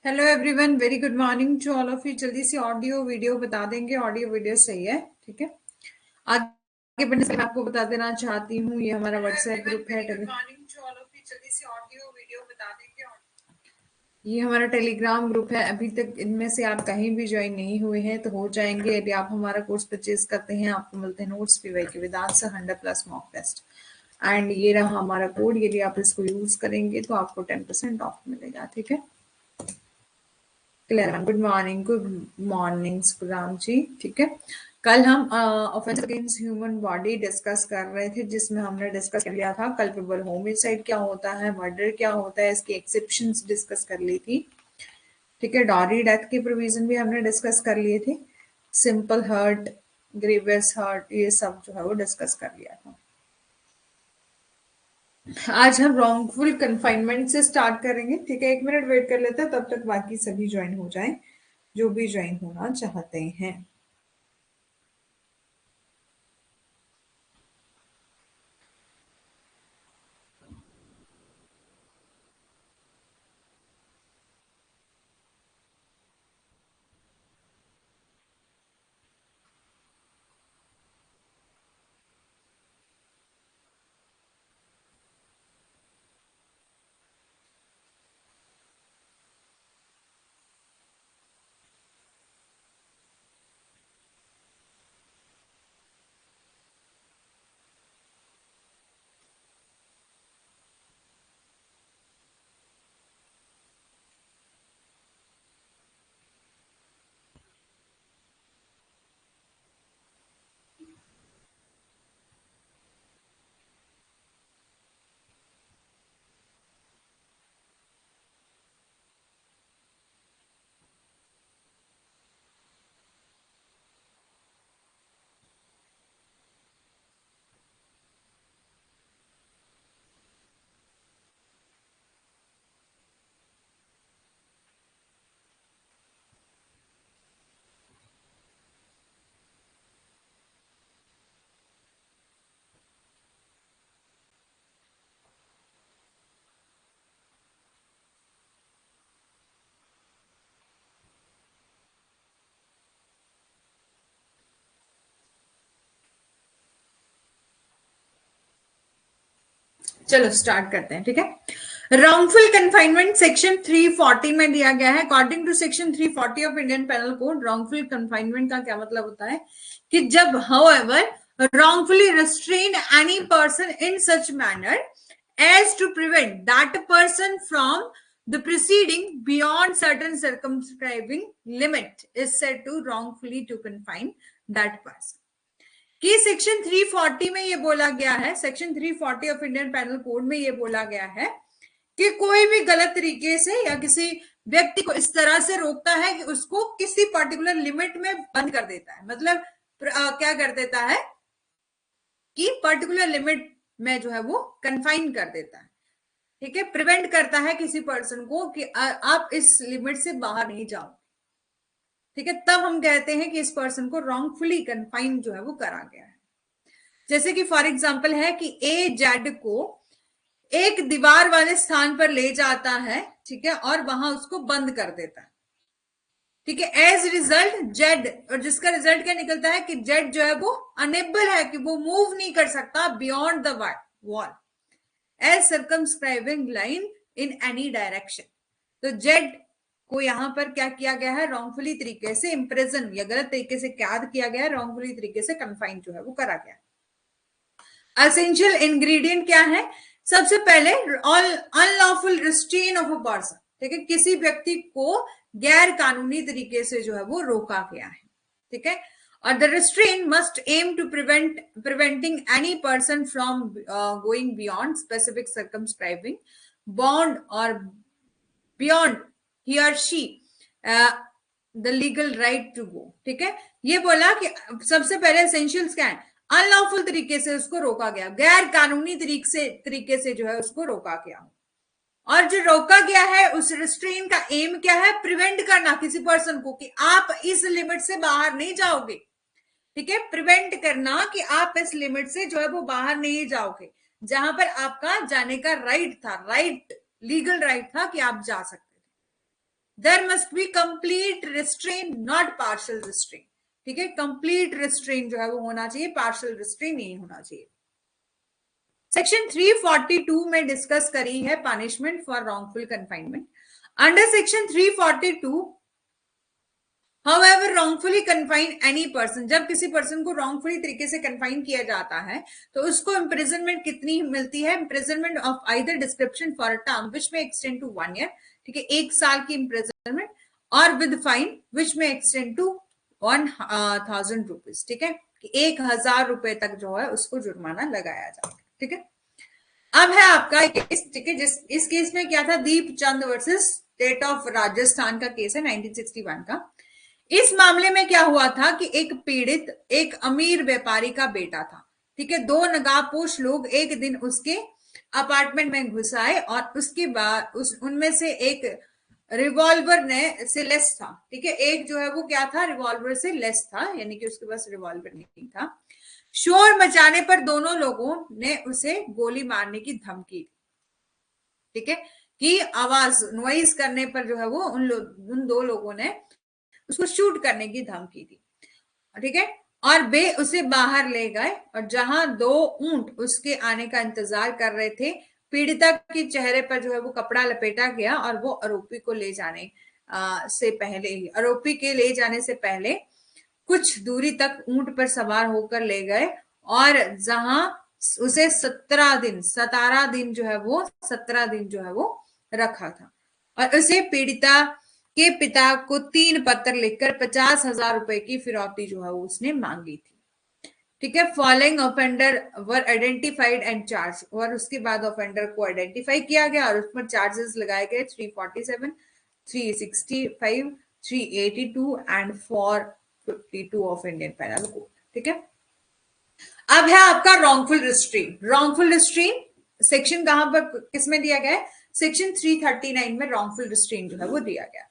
Hello everyone, very good morning to all of you. जल्दी से audio video बता देंगे। ऑडियो वीडियो सही है? ठीक है। आगे बढ़ने से मैं आपको बता देना चाहती हूँ, ये हमारा व्हाट्सएप ग्रुप है। ये हमारा टेलीग्राम ग्रुप है। अभी तक इनमें से आप कहीं भी ज्वाइन नहीं हुए हैं तो हो जाएंगे। यदि आप हमारा कोर्स परचेज करते हैं, आपको मिलते हैं नोट्स पीवाई के with answer 100+ mock test. And ये रहा हमारा कोड। यदि आप इसको यूज करेंगे तो आपको 10% ऑफ मिलेगा। ठीक है। गुड मॉर्निंग सुखराम जी। ठीक है। कल हम offence against human body discuss कर रहे थे, जिसमें हमने डिस्कस कर लिया था कल्पेबल होमिसाइड क्या होता है, मर्डर क्या होता है, इसकी एक्सेप्शंस डिस्कस कर ली थी। ठीक है। डॉरी डेथ के प्रोविजन भी हमने डिस्कस कर लिए थे। सिंपल हर्ट, ग्रीवियस हर्ट, ये सब जो है वो डिस्कस कर लिया था। आज हम रॉन्गफुल कन्फाइनमेंट से स्टार्ट करेंगे। ठीक है। 1 मिनट वेट कर लेते हैं, तब तक बाकी सभी ज्वाइन हो जाएं जो भी ज्वाइन होना चाहते हैं। चलो स्टार्ट करते हैं। ठीक है। रॉन्गफुल कन्फाइनमेंट सेक्शन 340 में दिया गया है। According to section 340 of Indian penal code, wrongful confinement का क्या मतलब होता है कि जब however wrongfully restrain any person in such manner as to prevent that person from the proceeding beyond certain circumscribing limit is said to wrongfully to confine that person। कि section 340 में ये बोला गया है, section 340 of Indian penal code में ये बोला गया है कि कोई भी गलत तरीके से या किसी व्यक्ति को इस तरह से रोकता है कि उसको किसी पर्टिकुलर लिमिट में बंद कर देता है। मतलब क्या कर देता है कि पर्टिकुलर लिमिट में जो है वो कन्फाइन कर देता है। ठीक है। प्रिवेंट करता है किसी पर्सन को कि आप इस लिमिट से बाहर नहीं जाओ। ठीक है। तब हम कहते हैं कि इस पर्सन को रॉन्गफुली कन्फाइन जो है वो करा गया है। जैसे कि फॉर एग्जाम्पल है कि ए जेड को एक दीवार वाले स्थान पर ले जाता है। ठीक है। और वहां उसको बंद कर देता है। ठीक है। एज रिजल्ट जेड, और जिसका रिजल्ट क्या निकलता है कि जेड जो है वो अनेबल है कि वो मूव नहीं कर सकता beyond the wall as circumscribing line in any direction. तो जेड को यहां पर क्या किया गया है, रॉन्गफुली तरीके से इंप्रेजन या गलत तरीके से कैद किया गया है, रॉन्गफुली तरीके से कन्फाइन जो है वो करा गया। एसेंशियल इंग्रेडिएंट क्या है? सबसे पहले unlawful restrain of a person. ठीक है। किसी व्यक्ति को गैर कानूनी तरीके से जो है वो रोका गया है। ठीक है। और the restrain must aim to preventing any person from going beyond specific circumscribing bond or beyond he or she the legal right to go. ठीक है। ये बोला कि सबसे पहले एसेंशियल्स क्या है, अनलॉफुल तरीके से उसको रोका गया, गैर कानूनी तरीके से जो है उसको रोका गया। और जो रोका गया है उस रिस्ट्रेन का एम क्या है, प्रिवेंट करना किसी पर्सन को कि आप इस लिमिट से बाहर नहीं जाओगे। ठीक है। प्रिवेंट करना कि आप इस लिमिट से जो है वो बाहर नहीं जाओगे, जहां पर आपका जाने का राइट था, राइट लीगल राइट था कि आप जा सकते थे। There must be complete restrain, not partial restrain. ठीक है, कंप्लीट रिस्ट्रेन जो है वो होना चाहिए, पार्शियल रिस्ट्रेन नहीं होना चाहिए। सेक्शन 342 में डिस्कस करी है punishment for wrongful confinement. Under section 342 However, wrongfully confine any person, जब किसी पर्सन को wrongfully तरीके से कन्फाइन किया जाता है तो उसको imprisonment कितनी मिलती है? imprisonment of either description for a term which may extend to 1 year, ठीक है, 1 साल की imprisonment, और with fine which may extend to 1000 rupees, ठीक है, कि 1000 रुपए तक जो है उसको जुर्माना लगाया जाता है। ठीक है, अब है आपका केस, ठीक है, इस केस में क्या था? दीप चंद वर्सेस स्टेट ऑफ राजस्थान का केस है 1961 का। इस मामले में क्या हुआ था कि एक पीड़ित एक अमीर व्यापारी का बेटा था। ठीक है, 2 नकाबपोश लोग एक दिन उसके अपार्टमेंट में घुस आए और उसके बाद उनमें से एक रिवॉल्वर से लेस था। ठीक है, एक जो है वो क्या था? रिवॉल्वर से लेस था, यानी कि उसके पास रिवॉल्वर नहीं था। शोर मचाने पर दोनों लोगों ने उसे गोली मारने की धमकी दी। ठीक है, कि आवाज नॉइज करने पर जो है वो उन 2 लोगों ने उसको शूट करने की धमकी दी। ठीक है, और वे उसे बाहर ले गए और जहां 2 ऊंट उसके आने का इंतजार कर रहे थे, पीड़िता के चेहरे पर जो है वो कपड़ा लपेटा गया और वो आरोपी को ले जाने से पहले ही, आरोपी के ले जाने से पहले कुछ दूरी तक ऊंट पर सवार होकर ले गए और जहां उसे 17 दिन जो है वो 17 दिन जो है वो रखा था और उसे पीड़िता के पिता को 3 पत्र लिखकर 50,000 रुपए की फिरौती जो है वो उसने मांगी थी। ठीक है, following offender were identified and charge, और उसके बाद ऑफेंडर को आइडेंटिफाई किया गया और उस पर चार्जेस लगाए गए 347, 365, 382 and 452 of Indian penal code. ठीक है, अब है आपका wrongful restrain. Wrongful restrain section कहां पर किसमें दिया गया है? सेक्शन 339 में रॉन्गफुल रिस्ट्रेन जो है वो दिया गया।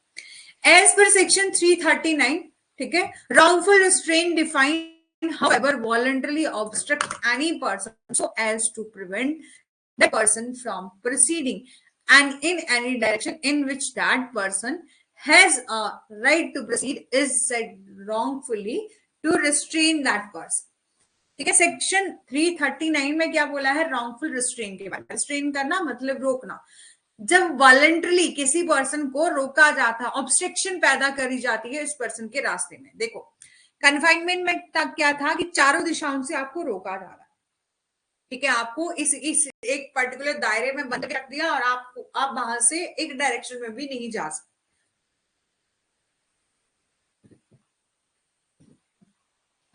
As per section 339, ठीक है, wrongful restraint defined however voluntarily obstruct any person so as to prevent that person from proceeding and in any direction in which that person has a right to proceed is said wrongfully to restrain that person। ठीक है, section 339 में क्या बोला है? Wrongful restrain के बारे में। Restrain करना मतलब रोकना। जब वॉलंटरली किसी पर्सन को रोका जाता है, ऑब्स्ट्रक्शन पैदा करी जाती है इस पर्सन के रास्ते में। देखो, कन्फाइनमेंट में तक क्या था कि चारों दिशाओं से आपको रोका जा रहा है। ठीक है, आपको इस एक पर्टिकुलर दायरे में बंद रख दिया और आप वहां से एक डायरेक्शन में भी नहीं जा सकते।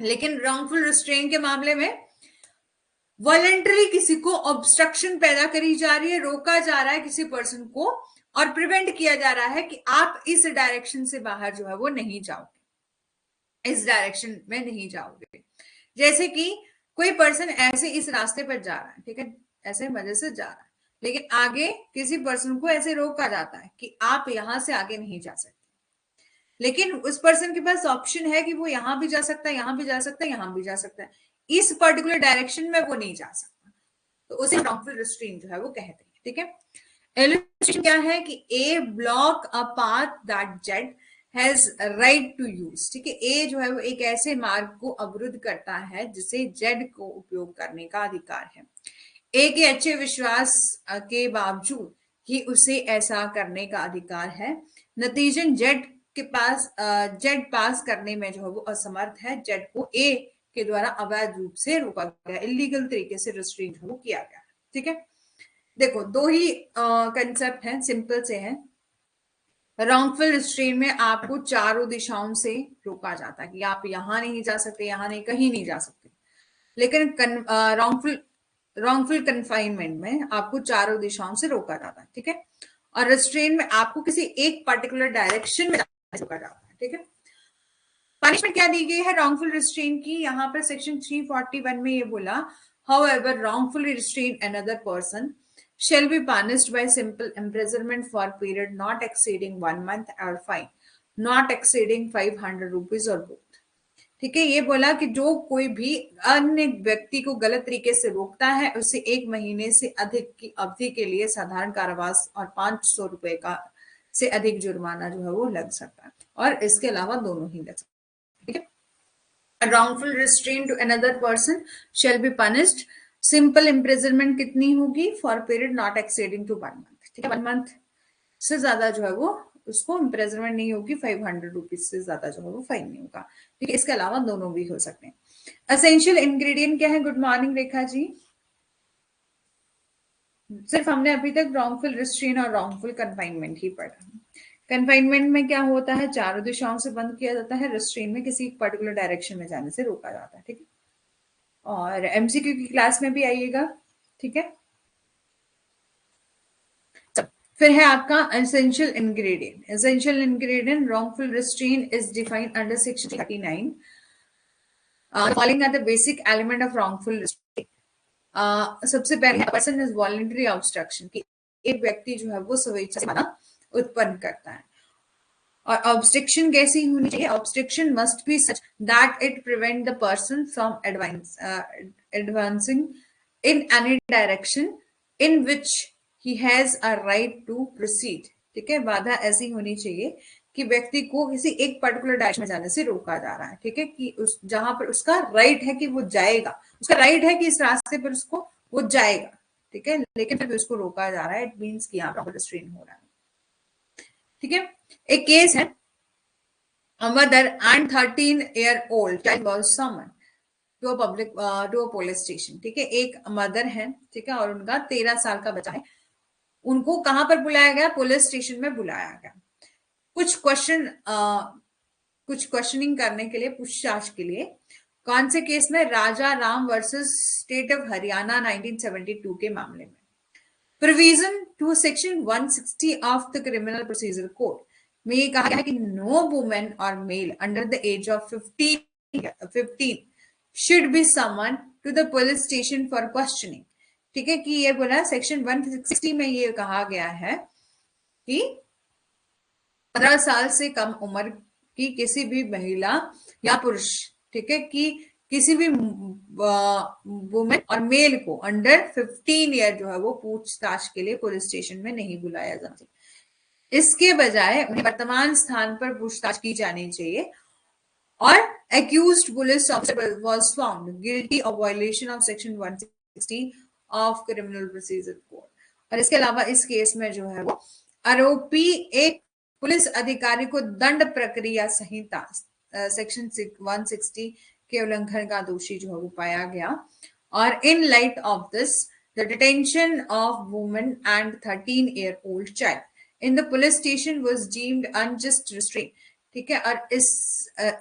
लेकिन रॉन्गफुल रिस्ट्रेन के मामले में वॉलंटरी किसी को ऑब्स्ट्रक्शन पैदा करी जा रही है, रोका जा रहा है किसी पर्सन को और प्रिवेंट किया जा रहा है कि आप इस डायरेक्शन से बाहर जो है वो नहीं जाओगे, इस डायरेक्शन में नहीं जाओगे। जैसे कि कोई पर्सन ऐसे इस रास्ते पर जा रहा है, ठीक है, ऐसे मजे से जा रहा है, लेकिन आगे किसी पर्सन को ऐसे रोका जाता है कि आप यहां से आगे नहीं जा सकते, लेकिन उस पर्सन के पास ऑप्शन है कि वो यहां भी जा सकता है, यहां भी जा सकता है, यहां भी जा सकता है, इस पर्टिकुलर डायरेक्शन में वो नहीं जा सकता, तो उसे रॉन्गफुल रिस्ट्रेन जो है वो कहते हैं। ठीक है, इलस्ट्रेशन क्या है कि A block a path that Z has right to use. ठीक है, ए जो है वो एक ऐसे मार्ग को अवरुद्ध करता है जिसे जेड को उपयोग करने का अधिकार है। ए के अच्छे विश्वास के बावजूद ही उसे ऐसा करने का अधिकार है। नतीजन जेड के पास जेड पास करने में जो है वो असमर्थ है। जेड को ए के द्वारा अवैध रूप से रोका गया, इलीगल तरीके से रिस्ट्रेन जो किया गया। ठीक है, देखो 2 ही कंसेप्ट हैं, सिंपल से हैं। रॉन्गफुल रिस्ट्रेन में आपको चारों दिशाओं से रोका जाता है कि आप यहां नहीं जा सकते, यहां नहीं, कहीं नहीं जा सकते। लेकिन रॉन्गफुल कन्फाइनमेंट में आपको चारों दिशाओं से रोका जाता है। ठीक है, और रिस्ट्रेन में आपको किसी एक पर्टिकुलर डायरेक्शन में रोका जाता है। ठीक है, पनिशमेंट क्या दी गई है रॉन्गफुल रिस्ट्रेन की? यहाँ पर सेक्शन 341 में ये बोला, however wrongfully restrain another person shall be punished by simple imprisonment for period not exceeding 1 month or fine not exceeding 500 rupees or both। ठीक है, ये बोला कि जो कोई भी अन्य व्यक्ति को गलत तरीके से रोकता है उसे 1 महीने से अधिक की अवधि के लिए साधारण कारावास और 500 रुपए का से अधिक जुर्माना जो है वो लग सकता है, और इसके अलावा दोनों ही लग सकते हैं, ठीक है। wrongful restraint to another person shall be punished. Simple imprisonment कितनी होगी? For period not exceeding to 1 month, ठीक है। 1 मंथ से ज्यादा जो है वो उसको इम्प्रिजनमेंट नहीं होगी, 500 रुपीज से ज्यादा जो है वो फाइन नहीं होगा, ठीक है। इसके अलावा दोनों भी हो सकते हैं। असेंशियल इंग्रेडिएंट क्या है? Good morning Rekha ji. सिर्फ हमने अभी तक रॉन्गफुल रिस्ट्रेन और रॉन्गफुल कन्फाइनमेंट ही पढ़ा। कन्फाइनमेंट में क्या होता है? चारों दिशाओं से बंद किया जाता है। रिस्ट्रेन में किसी पर्टिकुलर डायरेक्शन में जाने से रोका जाता है, ठीक है। और एमसीक्यू की क्लास में भी आइएगा, ठीक है। फिर है आपका essential ingredient. Essential ingredient wrongful restrain is defined under section 39। Following are the basic element of wrongful restrain. सबसे पहले पर्सन इज वॉलंटरी ऑब्स्ट्रक्शन, की एक व्यक्ति जो है वो स्वेच्छा से बाधा उत्पन्न करता है। और ऑब्स्ट्रक्शन कैसी होनी चाहिए? Obstruction must be such that it prevent the person from advancing in any direction in which he has a right to proceed, ठीक है। बाधा ऐसी होनी चाहिए कि व्यक्ति को किसी एक पर्टिकुलर डायरेक्शन में जाने से रोका जा रहा है, ठीक है, कि उस जहां पर उसका राइट है कि वो जाएगा, उसका राइट है कि इस रास्ते पर उसको वो जाएगा, ठीक है, लेकिन फिर उसको रोका जा रहा है। इट मीन्स कि यहाँ पर रिस्ट्रेन हो रहा है, ठीक है। एक केस है, a mother and 13-year-old child was summoned to a police station, ठीक है। एक मदर है, ठीक है, और उनका 13 साल का बच्चा है। उनको कहां पर बुलाया गया? पुलिस स्टेशन में बुलाया गया। कुछ क्वेश्चनिंग करने के लिए, पूछताछ के लिए। कौन से केस में? Raja Ram versus state of Haryana 1972 के मामले में। Provision to section 160 of the criminal procedure code में ये कहा गया है कि नो वुमेन और male under the age of 15 should be summon to the police station for questioning, ठीक है। कि ये बोला सेक्शन 160 में ये कहा गया है कि 15 साल से कम उम्र की किसी भी महिला या पुरुष, ठीक है, कि किसी भी वुमेन और मेल को अंडर 15 ईयर जो है वो पूछताछ के लिए पुलिस स्टेशन में नहीं बुलाया जाना चाहिए। इसके बजाय उन्हें वर्तमान स्थान पर पूछताछ की जानी चाहिए। और accused police officer was found guilty of violation of section 160 of criminal procedure code। और इसके अलावा इस केस में जो है वो आरोपी एक पुलिस अधिकारी को दंड प्रक्रिया संहिता सेक्शन 160 के उल्लंघन का दोषी जो है वो पाया गया। और in light of this the detention of women and 13-year-old child in the police station was deemed unjust restraint, ठीक है। और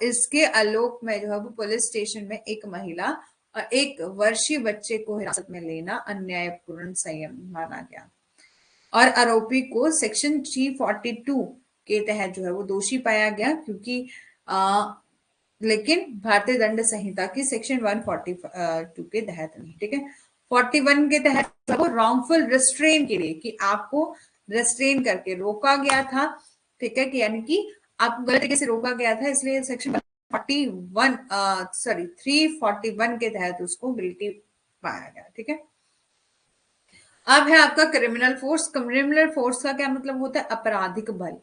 इसके आलोक में जो है वो पुलिस स्टेशन में एक महिला और एक वर्षीय बच्चे को हिरासत में लेना अन्यायपूर्ण संयम माना गया। और आरोपी को सेक्शन 342 के तहत जो है वो दोषी पाया गया, क्योंकि लेकिन भारतीय दंड संहिता की सेक्शन 142 के तहत नहीं, ठीक है। 41 के तहत वो रॉन्गफुल रिस्ट्रेन के लिए, कि आपको रिस्ट्रेन करके रोका गया था, ठीक है, कि यानी कि आपको गलत तरीके से रोका गया था, इसलिए सेक्शन 341 के तहत उसको गिल्टी पाया गया, ठीक है। अब है आपका क्रिमिनल फोर्स। क्रिमिनल फोर्स का क्या मतलब होता है? आपराधिक बल।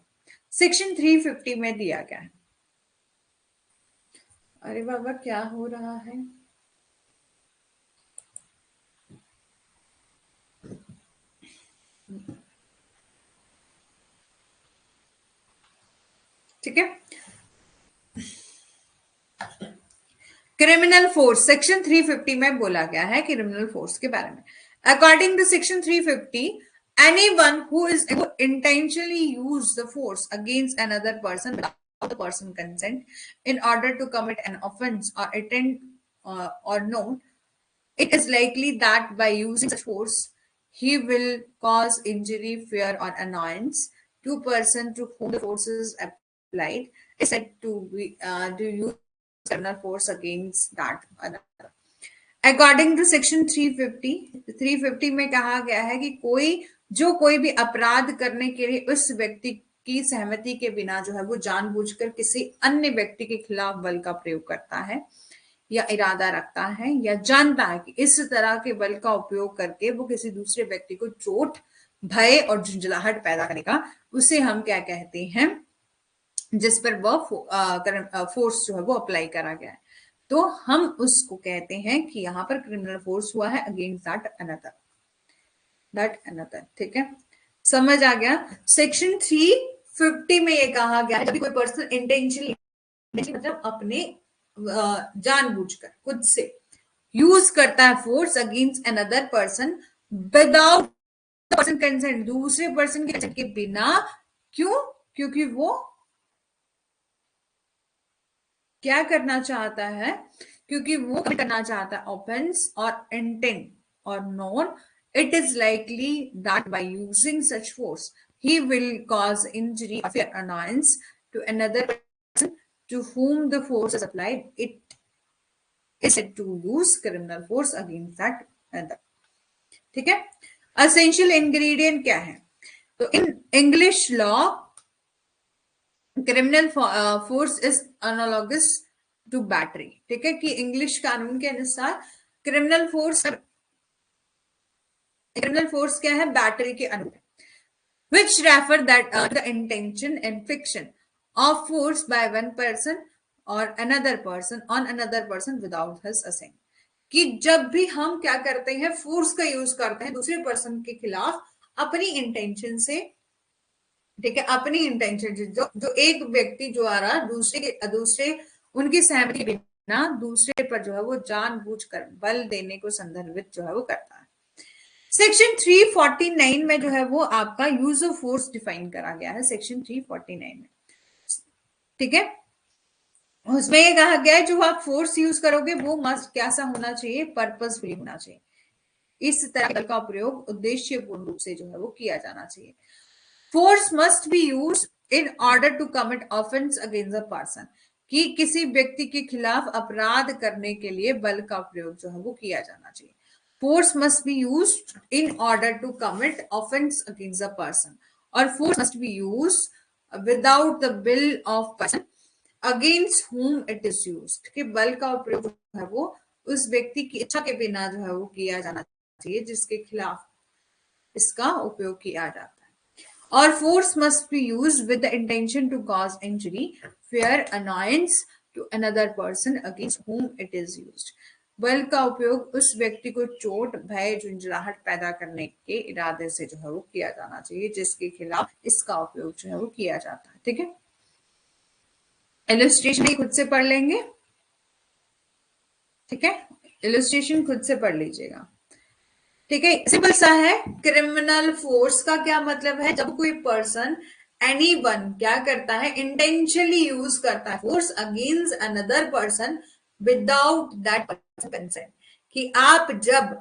सेक्शन 350 में दिया गया है। अरे बाबा क्या हो रहा है? ठीक है। क्रिमिनल फोर्स सेक्शन 350 में बोला गया है क्रिमिनल फोर्स के बारे में। According to section 350, anyone who is who intentionally use the force against another person without the person consent in order to commit an offense or attempt or known, it is likely that by using such force he will cause injury, fear or annoyance to person to whom the force is applied is said to be to use criminal force against that another। According to section 350 में कहा गया है कि कोई भी अपराध करने के लिए उस व्यक्ति की सहमति के बिना जो है वो जानबूझकर किसी अन्य व्यक्ति के खिलाफ बल का प्रयोग करता है या इरादा रखता है या जानता है कि इस तरह के बल का उपयोग करके वो किसी दूसरे व्यक्ति को चोट भय और झुंझलाहट पैदा करेगा, उसे हम क्या कहते हैं, जिस पर वह फोर्स जो है वो अप्लाई करा गया है, तो हम उसको कहते हैं कि यहाँ पर क्रिमिनल फोर्स हुआ है अगेंस्ट दैट अनदर। ठीक है, समझ आ गया। सेक्शन 350 में ये कहा गया है जब कोई पर्सन इंटेंशनली, मतलब अपने जानबूझकर खुद से यूज करता है force against another person without person consent, दूसरे पर्सन के कंसेंट के बिना। क्यों? क्योंकि वो क्या करना चाहता है, क्योंकि वो करना चाहता है ऑफेंस और इंटेंट और non, it is likely that by using such force he will cause injury or fear annoyance to another person to whom the force is applied. It is said to use criminal force against that other. ठीक है, essential ingredient क्या है? तो in English law criminal force is analogous to battery. ठीक है, कि English कानून के अनुसार क्रिमिनल फोर्स क्या है? बैटरी के अनुरूप, which refer that the intention infliction of force by one person or another person on another person without his assent। कि जब भी हम क्या करते हैं, फोर्स का यूज करते हैं दूसरे पर्सन के खिलाफ अपनी इंटेंशन से। ठीक है, अपनी इंटेंशन से, जो एक व्यक्ति जो आ रहा दूसरे उनकी सहमति बिना दूसरे पर जो है वो जानबूझकर बल देने को संदर्भित जो है वो करता है। सेक्शन 349 में जो है वो आपका यूज ऑफ फोर्स डिफाइन करा गया है, सेक्शन 349 में। ठीक है, उसमें ये कहा गया है जो आप फोर्स यूज करोगे वो मस्ट कैसा होना चाहिए? पर्पसफुली होना चाहिए। इस तरह का प्रयोग उद्देश्यपूर्ण रूप से जो है वो किया जाना चाहिए। Force must be use in order to commit offence against a person, कि किसी व्यक्ति के खिलाफ अपराध करने के लिए बल का प्रयोग जो है वो किया जाना चाहिए। Force must be used in order to commit offense against a person, और force must be used without the will of person against whom it is used। कि बल का उपयोग जो है वो उस व्यक्ति की इच्छा के बिना जो है वो किया जाना चाहिए जिसके खिलाफ इसका उपयोग किया जाता है। और force must be used with the intention to cause injury, fear, annoyance to another person against whom it is used। बल का उपयोग उस व्यक्ति को चोट, भय, झुंझलाहट पैदा करने के इरादे से जो है वो किया जाना चाहिए जिसके खिलाफ इसका उपयोग जो है वो किया जाता है। ठीक है, इलस्ट्रेशन खुद से पढ़ लेंगे। ठीक है, इलस्ट्रेशन खुद से पढ़ लीजिएगा। ठीक है, सिंपल सा है। क्रिमिनल फोर्स का क्या मतलब है? जब कोई पर्सन एनीवन क्या करता है? इंटेंशनली यूज करता है force against another person without that person consent. कि आप जब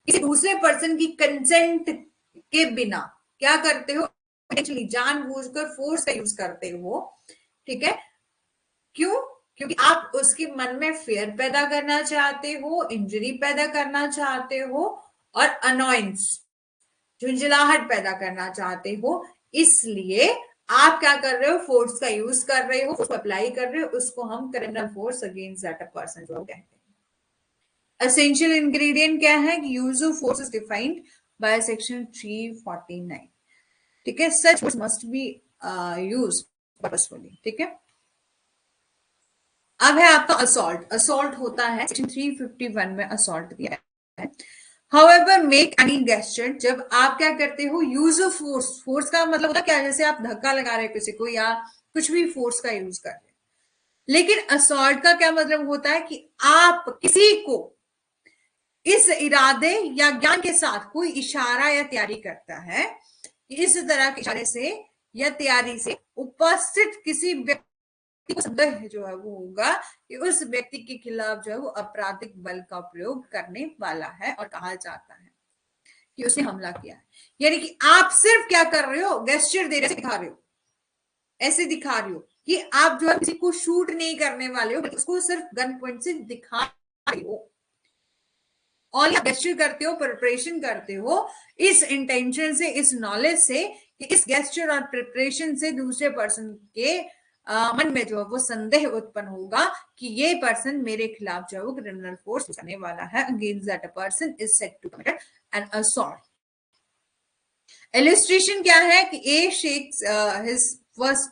किसी दूसरे पर्सन की कंसेंट के बिना क्या करते हो? इंटेंशनली जानबूझकर फोर्स का यूज करते हो। ठीक है, क्यों? क्योंकि आप उसके मन में फेयर पैदा करना चाहते हो, इंजरी पैदा करना चाहते हो और अनोयंस, झुंझलाहट पैदा करना चाहते हो। इसलिए आप क्या कर रहे हो? फोर्स का यूज कर रहे हो, फोर्स अप्लाई कर रहे हो, उसको हम criminal force against that person जो कहते हैं। एसेंशियल इंग्रेडिएंट क्या है? Use of force is defined by section 349। ठीक है, such force must be use purposefully. ठीक है, अब है आपका असॉल्ट। असॉल्ट होता है सेक्शन 351 में असॉल्ट दिया है। However, make any gesture, जब आप क्या करते हो? Use of force. फोर्स का मतलब होता है क्या? जैसे आप धक्का लगा रहे हो किसी को या कुछ भी फोर्स का यूज कर रहे हैं। लेकिन असॉल्ट का क्या मतलब होता है? कि आप किसी को इस इरादे या ज्ञान के साथ कोई इशारा या तैयारी करता है, इस तरह के इशारे से या तैयारी से उपस्थित किसी व्यक्ति को संदेह जो है वो होगा कि उस व्यक्ति के खिलाफ जो है वो आपराधिक बल का प्रयोग करने वाला है और कहा जाता है कि उसने हमला किया है। यानी कि आप सिर्फ क्या कर रहे हो? गेस्चर दे रहे, दिखा रहे हो, ऐसे दिखा रहे हो कि आप जो है किसी को शूट नहीं करने वाले हो, उसको सिर्फ गन पॉइंट से दिखा रहे हो। और गेस्चर करते हो, प्रिपरेशन करते हो इस इंटेंशन से, इस नॉलेज से कि इस गेस्चर और प्रिपरेशन से दूसरे पर्सन के मन में जो है वो संदेह उत्पन्न होगा कि ये पर्सन मेरे खिलाफ जो है वो क्रिमिनल फोर्स करने वाला है। Against that person is said to commit an assault. Illustration क्या है कि A shakes his first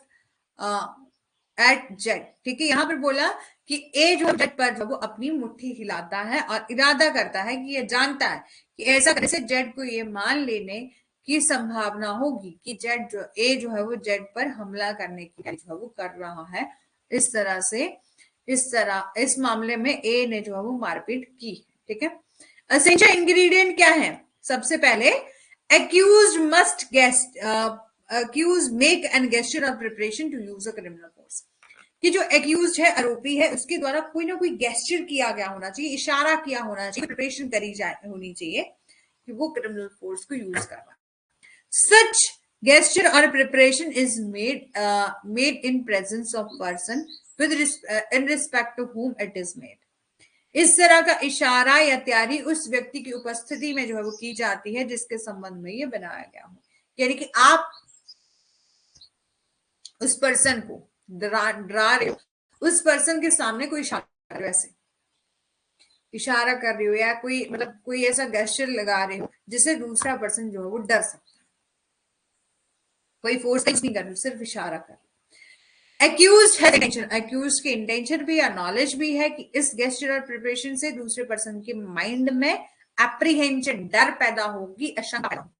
at Z, ठीक है। यहां पर बोला कि ए जो जेड पर जो वो अपनी मुट्ठी हिलाता है और इरादा करता है कि ये जानता है कि ऐसा करने से जेड को ये मान लेने की संभावना होगी कि जेड जो ए जो है वो जेड पर हमला करने की जो है वो कर रहा है। इस तरह से इस मामले में ए ने जो है वो मारपीट की, ठीक है। एसेंशियल इंग्रेडिएंट क्या है? सबसे पहले accused must accused make an gesture of preparation to use a criminal force, कि जो एक्यूज है, आरोपी है, उसके द्वारा कोई ना कोई गेस्चर किया गया होना चाहिए, इशारा किया होना चाहिए, प्रिपरेशन करी जाए होनी चाहिए कि वो क्रिमिनल फोर्स को यूज कर रहा है। सच gesture or preparation is made in presence of person with in respect to whom it is made. इस तरह का इशारा या तैयारी उस व्यक्ति की उपस्थिति में जो है वो की जाती है जिसके संबंध में ये बनाया गया हो। यानी कि आप उस पर्सन को डरा रहे हो, उस पर्सन के सामने कोई इशारा वैसे इशारा कर रहे हो या कोई मतलब कोई ऐसा गेस्चर लगा रहे हो जिससे दूसरा पर्सन जो है वो डर सकता है। कोई फोर्स नहीं कर रहे हो, सिर्फ इशारा कर रहे हो। एक्यूज्ड है इंटेंशन, एक्यूज्ड की इंटेंशन भी या नॉलेज भी है कि इस गेस्चर और प्रिपरेशन से दूसरे पर्सन के माइंड में एप्रीहेंशन, डर पैदा होगी, आशंका पैदा होगी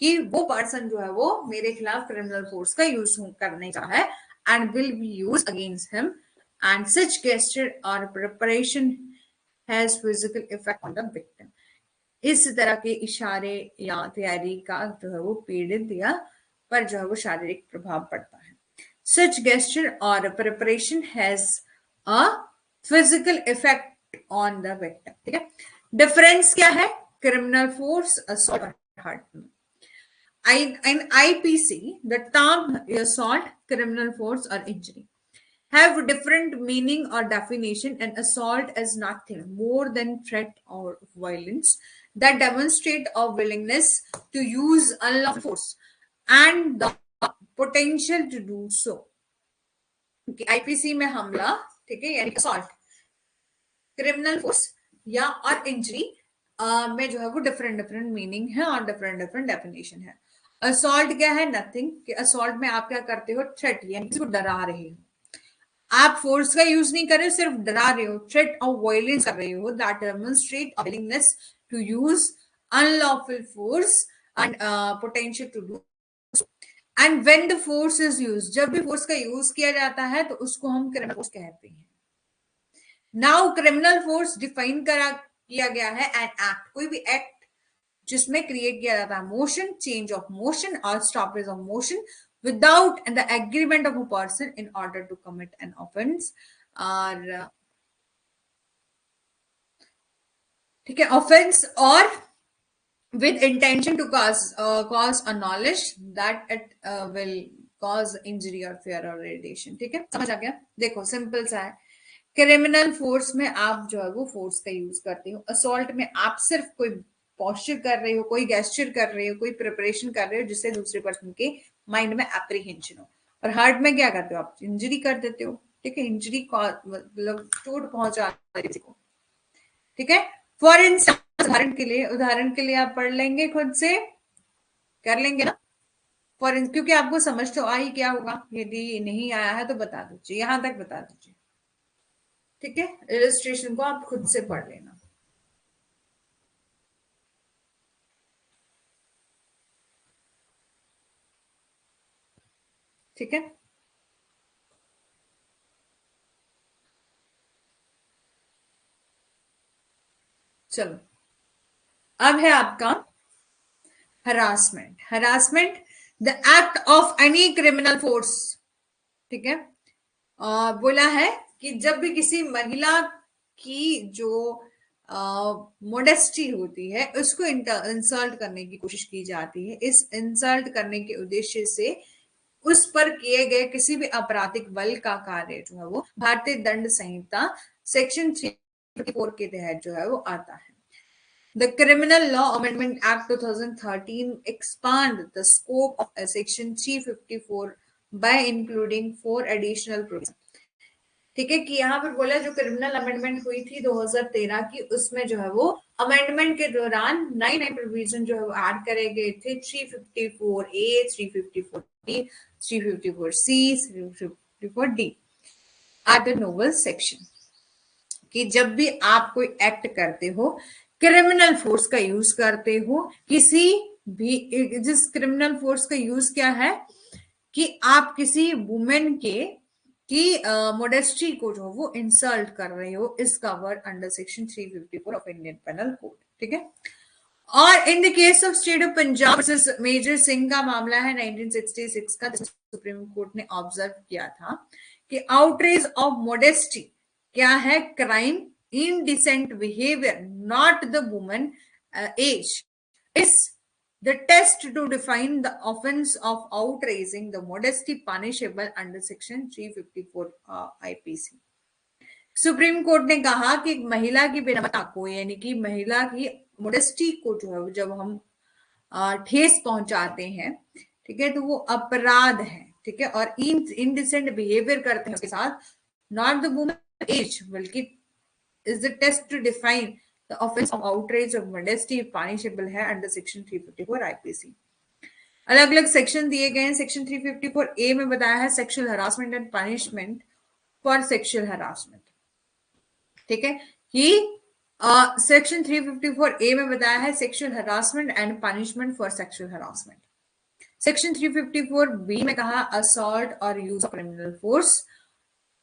कि वो पर्सन जो है वो मेरे खिलाफ क्रिमिनल फोर्स का यूज करने का है and will be use against him and such gesture और preparation has physical effect on the victim. इस तरह के इशारे या तैयारी का जो है वो पीड़ित या पर जो है वो शारीरिक प्रभाव पड़ता है। Such gesture or preparation has a physical effect on the victim, ठीक है। डिफरेंस क्या है? क्रिमिनल फोर्स, असॉल्ट और hurt. In IPC, the term assault, criminal force or injury have different meaning or definition, and assault is nothing more than threat or violence that demonstrate a willingness to use unlawful force and the potential to do so. IPC में हमला, ठीक है, यानी assault, criminal force या और injury में जो है वो डिफरेंट मीनिंग है और डिफरेंट डेफिनेशन है। असॉल्ट क्या है? नथिंग, कि असॉल्ट में आप क्या करते हो? थ्रेट, यानी किसी को डरा रहे हो, आप फोर्स का यूज नहीं कर रहे हो, सिर्फ डरा रहे हो, थ्रेट और वायलेंस कर रहे हो, that demonstrate a willingness to use unlawful force and potential to do. And when the force is use, जब भी फोर्स का यूज किया जाता है तो उसको हम क्रिमिनल फोर्स कहते हैं। नाउ क्रिमिनल फोर्स डिफाइन किया गया है एन एक्ट, कोई भी एक्ट जिसमें क्रिएट किया जाता है मोशन, चेंज ऑफ मोशन और stoppage of motion without the agreement of a person in order to commit an offence, और ठीक है, ऑफेंस और with intention to cause a knowledge that it will cause injury or fear or irritation, ठीक है, समझ आ गया। देखो simple सा है, क्रिमिनल फोर्स में आप जो है वो फोर्स का यूज करते हो, असॉल्ट में आप सिर्फ कोई पॉस्चर कर रहे हो, कोई गेस्चर कर रहे हो, कोई प्रिपरेशन कर रहे हो जिससे दूसरे पर्सन के माइंड में एप्रीहेंशन हो, और हार्ट में क्या करते हो? आप इंजरी कर देते हो, ठीक है, इंजरी मतलब चोट पहुंचा किसी को, ठीक है। फॉर इंस्टेंस, उदाहरण के लिए आप पढ़ लेंगे, खुद से कर लेंगे ना, क्योंकि आपको समझ तो आ ही क्या होगा, यदि नहीं आया है तो बता दीजिए, यहां तक बता दीजिए, ठीक है। इलस्ट्रेशन को आप खुद से पढ़ लेना, ठीक है। चलो, अब है आपका harassment the act of any criminal force, ठीक है। बोला है कि जब भी किसी महिला की जो मोडेस्टी होती है उसको इंसल्ट करने की कोशिश की जाती है, इस इंसल्ट करने के उद्देश्य से उस पर किए गए किसी भी आपराधिक बल का कार्य जो है वो भारतीय दंड संहिता सेक्शन 354 के तहत जो है वो आता है। The Criminal Law Amendment Act 2013 expand the scope of section 354 by including 4 additional provisions, ठीक है, कि यहाँ पर बोला जो क्रिमिनल अमेंडमेंट हुई थी 2013 की, उसमें जो है वो अमेंडमेंट के दौरान नए नए प्रोविजन जो है वो ऐड करे गए थे। 354A, 354D, 354C, 354D are the novel section. कि जब भी आप कोई एक्ट करते हो, क्रिमिनल फोर्स का यूज करते हो, किसी भी, जिस क्रिमिनल फोर्स का यूज क्या है कि आप किसी वुमेन की मोडेस्टी को जो वो इंसल्ट कर रहे हो, is covered under section 354 of Indian penal code. ठीक है, और in the case of state of Punjab versus major Singh का मामला है 1966 का, सुप्रीम कोर्ट ने ऑब्जर्व किया था कि आउटरेज ऑफ मोडेस्टी क्या है, crime, indecent behavior, not the woman age, is the test to define the offense of outraging the modesty punishable under section 354 IPC। Supreme court ने कहा कि महिला की विनम्रता को, यानी कि महिला की मोडेस्टी को जो है जब हम ठेस पहुंचाते हैं, ठीक है, तो वो अपराध है। ठीक है, और इनडिसेंट बिहेवियर करते हैं उसके साथ, नॉट द वुमन एज, बल्कि is the test to define the offense of outrage of modesty punishable है अंडर सेक्शन 354 आईपीसी। अलग अलग सेक्शन दिए गए हैं। सेक्शन 354A में बताया है sexual harassment and punishment for sexual harassment. ठीक है, कि सेक्शन 354A में बताया है sexual harassment and punishment for sexual harassment. Section 354B में कहा असॉल्ट और use of criminal force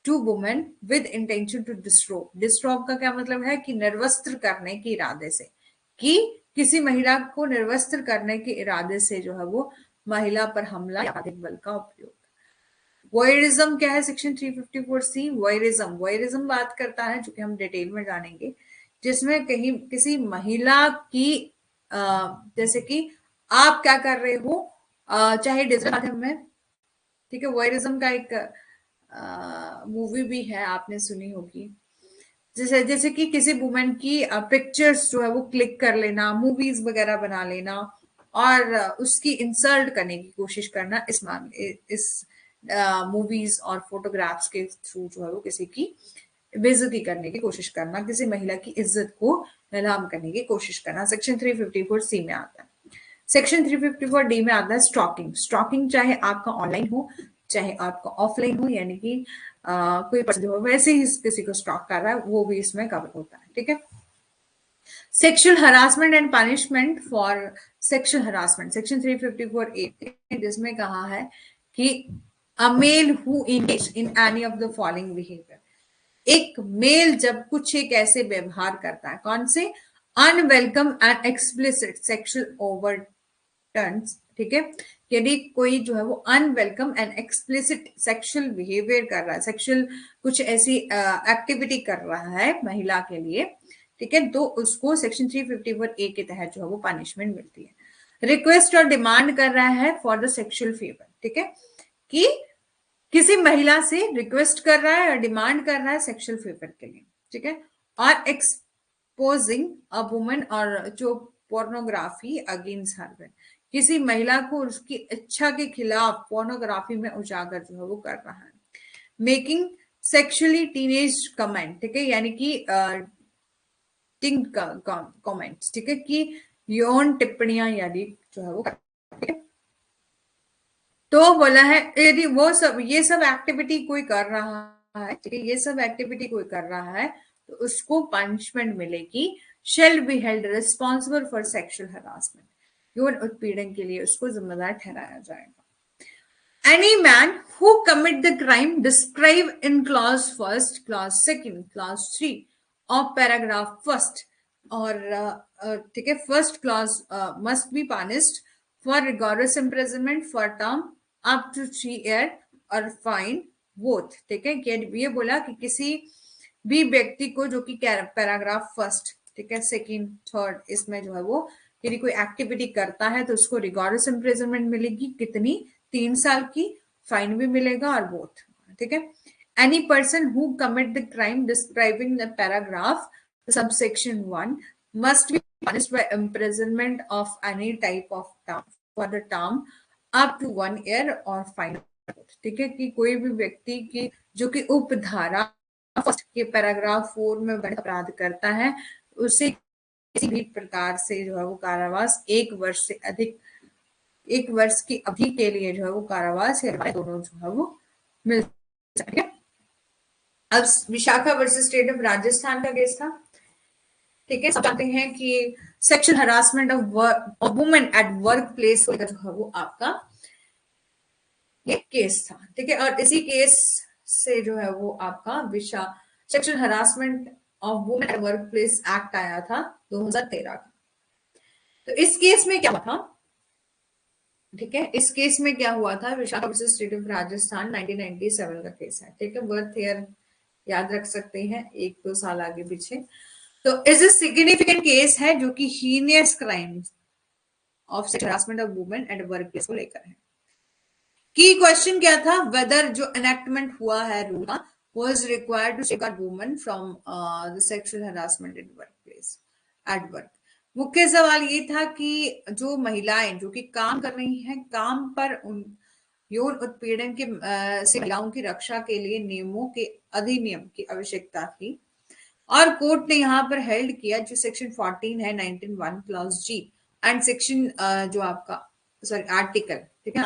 to women with intention to disrobe. Disrobe का क्या मतलब है कि निर्वस्त्र करने के इरादे से, कि किसी महिला को निर्वस्त्र करने के इरादे से जो है वो महिला पर हमला या अधिक बल का उपयोग। वॉयरिज्म क्या है, सेक्शन 354C। वॉयरिज्म बात करता है, जो कि हम डिटेल में जानेंगे, जिसमें कहीं किसी महिला की जैसे कि आप क्या कर रहे हो, चाहे डिजिटल माध्यम में। ठीक है, वॉयरिज्म का एक मूवी भी है, आपने सुनी होगी, जैसे कि किसी वुमेन की पिक्चर्स जो है वो क्लिक कर लेना, मूवीज वगैरह बना लेना और उसकी इंसल्ट करने की कोशिश करना, इस मूवीज और फोटोग्राफ्स के थ्रू जो है वो किसी की बेइज्जती करने की कोशिश करना, किसी महिला की इज्जत को नीलाम करने की कोशिश करना, सेक्शन 354C में आता है। सेक्शन 354D में आता है स्टॉकिंग। स्टॉकिंग चाहे आपका ऑनलाइन हो चाहे आपका ऑफलाइन हो, यानी कि कोई पर्सन हो वैसे ही किसी को स्टॉक कर रहा है, वो भी इसमें कवर होता है। ठीक है, sexual harassment and punishment for sexual harassment, section 354A, जिसमें कहा है कि a male who engage in any of the following behaviour, एक मेल जब कुछ एक ऐसे व्यवहार करता है, कौन से, unwelcome and explicit sexual overtures. ठीक है, यदि कोई जो है वो unwelcome and explicit sexual behaviour कर रहा है, सेक्सुअल कुछ ऐसी एक्टिविटी कर रहा है महिला के लिए, ठीक है, तो उसको सेक्शन 354A के तहत जो है वो पनिशमेंट मिलती है। रिक्वेस्ट और डिमांड कर रहा है फॉर द सेक्सुअल फेवर। ठीक है, कि किसी महिला से रिक्वेस्ट कर रहा है और डिमांड कर रहा है सेक्सुअल फेवर के लिए। ठीक है, और एक्सपोजिंग अ वुमन, और जो पोर्नोग्राफी अगेंस्ट हर, किसी महिला को उसकी इच्छा के खिलाफ पोर्नोग्राफी में उजागर जो है वो कर रहा है। मेकिंग सेक्सुअली टीनेज कमेंट, ठीक है, यानी कि कमेंट्स, ठीक है, कि यौन टिप्पणियां यदि जो है वो, ठीक है, तो बोला है यदि वो सब ये सब एक्टिविटी कोई कर रहा है, ठीक है, ये सब एक्टिविटी कोई कर रहा है तो उसको पनिशमेंट मिलेगी, shall be held responsible for sexual harassment, यौन उत्पीड़न के लिए उसको जिम्मेदार ठहराया जाएगा। Any man who commit the crime described in clause 1st, clause 2nd, clause 3 of paragraph 1st, और ठीक है, first clause must be punished for rigorous imprisonment for term up to 3 years और फाइन बोथ। ठीक है, ये बोला कि किसी भी व्यक्ति को जो कि पैराग्राफ 1st, ठीक है, 2nd, 3rd, इसमें जो है वो यदि कोई एक्टिविटी करता है तो उसको rigorous imprisonment मिलेगी, कितनी, 3 साल की, फाइन भी मिलेगा और बोथ। ठीक है, any person who commit the crime describing the paragraph subsection 1 must be punished by imprisonment of any type of term for the term up to 1 year or fine। ठीक है, कि कोई भी व्यक्ति की जो कि उपधारा फर्स्ट के पैराग्राफ 4 में बड़े अपराध करता है उसे किसी भी प्रकार से जो है वो कारावास 1 वर्ष की अवधि के लिए जो है वो कारावास या दोनों जो है वो मिल सकती है। अब Vishakha versus state of Rajasthan का केस था। ठीक है, जानते हैं कि sexual harassment of women at work place जो है वो आपका ये केस था। ठीक है, और इसी केस से जो है वो आपका sexual harassment of women at work place act आया था 2013 का। तो इस केस में क्या हुआ था? ठीक है, इस केस में क्या हुआ था? Vishakha versus state of Rajasthan 1997 का केस है। ठीक है, बर्थ ईयर याद रख सकते हैं, 1-2 साल आगे पीछे। तो इज ए सिग्निफिकेंट केस है जो कि heinous crimes of sexual harassment of women at work place को लेकर है। की क्वेश्चन क्या था? वेदर जो एनेक्टमेंट हुआ है रूल का was required to safeguard women from the sexual harassment in workplace at work। मुख्य सवाल ये था कि जो महिलाएं जो कि काम कर रही हैं, काम पर उन यौन उत्पीड़न के से महिलाओं की रक्षा के लिए नियमों के अधिनियम की आवश्यकता थी। और कोर्ट ने यहाँ पर हेल्ड किया जो सेक्शन 14 है 19(1) क्लॉज जी एंड सेक्शन जो आपका आर्टिकल, ठीक है,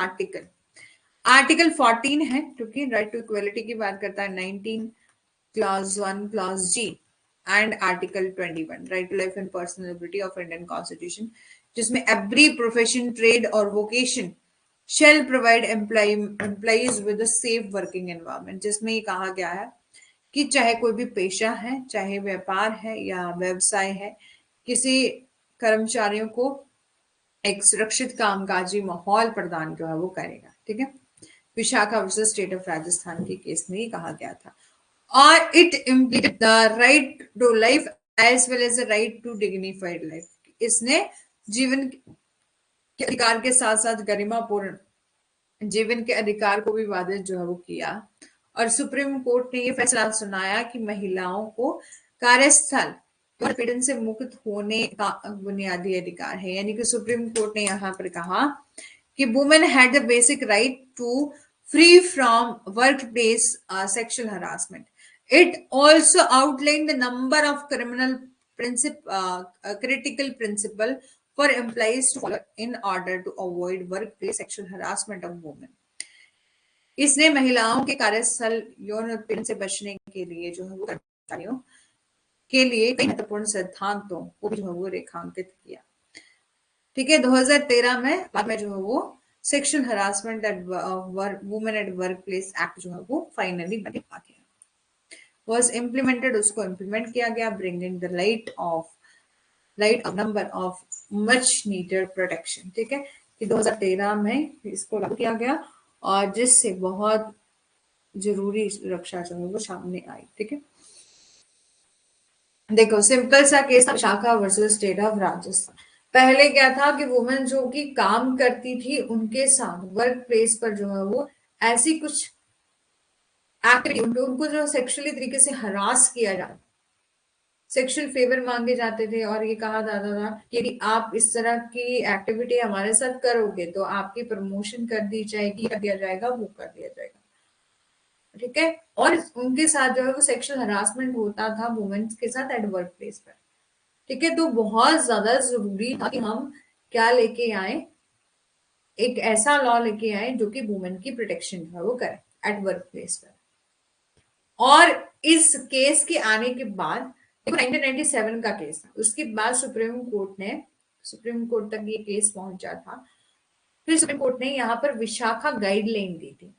आर्टिकल 14 है क्योंकि राइट टू इक्वलिटी की बात करता है, 19 clause 1 clause G and article 21 right to life and personal liberty of Indian constitution, जिसमें एवरी प्रोफेशन, ट्रेड और vocation shall provide employees with a safe working environment, जिसमें ये कहा गया है कि चाहे कोई भी पेशा है, चाहे व्यापार है या व्यवसाय है, किसी कर्मचारियों को एक सुरक्षित कामकाजी माहौल प्रदान जो है वो करेगा। ठीक है, Vishakha versus state of Rajasthan के केस में ही कहा गया था। और it implicate the right to life as well as the right to dignified life. इसने जीवन के अधिकार के साथ साथ गरिमापूर्ण जीवन के अधिकार को भी बाधित जो है वो किया। और सुप्रीम कोर्ट ने ये फैसला सुनाया कि महिलाओं को कार्यस्थल पीड़न से मुक्त होने का बुनियादी अधिकार है। यानी कि सुप्रीम कोर्ट ने यहाँ पर कहा कि women had the basic right to free from work place sexual harassment. It also outline the number of critical principle for employees to follow in order to avoid workplace sexual harassment of women। इसने महिलाओं के कार्यस्थल यौन उत्पीड़न से बचने के लिए जो है वो कर्मचारियों के लिए कई महत्वपूर्ण सिद्धांतों को भी जो है वो रेखांकित किया। ठीक है, 2013 में बाद में जो है वो sexual harassment eight women at work place act जो है वो फाइनली बन गया, was implemented, उसको इम्प्लीमेंट किया गया, bringing the light of number of much needed protection। ठीक है, कि 2013 में इसको लागू किया गया और जिससे बहुत जरूरी सुरक्षा जो है वो सामने आई। ठीक है, देखो सिंपल सा केस था Vishakha versus state of Rajasthan. पहले क्या था कि वुमेन जो कि काम करती थी उनके साथ वर्क प्लेस पर जो है वो ऐसी कुछ एक्टिविटी, उनको जो सेक्सुअली तरीके से हरास किया जाता, सेक्सुअल फेवर मांगे जाते थे और ये कहा जाता था कि यदि आप इस तरह की एक्टिविटी हमारे साथ करोगे तो आपकी प्रमोशन कर दी जाएगी, कर दिया जाएगा, वो कर दिया जाएगा। ठीक है, और उनके साथ जो है वो सेक्सुअल हरासमेंट होता था वुमेन्स के साथ एट वर्क प्लेस पर। ठीक है, तो बहुत ज्यादा जरूरी था कि हम क्या लेके आए, एक ऐसा लॉ लेके आए जो कि वुमेन की प्रोटेक्शन जो है वो करे एट वर्क प्लेस पर। और इस केस के आने के बाद 1997 का केस था, उसके बाद सुप्रीम कोर्ट तक ये केस पहुंचा था। फिर सुप्रीम कोर्ट ने यहाँ पर विशाखा गाइडलाइन दी थी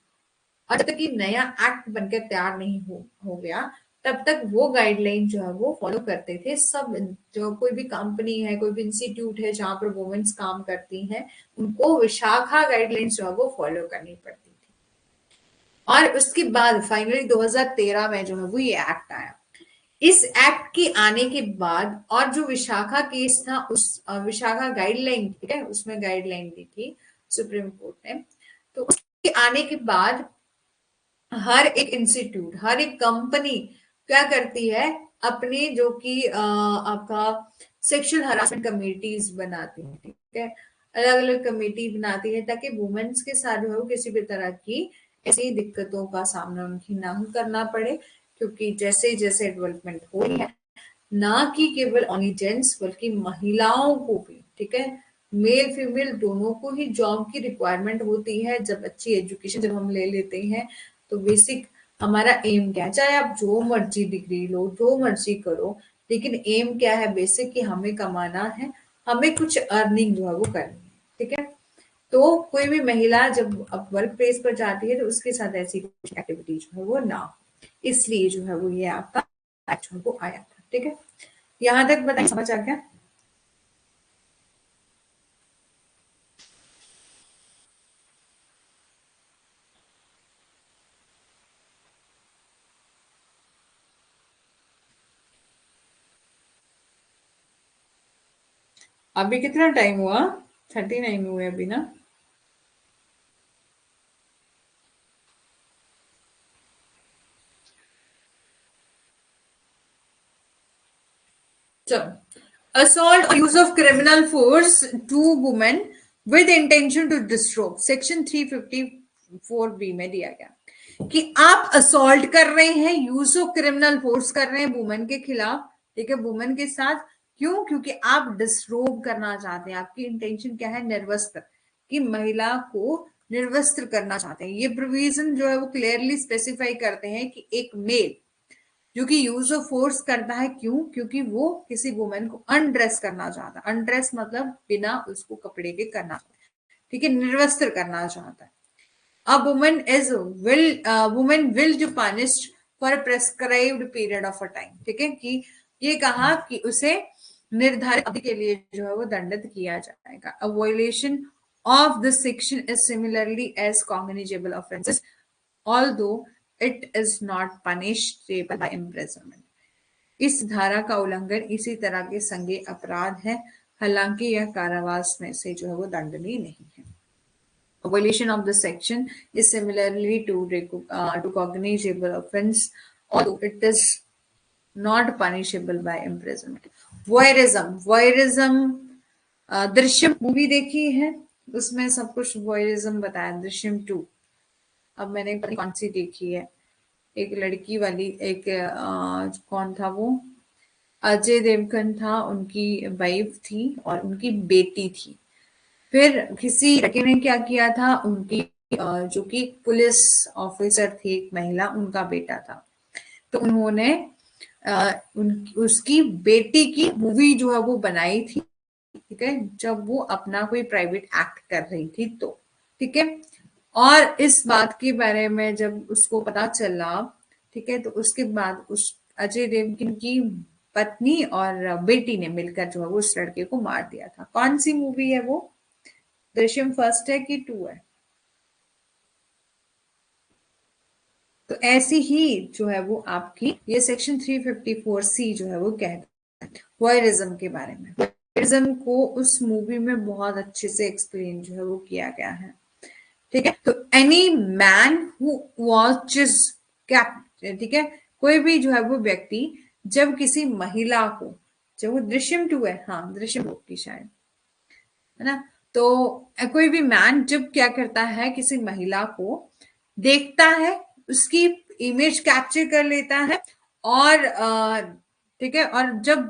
और जब तक कि नया एक्ट बनकर तैयार नहीं हो गया तब तक वो गाइडलाइन जो है वो फॉलो करते थे सब। जो कोई भी कंपनी है, कोई भी इंस्टीट्यूट है जहां पर वुमेन्स काम करती हैं, उनको विशाखा गाइडलाइंस जो है वो फॉलो करनी पड़ती थी। और उसके बाद फाइनली 2013 में जो है वो ये एक्ट आया। इस एक्ट के आने के बाद और जो विशाखा केस था उस विशाखा गाइडलाइन, ठीक है, उसमें गाइडलाइन दी थी सुप्रीम कोर्ट ने। तो उसके आने के बाद हर एक इंस्टीट्यूट, हर एक कंपनी क्या करती है, अपने जो कि आपका सेक्सुअल हरासमेंट कमेटीज बनाती है। ठीक है, अलग अलग कमेटी बनाती है ताकि वुमेन्स के साथ जो है किसी भी तरह की ऐसी दिक्कतों का सामना उनकी ना करना पड़े, क्योंकि जैसे जैसे डेवलपमेंट हो रही है, ना कि केवल ओनली जेंट्स बल्कि महिलाओं को भी, ठीक है, मेल फीमेल दोनों को ही जॉब की रिक्वायरमेंट होती है। जब अच्छी एजुकेशन जब हम ले लेते हैं तो बेसिक हमारा एम क्या है, चाहे आप जो मर्जी डिग्री लो, जो मर्जी करो, लेकिन एम क्या है बेसिक, कि हमें कमाना है, हमें कुछ अर्निंग जो है वो करनी है, ठीक है। तो कोई भी महिला जब अब वर्क प्लेस पर जाती है तो उसके साथ ऐसी कुछ एक्टिविटी जो है वो ना हो, इसलिए जो है वो ये आपका एक्ट जो आया था, ठीक है। यहां तक बताइए, समझ आ गया? अभी कितना टाइम हुआ? 39 हुए अभी ना। चलो, assault or use of criminal force to women with intention to disrobe, section 354 B में दिया गया कि आप असॉल्ट कर रहे हैं, यूज ऑफ क्रिमिनल फोर्स कर रहे हैं वुमेन के खिलाफ, ठीक है, वुमेन के साथ। क्यों? क्योंकि आप डिसरोब करना चाहते हैं, आपकी इंटेंशन क्या है, निर्वस्त्र, कि महिला को निर्वस्त्र करना चाहते हैं। ये प्रोविजन जो है वो क्लियरली स्पेसिफाई करते हैं कि एक मेल जो कि यूज ऑफ फोर्स करता है, क्यों? क्योंकि वो किसी वुमेन को अनड्रेस करना चाहता है, अनड्रेस मतलब बिना उसको कपड़े के करना, ठीक है, निर्वस्त्र करना चाहता है। A woman is woman will to punished for a prescribed period of a time, ठीक है, कि ये कहा कि उसे निर्धारित अवधि के लिए जो है वो दंडित किया जाएगा। A violation of this section is similarly as cognizable offenses, although it is not punishable by imprisonment. इस धारा का उल्लंघन इसी तरह के संज्ञेय अपराध है, हालांकि यह कारावास में से जो है वो दंडनीय नहीं है। A violation of this section is similarly to cognizable offense, although it is not punishable by imprisonment. Voyeurism, voyeurism, Drishyam movie देखी है, उसमें सब कुछ वॉयरिज्म बताया, दृश्यम 2। अब मैंने पता नहीं कौन सी देखी है, एक लड़की वाली, एक कौन था वो, अजय देवगन था, उनकी वाइफ थी और उनकी बेटी थी। फिर किसी लड़के ने क्या किया था, उनकी जो कि पुलिस ऑफिसर थी, एक महिला, उनका बेटा था, तो उन्होंने उसकी बेटी की मूवी जो है वो बनाई थी, ठीक है, जब वो अपना कोई प्राइवेट एक्ट कर रही थी तो, ठीक है। और इस बात के बारे में जब उसको पता चला, ठीक है, तो उसके बाद उस अजय देवगन की पत्नी और बेटी ने मिलकर जो है वो उस लड़के को मार दिया था। कौन सी मूवी है वो? दृश्यम 1 है कि 2 है? तो ऐसी ही जो है वो आपकी ये सेक्शन 354C जो है वो कहता है वॉयरिज्म के बारे में। वॉयरिज्म को उस मूवी में बहुत अच्छे से एक्सप्लेन जो है वो किया गया है, ठीक है। तो any man who watches cap, ठीक है, कोई भी जो है वो व्यक्ति जब किसी महिला को, जब वो दृश्यम 2 है, हाँ दृश्यम 2 की शायद, है ना, तो कोई भी मैन जब क्या करता है, किसी महिला को देखता है, उसकी इमेज कैप्चर कर लेता है, और ठीक है, और जब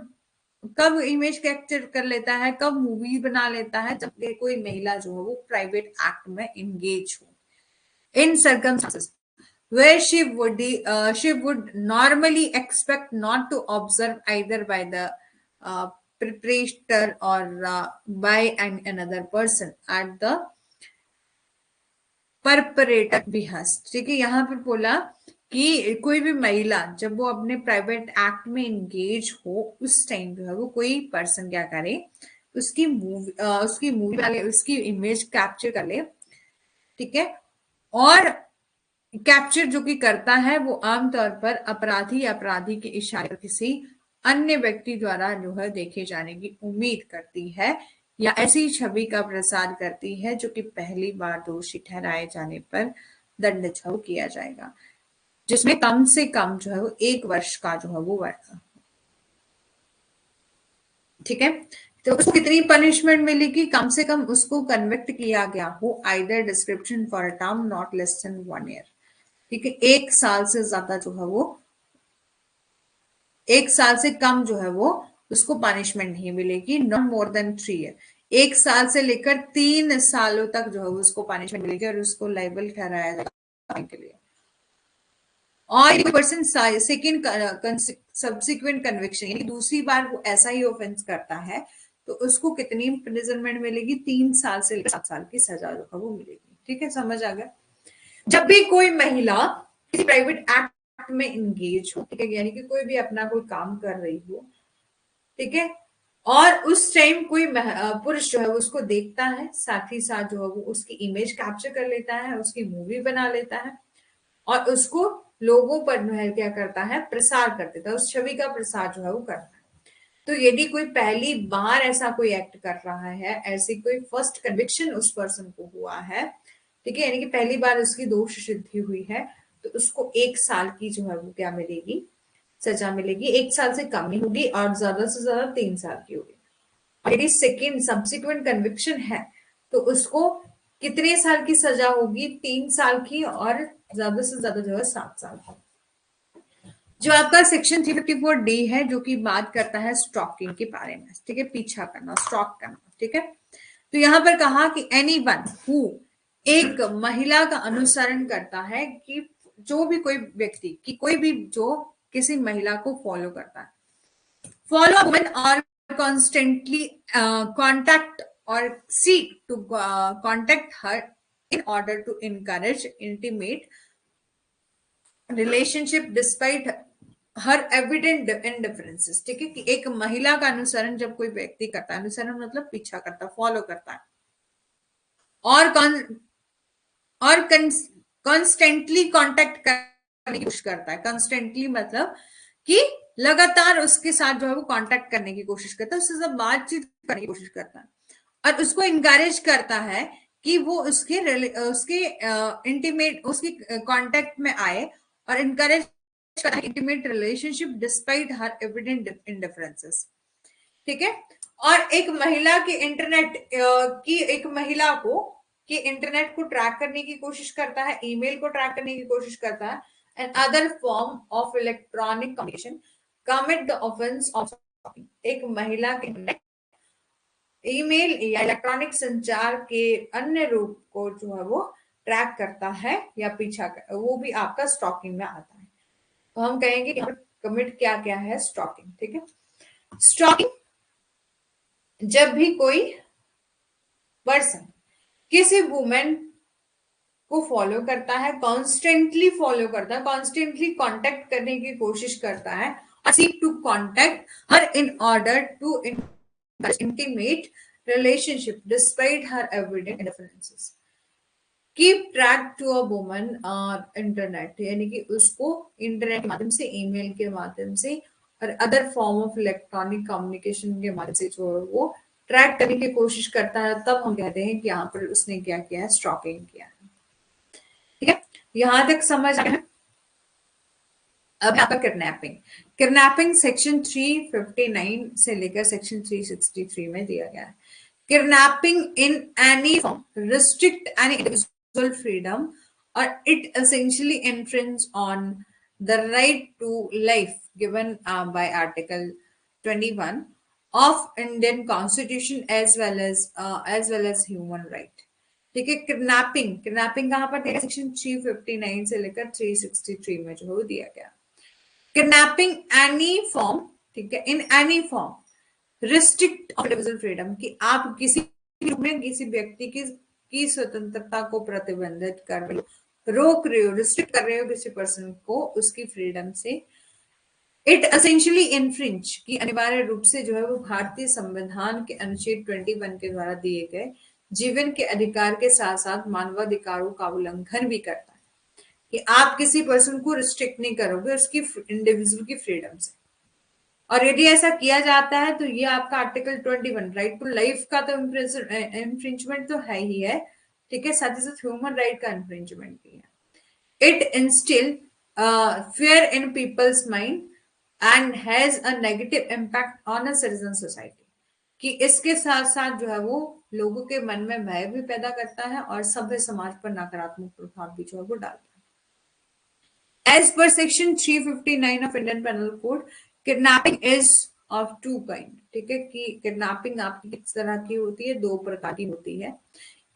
कब इमेज कैप्चर कर लेता है, कब मूवी बना लेता है, जब कोई महिला जो है वो प्राइवेट एक्ट में एंगेज हो, in circumstances where she would normally expect not to observe either by the perpetrator or by another person at the परपरेटर भी हंस, ठीक है। यहाँ पर बोला कि कोई भी महिला जब वो अपने प्राइवेट एक्ट में एंगेज हो, उस टाइम जो है वो कोई पर्सन क्या करे, उसकी मूवी उसकी इमेज कैप्चर कर ले, ठीक है। और कैप्चर जो कि करता है वो आमतौर पर अपराधी के इशारे पर किसी अन्य व्यक्ति द्वारा जो है देखे जाने की उम्मीद करती है, या ऐसी छवि का प्रसार करती है जो कि पहली बार दोषी ठहराए जाने पर दंड छाव किया जाएगा, जिसमें कम से कम जो है वो 1 वर्ष का जो है वो वर्ग, ठीक है। तो उसको कितनी पनिशमेंट मिलेगी? कम से कम उसको कन्विक्ट किया गया हो either description for a term not less than 1 year, ठीक है, 1 साल से ज्यादा जो है वो 1 साल से कम जो है वो उसको पनिशमेंट नहीं मिलेगी, नॉट मोर देन 3 ईयर। 1 साल से लेकर 3 सालों तक जो है वो उसको पनिशमेंट मिलेगी और उसको लाइबल ठहराया जाएगा के लिए। और पर्सन सेकेंड सब्सिक्वेंट कन्विक्शन, यानी दूसरी बार वो ऐसा ही ऑफेंस करता है तो उसको कितनी इम्प्रिजनमेंट मिलेगी? 3 साल से लेकर 7 साल की सजा जो है वो मिलेगी। ठीक है, समझ आ गया? जब भी कोई महिला किसी प्राइवेट एक्ट में इंगेज हो, ठीक है, यानी कि कोई भी अपना कोई काम कर रही हो, ठीक है, और उस टाइम कोई पुरुष जो है उसको देखता है, साथ ही साथ जो है वो उसकी इमेज कैप्चर कर लेता है, उसकी मूवी बना लेता है और उसको लोगों पर जो है क्या करता है? प्रसार कर देता है, उस छवि का प्रसार जो है वो करता है। तो यदि कोई पहली बार ऐसा कोई एक्ट कर रहा है, ऐसी कोई फर्स्ट कन्विक्शन उस पर्सन को हुआ है, ठीक है, यानी कि पहली बार उसकी दोष सिद्धि हुई है, तो उसको 1 साल की जो है वो क्या मिलेगी? सजा मिलेगी। 1 साल से कम नहीं होगी और ज्यादा से ज्यादा 3 साल की होगी। और यदि सेकेंड सब्सिक्वेंट कन्विक्शन है तो उसको कितने साल की सजा होगी? 3 साल की और ज्यादा से ज्यादा जो है 7 साल की। जो आपका सेक्शन 354 डी है जो कि बात करता है स्टॉकिंग के बारे में, ठीक है, पीछा करना, स्टॉक करना, ठीक है। तो यहां पर कहा कि एनीवन हु, एक महिला का अनुसरण करता है, कि जो भी कोई व्यक्ति, कि कोई भी जो किसी महिला को फॉलो करता है, फॉलो वुमेन और कॉन्स्टेंटली कॉन्टैक्ट और seek to contact her in order to encourage intimate relationship despite her evident indifferences, ठीक है, कि एक महिला का अनुसरण जब कोई व्यक्ति करता है, अनुसरण मतलब पीछा करता है, फॉलो करता है, और और कॉन्स्टेंटली कांटेक्ट करने की कोशिश करता है। कॉन्स्टेंटली मतलब कि लगातार उसके साथ जो है वो कांटेक्ट करने की कोशिश करता है, उससे सब बातचीत करने की कोशिश करता है और उसको इंकरेज करता है कि वो उसके इंटीमेट उसके कांटेक्ट में आए और इंकरेज करता है intimate relationship despite her evident indifferences, ठीक है। और एक महिला के एक महिला को कि इंटरनेट को ट्रैक करने की कोशिश करता है, ईमेल को ट्रैक करने की कोशिश करता है, and other form of electronic communication commit the offence of stalking. एक महिला के ईमेल या इलेक्ट्रॉनिक संचार के अन्य रूप को जो है वो ट्रैक करता है या पीछा कर, वो भी आपका स्टॉकिंग में आता है। तो हम कहेंगे कि कमिट क्या क्या है? स्टॉकिंग, ठीक है। स्टॉकिंग जब भी कोई पर्सन किसी वुमेन को फॉलो करता है, कॉन्स्टेंटली फॉलो करता है, कॉन्स्टेंटली कांटेक्ट करने की कोशिश करता है, seek to contact her in order to intimate relationship despite her evident differences. Keep track to a woman internet, यानी कि उसको इंटरनेट के माध्यम से, ईमेल के माध्यम से और other form of electronic communication के माध्यम से जो है वो ट्रैक करने की कोशिश करता है, तब हम कहते हैं कि यहाँ पर उसने क्या किया है? स्टॉकिंग किया है, ठीक है। यहां तक समझ आया? अब आपका किडनैपिंग। किडनैपिंग सेक्शन 359 से लेकर सेक्शन 363 में दिया गया है। Kidnapping in any form restrict any individual freedom और it essentially infringe on the right to life given by article 21 of Indian constitution as well as human right, ठीक है। Kidnapping, kidnapping कहां पर दिया? सेक्शन 359 से लेकर 363 में जो है दिया गया। किडनैपिंग एनी फॉर्म, ठीक है, इन any form restrict of individual freedom, कि आप किसी रूप में किसी व्यक्ति की स्वतंत्रता को प्रतिबंधित कर रहे हो, रोक रहे हो, रिस्ट्रिक्ट कर रहे हो किसी पर्सन को उसकी फ्रीडम से। इट एसेंशियली इन्फ्रिंज, की अनिवार्य रूप से जो है वो भारतीय संविधान के अनुच्छेद 21 के द्वारा दिए गए जीवन के अधिकार के साथ साथ मानवाधिकारों का उल्लंघन भी करता है, कि आप किसी पर्सन को रिस्ट्रिक्ट नहीं करोगे उसकी इंडिविजुअल की फ्रीडम से। और यदि ऐसा किया जाता है तो ये आपका आर्टिकल 21 राइट टू लाइफ का तो इंफ्रिंजमेंट तो है ही है, ठीक है, साथ ही साथ ह्यूमन राइट का इंफ्रिंजमेंट भी है। It instil fear in people's mind and has a negative impact on a citizen society, कि इसके साथ साथ जो है वो लोगों के मन में भय भी पैदा करता है और सभ्य समाज पर नकारात्मक प्रभाव भी जो है वो डालता है। As per section 359 of Indian Penal Code, kidnapping is of two kind, ठीक है, कि किडनैपिंग आपकी किस तरह की होती है, दो प्रकार की होती है।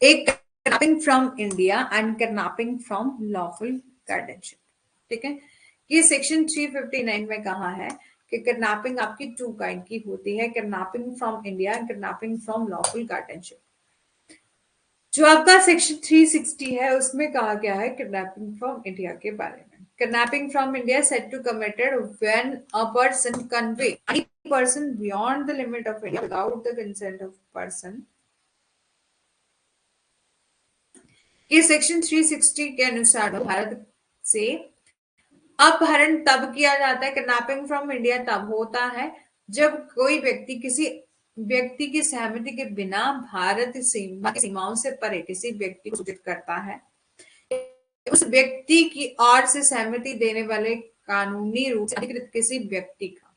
एक kidnapping from India and kidnapping from lawful guardianship, ठीक है। ये सेक्शन 359 में कहा है कि किडनैपिंग आपकी टू काइंड की होती है, kidnapping from India and kidnapping from lawful guardianship. जो आपका सेक्शन 360 है उसमें कहा गया है किडनैपिंग फ्रॉम इंडिया के बारे में। Kidnapping from India is said to committed when a person convey any person beyond the limit of India without the consent of person। ये सेक्शन 360 के अनुसार भारत से अपहरण तब किया जाता है, किडनैपिंग फ्रॉम इंडिया तब होता है जब कोई व्यक्ति किसी व्यक्ति की सहमति के बिना भारत सीमाओं से परे किसी व्यक्ति को सूचित करता है, उस व्यक्ति की ओर से सहमति देने वाले कानूनी रूप से अधिकृत किसी व्यक्ति का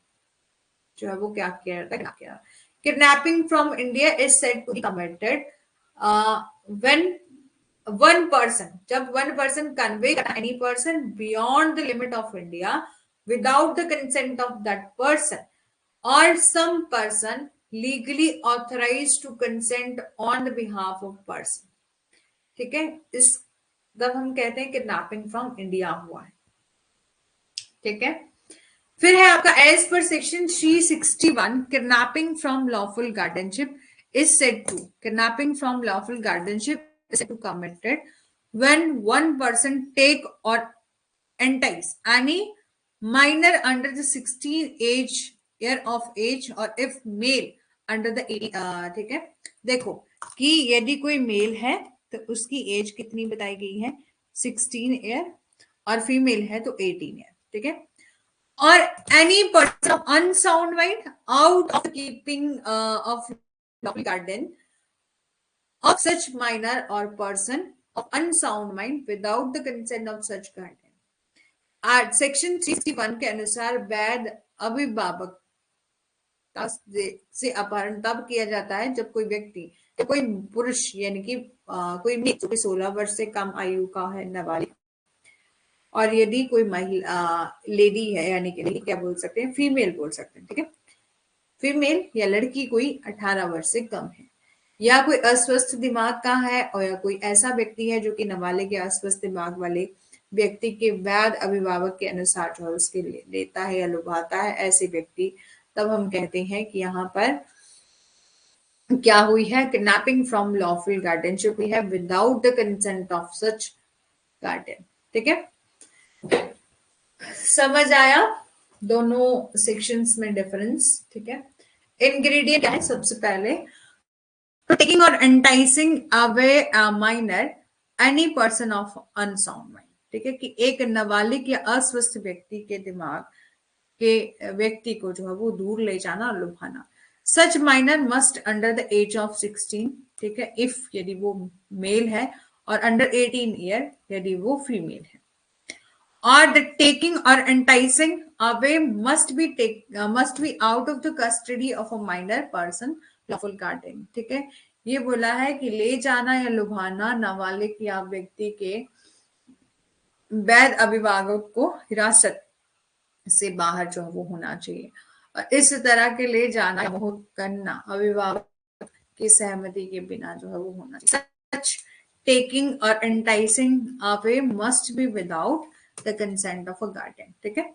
जो है वो क्या किया जाता है। Kidnapping from India is said to be committed when one person, जब one person convey any person beyond the limit of India without the consent of that person और some person legally authorised to consent on the behalf of person, ठीक है। इस तब हम कहते हैं kidnapping from India हुआ है, ठीक है। फिर है आपका as per section 361 kidnapping from lawful guardianship is said to, kidnapping from lawful guardianship is said to committed when one person take और entice any minor under the 16 age year of age और if male under the 18, ठीक है। देखो कि यदि कोई mail है तो उसकी एज कितनी बताई गई है, 16 ईयर, और फीमेल है तो 18 ईयर, ठीक है। और any person of unsound mind out of keeping of lawful guardian of such minor or person of unsound mind without the consent of such guardian। आज सेक्शन 361 के अनुसार वैध अभिभावक से अपहरण तब किया जाता है जब कोई व्यक्ति या कोई पुरुष यानी कि कोई 16 वर्ष से कम आयु का है, नाबालिग, और यदि कोई महिला लेडी है यानी कि क्या बोल सकते हैं, फीमेल बोल सकते हैं, ठीक है, फीमेल या लड़की कोई 18 वर्ष से कम है, या कोई अस्वस्थ दिमाग का है, और या कोई ऐसा व्यक्ति है जो कि नाबालिग या अस्वस्थ दिमाग वाले व्यक्ति के वैध अभिभावक के अनुसार जो है उसके लेता है या लुभाता है ऐसे व्यक्ति, तब हम कहते हैं कि यहाँ पर क्या हुई है, किडनैपिंग फ्रॉम लॉफुल गार्डियनशिप हुई है without the consent of such guardian, ठीक है। समझ आया दोनों सेक्शंस में डिफरेंस, ठीक है। इंग्रेडिएंट है सबसे पहले, टेकिंग और enticing away a minor any person of unsound mind, ठीक है, कि एक नाबालिग या अस्वस्थ व्यक्ति के दिमाग के व्यक्ति को जो है वो दूर ले जाना और लुभाना। Such minor must under the age of 16, ठीक है, इफ यदि वो मेल है, और अंडर 18 ईयर यदि वो फीमेल है। और द टेकिंग और enticing away must be out of the custody of a minor person lawful guardian, ठीक है। ये बोला है कि ले जाना या लुभाना नाबालिग या व्यक्ति के वैध अभिभावक को हिरासत से बाहर जो है वो होना चाहिए, और इस तरह के ले जाना या मोह करना अभिभावक की सहमति के बिना जो है वो होना चाहिए। सच टेकिंग और enticing away must be without the consent of a guardian, ठीक है।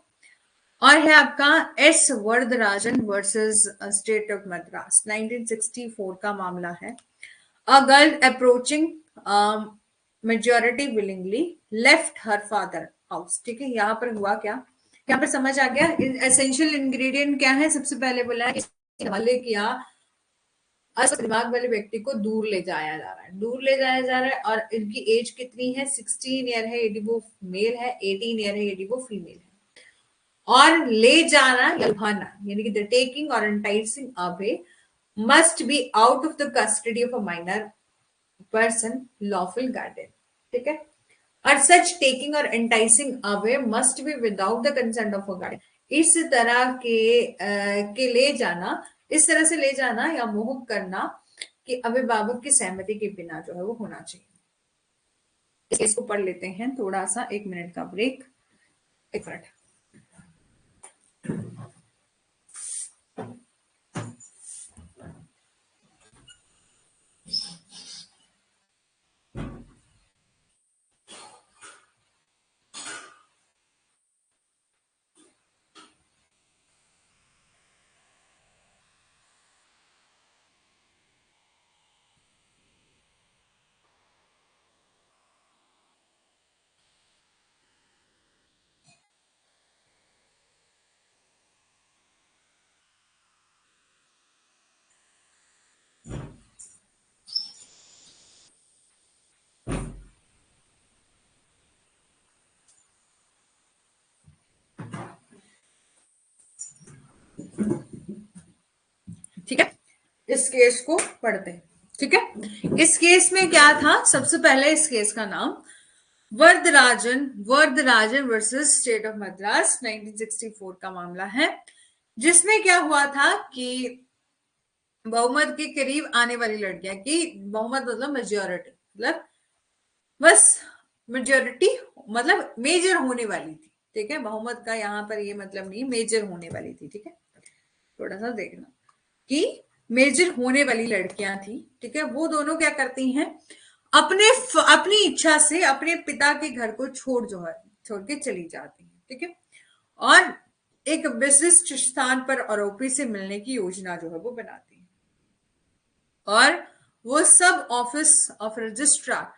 और है आपका S Varadarajan versus state of Madras 1964 का मामला है। A girl approaching majority willingly left her father house, ठीक है। यहाँ पर हुआ क्या, यहाँ पर समझ आ गया एसेंशियल इंग्रेडिएंट क्या है। सबसे पहले बोला है किया अस्वस्थ दिमाग वाले व्यक्ति को दूर ले जाया जा रहा है, दूर ले जाया जा रहा है, और इनकी एज कितनी है, 16 ईयर है यदि वो मेल है, 18 ईयर है यदि वो फीमेल है। और ले जाना या लुभाना यानी कि द टेकिंग और enticing away must be out of the custody of a minor person lawful guardian, ठीक है। और सच टेकिंग और enticing away must be without the consent of a guardian. इस तरह के ले जाना, इस तरह से ले जाना या मोह करना कि अभिभावक की सहमति के बिना जो है वो होना चाहिए। इसको पढ़ लेते हैं थोड़ा सा, 1 मिनट का ब्रेक, 1 मिनट। ठीक है, इस केस को पढ़ते हैं। ठीक है, इस केस में क्या था, सबसे पहले इस केस का नाम Varadarajan versus state of Madras 1964 का मामला है, जिसमें क्या हुआ था कि बहुमत के करीब आने वाली लड़कियां की, बहुमत मतलब मेजोरिटी, मतलब बस मेजोरिटी मतलब मेजर होने वाली थी। ठीक है, बहुमत का यहाँ पर ये मतलब नहीं, मेजर होने वाली थी। ठीक है, थोड़ा सा देखना कि मेजर होने वाली लड़कियां थी। ठीक है, वो दोनों क्या करती हैं, अपनी इच्छा से अपने पिता के घर को छोड़ के चली जाती हैं। ठीक है, और एक विशिष्ट स्थान पर आरोपी से मिलने की योजना जो है वो बनाती है, और वो सब office of registrar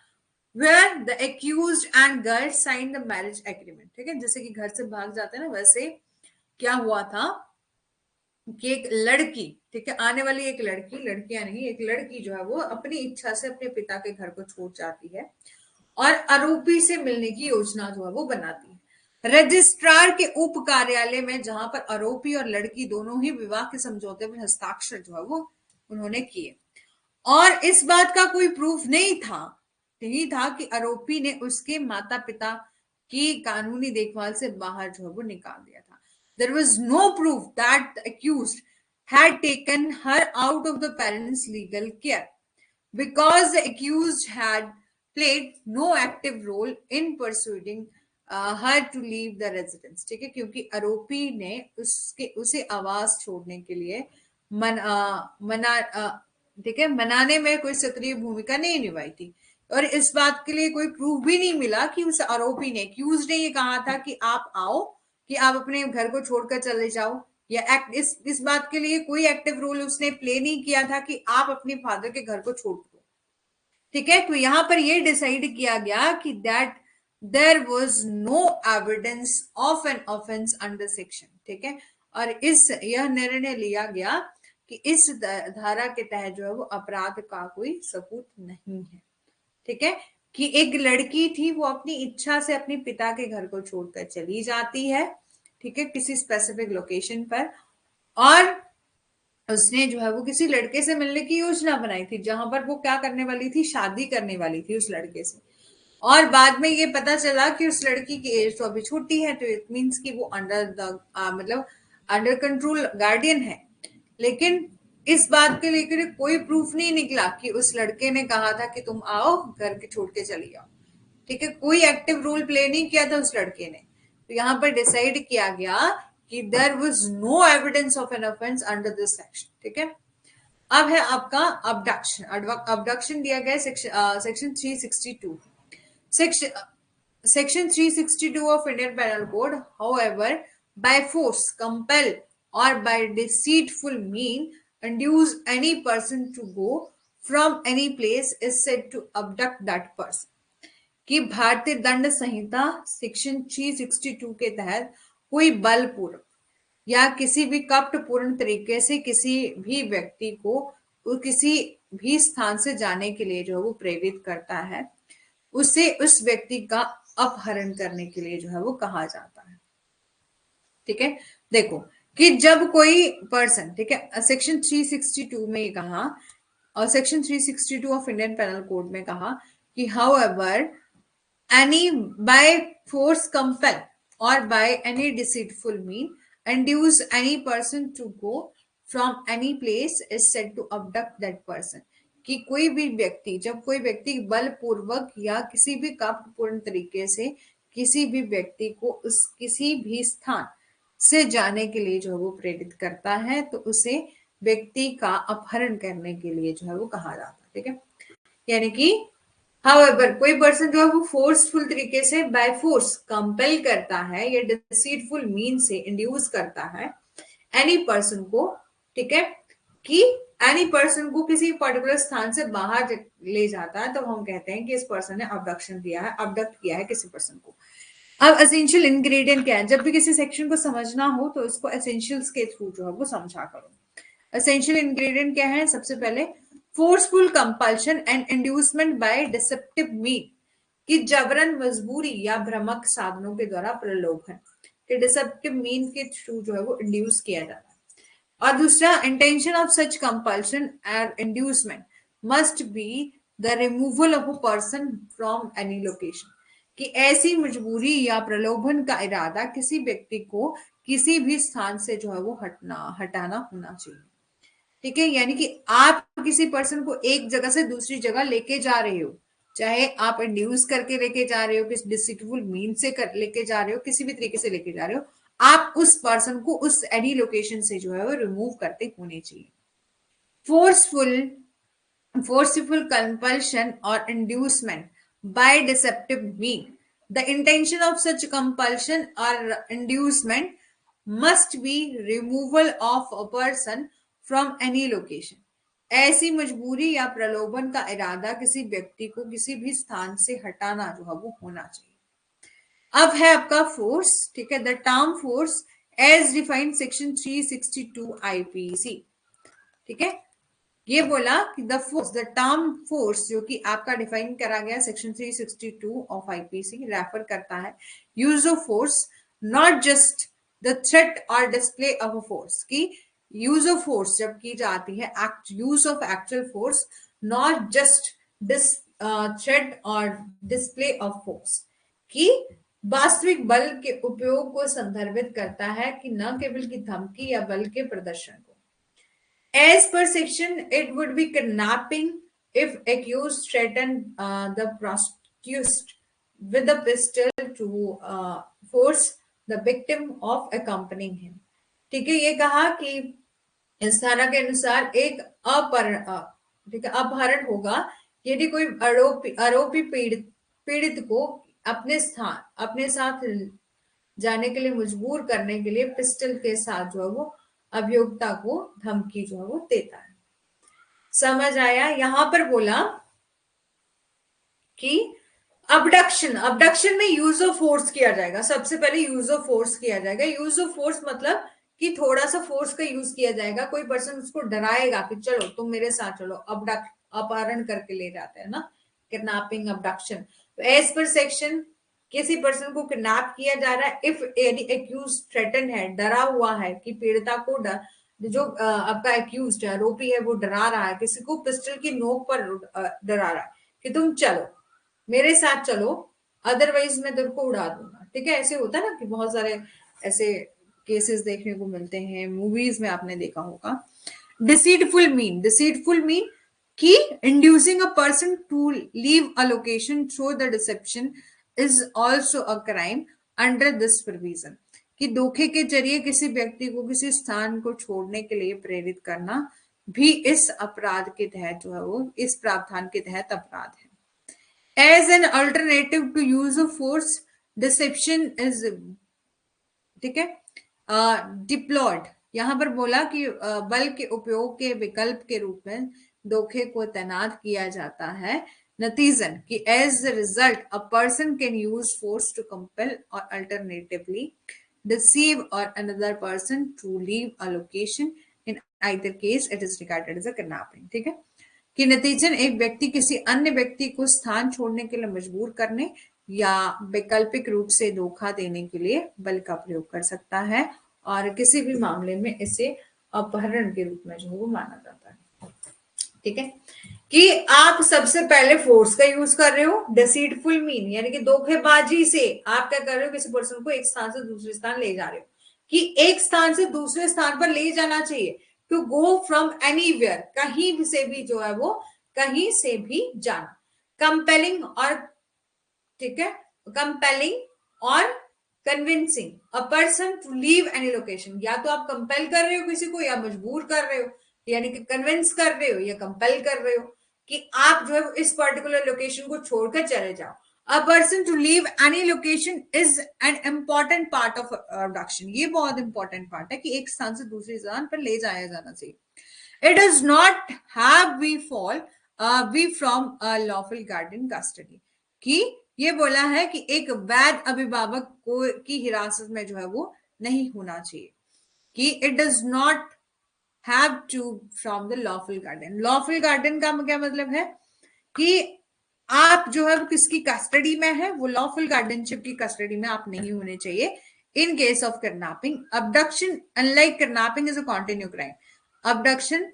where the accused and girl sign the marriage agreement. ठीक है, जैसे कि घर से भाग जाते हैं ना, वैसे क्या हुआ था कि एक लड़की, ठीक है, आने वाली एक लड़की, लड़कियां नहीं, एक लड़की जो है वो अपनी इच्छा से अपने पिता के घर को छोड़ जाती है और आरोपी से मिलने की योजना जो है वो बनाती है रजिस्ट्रार के उप कार्यालय में, जहां पर आरोपी और लड़की दोनों ही विवाह के समझौते पर हस्ताक्षर जो है वो उन्होंने किए। और इस बात का कोई प्रूफ नहीं था कि आरोपी ने उसके माता पिता की कानूनी देखभाल से बाहर जो है वो निकाल दिया था। There was no proof that the accused had taken her out of the parents' legal care, because the accused had played no active role in persuading her to leave the residence। ठीक है, क्योंकि आरोपी ने उसे आवास छोड़ने के लिए मना ठीक है, मनाने में कोई सक्रिय भूमिका नहीं निभाई थी। और इस बात के लिए कोई प्रूफ भी नहीं मिला कि उस आरोपी ने, एक्यूज ने ये कहा था कि आप आओ, कि आप अपने घर को छोड़कर चले जाओ, या इस बात के लिए कोई एक्टिव रोल उसने प्ले नहीं किया था कि आप अपने फादर के घर को छोड़ दो। ठीक है, तो यहां पर ये डिसाइड किया गया कि that there was no evidence of an offence under section. ठीक है, और यह निर्णय लिया गया कि इस धारा के तहत जो है वो अपराध का कोई सबूत नहीं है। ठीक है, कि एक लड़की थी, वो अपनी इच्छा से अपने पिता के घर को छोड़कर चली जाती है, ठीक है, किसी स्पेसिफिक लोकेशन पर, और उसने जो है वो किसी लड़के से मिलने की योजना बनाई थी, जहां पर वो क्या करने वाली थी, शादी करने वाली थी उस लड़के से। और बाद में ये पता चला कि उस लड़की की एज तो अभी छोटी है, तो इट मीन्स कि वो मतलब अंडर कंट्रोल गार्डियन है। लेकिन इस बात के लेकर कोई प्रूफ नहीं निकला कि उस लड़के ने कहा था कि तुम आओ, घर के छोड़ के चली जाओ। ठीक है, कोई एक्टिव रोल प्ले नहीं किया था उस लड़के ने। तो यहाँ पर डिसाइड किया गया कि there was no evidence of an offence under this section. ठीक है, अब है आपका अबडक्शन। अबडक्शन दिया गया section 362। Section 362 of Indian Penal Code, however, by force, compel, or by deceitful mean, induce any person to go from any place is said to abduct that person। कि भारतीय दंड संहिता सेक्शन 362 के तहत कोई बलपूर्वक या किसी भी कपटपूर्ण तरीके से किसी भी व्यक्ति को किसी भी स्थान से जाने के लिए जो है वो प्रेरित करता है, उसे उस व्यक्ति का अपहरण करने के लिए जो है वो कहा जाता है। ठीक है, देखो कि जब कोई पर्सन, ठीक है, सेक्शन 362 में ये कहा, और section 362 of Indian penal code में कहा कि however any by force compel or by any deceitful mean induce any person to go from any place is said to abduct that person। कि कोई भी व्यक्ति, जब कोई व्यक्ति बलपूर्वक या किसी भी कपटपूर्ण तरीके से किसी भी व्यक्ति को उस किसी भी स्थान से जाने के लिए जो है वो प्रेरित करता है, तो उसे व्यक्ति का अपहरण करने के लिए जो है वो कहा जाता है। ठीक है, यानी कि हाउएवर कोई पर्सन जो है वो फोर्सफुल तरीके से बाय फोर्स कंपेल करता है या डिसीटफुल मीन से इंड्यूस करता है एनी पर्सन को, ठीक है, कि एनी पर्सन को किसी पर्टिकुलर स्थान से बाहर ले जाता है, तो हम कहते हैं कि इस पर्सन ने अबडक्शन दिया है, अबडक्ट किया है किसी पर्सन को। अब एसेंशियल इंग्रेडिएंट क्या है, जब भी किसी सेक्शन को समझना हो तो इसको एसेंशियल्स के थ्रू जो है वो समझा करो। एसेंशियल इंग्रेडिएंट क्या है, सबसे पहले forceful compulsion and inducement by deceptive mean, कि जबरन, मजबूरी या भ्रमक साधनों के द्वारा प्रलोभन, कि डिसेप्टिव मीन के थ्रू जो है वो इंड्यूस किया जाता है। और दूसरा, इंटेंशन ऑफ सच कंपल्शन और inducement must be the removal of a person from any location, कि ऐसी मजबूरी या प्रलोभन का इरादा किसी व्यक्ति को किसी भी स्थान से जो है वो हटाना होना चाहिए। ठीक है, यानी कि आप किसी पर्सन को एक जगह से दूसरी जगह लेके जा रहे हो, चाहे आप इंड्यूस करके लेके जा रहे हो, किसी डिसिटफुल मीन से लेके जा रहे हो, किसी भी तरीके से लेके जा रहे हो, आप उस पर्सन को उस एनी लोकेशन से जो है वो रिमूव करते होने चाहिए। Forceful forceful compulsion or inducement by deceptive mean. The intention of such compulsion or inducement must be removal of a person from any location. ऐसी मजबूरी या प्रलोभन का इरादा किसी व्यक्ति को किसी भी स्थान से हटाना जो है वो होना चाहिए। अब है आपका फोर्स, ठीक है, the term force as defined section 362 IPC. ठीक है, ये बोला कि द टर्म फोर्स जो कि आपका डिफाइन करा गया सेक्शन 362 ऑफ आईपीसी रेफर करता है use of force, not just the threat और डिस्प्ले ऑफ अ फोर्स, की यूज ऑफ फोर्स जब की जाती है use of actual force, not just threat और डिस्प्ले ऑफ फोर्स, की वास्तविक बल के उपयोग को संदर्भित करता है कि न केवल की धमकी या बल के प्रदर्शन को। As per section, it would be kidnapping if accused threatened the prosecutor with a pistol to force the victim of accompanying him. ठीक है, ये कहा कि इस धारा के अनुसार एक अपहरण होगा यदि कोई आरोपी पीड़ित को अपने साथ जाने के लिए मजबूर करने के लिए पिस्टल के साथ जो है वो अभियोक्ता को धमकी जो है वो देता है। समझ आया? यहां पर बोला कि अबडक्शन में यूज ऑफ फोर्स किया जाएगा, सबसे पहले यूज ऑफ फोर्स किया जाएगा। यूज ऑफ फोर्स मतलब कि थोड़ा सा फोर्स का यूज किया जाएगा, कोई पर्सन उसको डराएगा कि चलो तुम मेरे साथ चलो, अपहरण करके ले जाते हैं ना, किडनैपिंग, अबडक्शन। तो एज पर सेक्शन किसी पर्सन को किडनैप किया जा रहा है इफ एनी एक्यूज थ्रेटन है, डरा हुआ है, कि पीड़िता को जो आपका एक्यूज है, आरोपी है, वो डरा रहा है, किसी को पिस्टल की नोक पर डरा रहा है कि तुम चलो मेरे साथ चलो, अदरवाइज मैं तेरे को उड़ा दूंगा। ठीक है, ऐसे होता है ना कि बहुत सारे ऐसे केसेस देखने को मिलते हैं, मूवीज में आपने देखा होगा। डिसीटफुल मीन कि inducing a person to leave a location through the deception is also a crime under this provision, कि धोखे के जरिए किसी व्यक्ति को किसी स्थान को छोड़ने के लिए प्रेरित करना भी इस अपराध के तहत जो है वो इस प्रावधान के तहत अपराध है। As an alternative to use of force, deception is, ठीक है, डिप्लॉयड। यहां पर बोला कि बल के उपयोग के विकल्प के रूप में धोखे को तैनात किया जाता है। नतीजन कि as the result a person can use force to compel or alternatively deceive or another person to leave a location. In either case, it is regarded as a kidnapping. ठीक है, कि नतीजन एक व्यक्ति किसी अन्य व्यक्ति को स्थान छोड़ने के लिए मजबूर करने या वैकल्पिक रूप से धोखा देने के लिए बल का प्रयोग कर सकता है, और किसी भी मामले में इसे अपहरण के रूप में जो वो माना जाता है। ठीक है, कि आप सबसे पहले फोर्स का यूज कर रहे हो, डिसीटफुल मीन यानी कि धोखेबाजी से आप क्या कर रहे हो, किसी पर्सन को एक स्थान से दूसरे स्थान ले जा रहे हो, कि एक स्थान से दूसरे स्थान पर ले जाना चाहिए, टू गो फ्रॉम एनीवेयर, कहीं से भी जो है वो कहीं से भी जाना। कंपेलिंग और, ठीक है, कंपेलिंग और convincing a person to leave any location, या तो आप कंपेल कर रहे हो किसी को या मजबूर कर रहे हो, यानी कि कन्विंस कर रहे हो या कंपेल कर रहे हो कि आप जो है इस पर्टिकुलर लोकेशन को छोड़कर चले जाओ। A person to leave any location is an important part of abduction. ये बहुत important part है कि एक स्थान से दूसरे स्थान पर ले जाया जाना चाहिए। It does not have we from a lawful guardian custody, कि ये बोला है कि एक वैध अभिभावक को की हिरासत में जो है वो नहीं होना चाहिए, कि it does not have to from the lawful guardian. Lawful guardian का क्या मतलब है कि आप जो है वो किसकी कस्टडी में है, वो लॉफुल गार्डियनशिप की कस्टडी में आप नहीं होने चाहिए। In case of kidnapping, abduction unlike kidnapping is a continue crime. Abduction,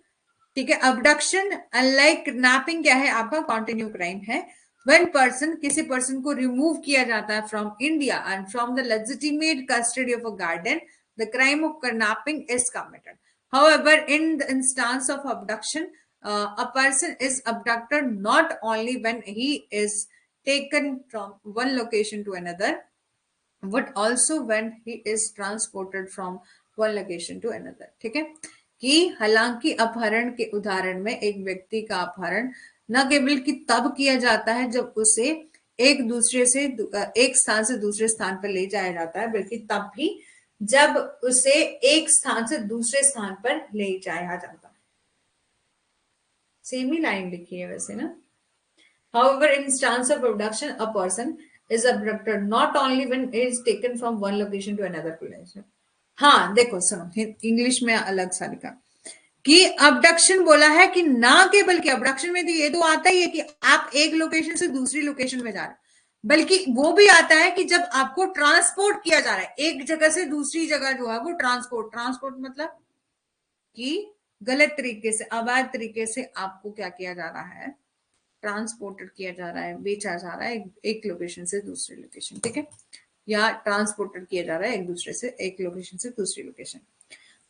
ठीक है, अबडक्शन अनलाइक किडनैपिंग क्या है आपका, कॉन्टिन्यू क्राइम है। व्हेन पर्सन, किसी पर्सन को रिमूव किया जाता है from India and from the legitimate custody of a guardian, the crime of kidnapping is committed. However, in the instance of abduction, a person is abducted not only when he is taken from one location to another, but also when he is transported from one location to another। ठीक है, कि हालांकि अपहरण के उदाहरण में एक व्यक्ति का अपहरण न केवल कि तब किया जाता है जब उसे एक दूसरे से एक स्थान से दूसरे स्थान पर ले जाया जाता है, बल्कि तब भी जब उसे एक स्थान से दूसरे स्थान पर ले जाया जाता है। सेम ही लाइन लिखी है वैसे ना। However, in instance of abduction, a person is abducted not only when it is taken from one location to another location। हाँ देखो सुनो, इंग्लिश में अलग सा लिखा कि अबडक्शन बोला है कि ना केवल कि अबडक्शन में तो ये तो आता ही है कि आप एक लोकेशन से दूसरी लोकेशन में जा रहे हैं, बल्कि वो भी आता है कि जब आपको ट्रांसपोर्ट किया जा रहा है एक जगह से दूसरी जगह, जो है वो ट्रांसपोर्ट मतलब कि गलत तरीके से, अवैध तरीके से आपको क्या किया जा रहा है, ट्रांसपोर्टेड किया जा रहा है, बेचा जा रहा है एक लोकेशन से दूसरी लोकेशन। ठीक है, या ट्रांसपोर्टेड किया जा रहा है एक दूसरे से एक लोकेशन से दूसरी लोकेशन।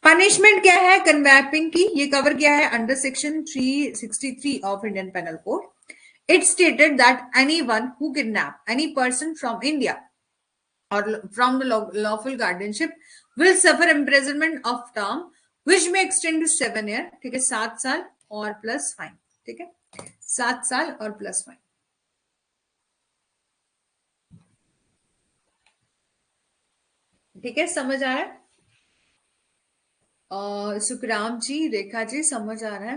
पनिशमेंट क्या है किडनैपिंग की, ये कवर किया है under section 363 of Indian penal code. It stated that anyone who kidnap any person from India और from the lawful guardianship will suffer imprisonment of term which may extend to 7 year. ठीक है, 7 साल और plus fine. ठीक है, 7 साल और plus fine. ठीक है, समझ आ रहा है? सुखराम जी, रेखा जी, समझ आ रहा है?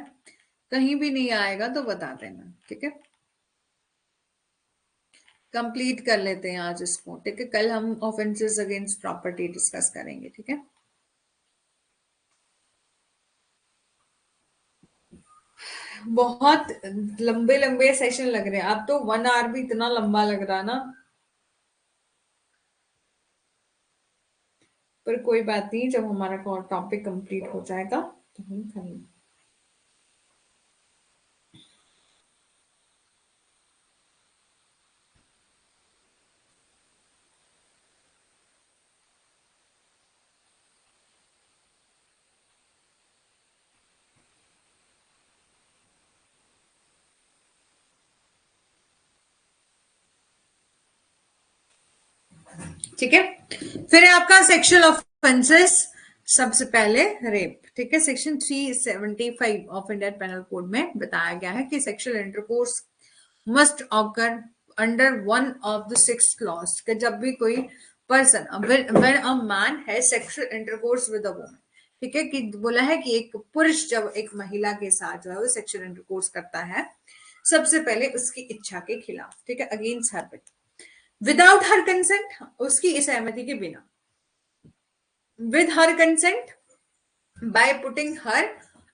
कहीं भी नहीं आएगा तो बता देना। ठीक है, कंप्लीट कर लेते हैं आज इसको। ठीक है, कल हम ऑफेंसेस अगेंस्ट प्रॉपर्टी डिस्कस करेंगे। ठीक है, बहुत लंबे लंबे सेशन लग रहे हैं। अब तो 1 आवर भी इतना लंबा लग रहा ना, पर कोई बात नहीं, जब हमारा टॉपिक कंप्लीट हो जाएगा तो हम करेंगे। ठीक है, फिर आपका सेक्शुअल ऑफेंसेस, सबसे पहले रेप। ठीक है, section 375 of Indian penal code में बताया गया है कि sexual intercourse must occur under one of the 6 clause, कि जब भी कोई पर्सन, व्हेन अ मैन है sexual intercourse with a woman. ठीक है, कि बोला है कि एक पुरुष जब एक महिला के साथ जो है वो सेक्सुअल इंटरकोर्स करता है, सबसे पहले उसकी इच्छा के खिलाफ। ठीक है, against her will, without her consent, उसकी सहमति के बिना, with her consent, by putting her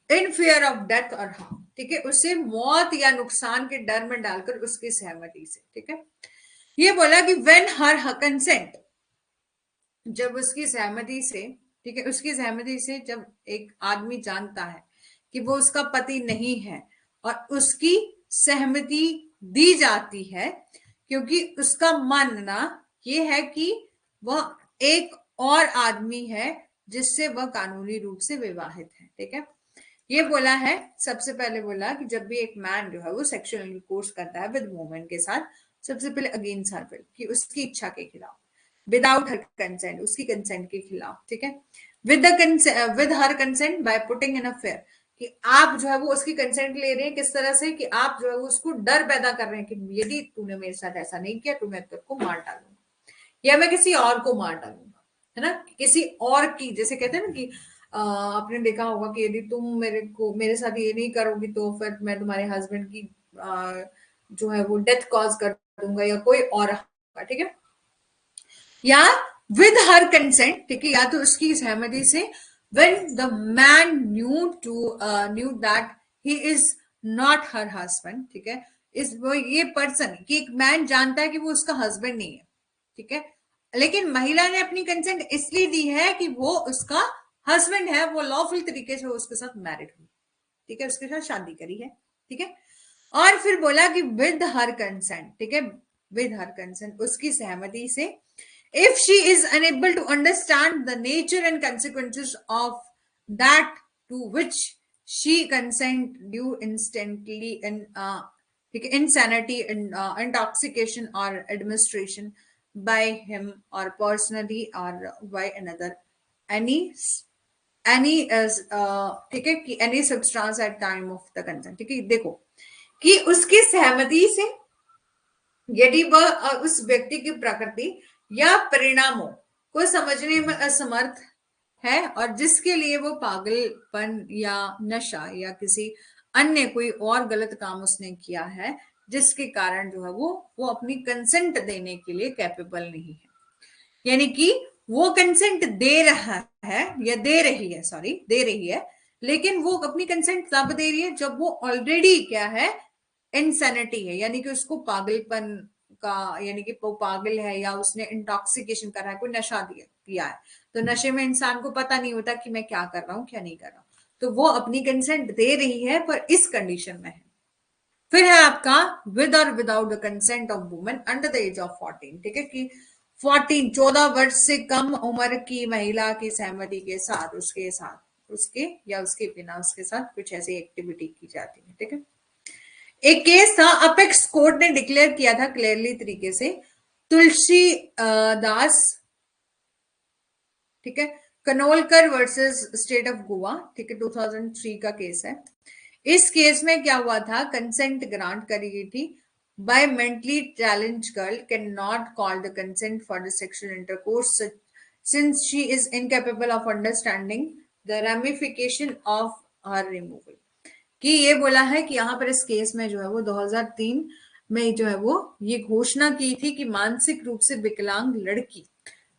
in fear of death और हार्म। ठीक है, उसे मौत या नुकसान के डर में डालकर उसकी सहमति से। ठीक है, ये बोला कि व्हेन हर कंसेंट, जब उसकी सहमति से। ठीक है, उसकी सहमति से जब एक आदमी जानता है कि वो उसका पति नहीं है और उसकी सहमति दी जाती है, क्योंकि उसका मानना ये है कि वह एक और आदमी है जिससे वह कानूनी रूप से विवाहित है। ठीक है, ये बोला है, सबसे पहले बोला कि जब भी एक मैन जो है वो सेक्सुअल इंटरकोर्स करता है विद वुमेन के साथ, सबसे पहले अगेंस्ट हर विल, कि उसकी इच्छा के खिलाफ, विदाउट हर कंसेंट, उसकी कंसेंट के खिलाफ। ठीक है, with her consent by putting in a fair, कि आप जो है वो उसकी कंसेंट ले रहे हैं किस तरह से, कि आप जो है वो उसको डर पैदा कर रहे हैं कि यदि तूने मेरे साथ ऐसा नहीं किया तो मैं तेरे को मार डालूंगा या मैं किसी और को मार डालूंगा, है ना, किसी और की, जैसे कहते हैं ना कि आपने देखा होगा कि यदि तुम मेरे साथ ये नहीं करोगी तो फिर मैं तुम्हारे हस्बैंड की जो है वो डेथ कॉज कर दूंगा या कोई और। ठीक है, या विद हर कंसेंट। ठीक है, या तो उसकी सहमति से, when the man knew that he is not her husband. ठीक है, इस वो ये पर्सन, कि एक मैन जानता है कि वो उसका हस्बैंड नहीं है। ठीक है, लेकिन महिला ने अपनी कंसेंट इसलिए दी है कि वो उसका हस्बैंड है, वो लॉफुल तरीके से उसके साथ मैरिड हुई, ठीक है, उसके साथ शादी करी है, ठीक है। और फिर बोला कि विद हर कंसेंट, ठीक है, विद हर कंसेंट, उसकी सहमति से, if she is unable to understand the nature and consequences of that to which she consent due instantly in insanity and intoxication or administration by him or personally or by another any ठीक है, कि any substance at time of the consent, ठीक है। देखो कि उसकी सहमति से यदि वह उस व्यक्ति की प्रकृति या परिणामों को समझने में असमर्थ है और जिसके लिए वो पागलपन या नशा या किसी अन्य कोई और गलत काम उसने किया है, जिसके कारण जो है वो अपनी कंसेंट देने के लिए कैपेबल नहीं है, यानी कि वो कंसेंट दे रहा है या दे रही है, सॉरी दे रही है, लेकिन वो अपनी कंसेंट तब दे रही है जब वो ऑलरेडी क्या है, इंसैनिटी है, यानी कि उसको पागलपन का, यानी कि वो पागल है या उसने इंटॉक्सिकेशन करा है, कोई नशा दिया किया है। तो नशे में इंसान को पता नहीं होता कि मैं क्या कर रहा हूँ क्या नहीं कर रहा हूँ, तो वो अपनी कंसेंट दे रही है पर इस कंडीशन में है। फिर है आपका with or without the consent of women under the age of 14, ठीक है, कि 14 वर्ष से कम उम्र की महिला की सहमति के साथ उसके या उसके बिना उसके साथ कुछ ऐसी एक्टिविटी की जाती है, ठीक है। एक केस था, अपेक्स कोर्ट ने डिक्लेयर किया था क्लियरली तरीके से, तुलसी दास, ठीक है, कनोलकर वर्सेस स्टेट ऑफ गोवा, ठीक है, 2003 का केस है। इस केस में क्या हुआ था, कंसेंट ग्रांट करी गई थी by mentally challenge girl can not call the consent for the sexual intercourse since she is incapable of understanding the ramification of her removal, कि ये बोला है कि यहाँ पर इस केस में जो है वो 2003 में जो है वो ये घोषणा की थी कि मानसिक रूप से विकलांग लड़की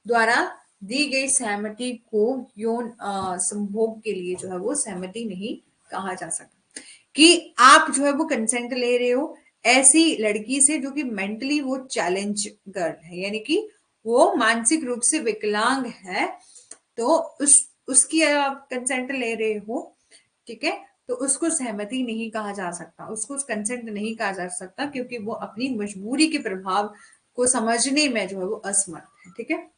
द्वारा दी गई सहमति को यौन संभोग के लिए जो है वो सहमति नहीं कहा जा सकता, कि आप जो है वो कंसेंट ले रहे हो ऐसी लड़की से जो कि मेंटली वो चैलेंज गर्ल है, यानी कि वो मानसिक रूप से विकलांग है, तो उसकी आप कंसेंट ले रहे हो, ठीक है, तो उसको सहमति नहीं कहा जा सकता, उसको कंसेंट नहीं कहा जा सकता, क्योंकि वो अपनी मजबूरी के प्रभाव को समझने में जो है वो असमर्थ है, ठीक है।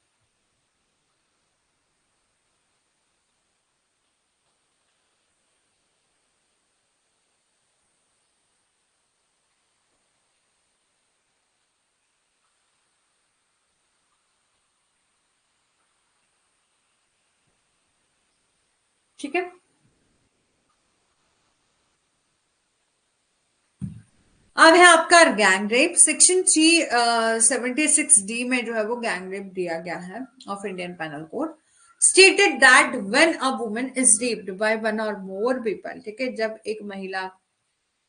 ठीक है, अब है आपका गैंग रेप, सेक्शन 376D में जो है वो गैंग रेप दिया गया है of Indian penal code, stated that when a woman is raped by one or more people, ठीक है, जब एक महिला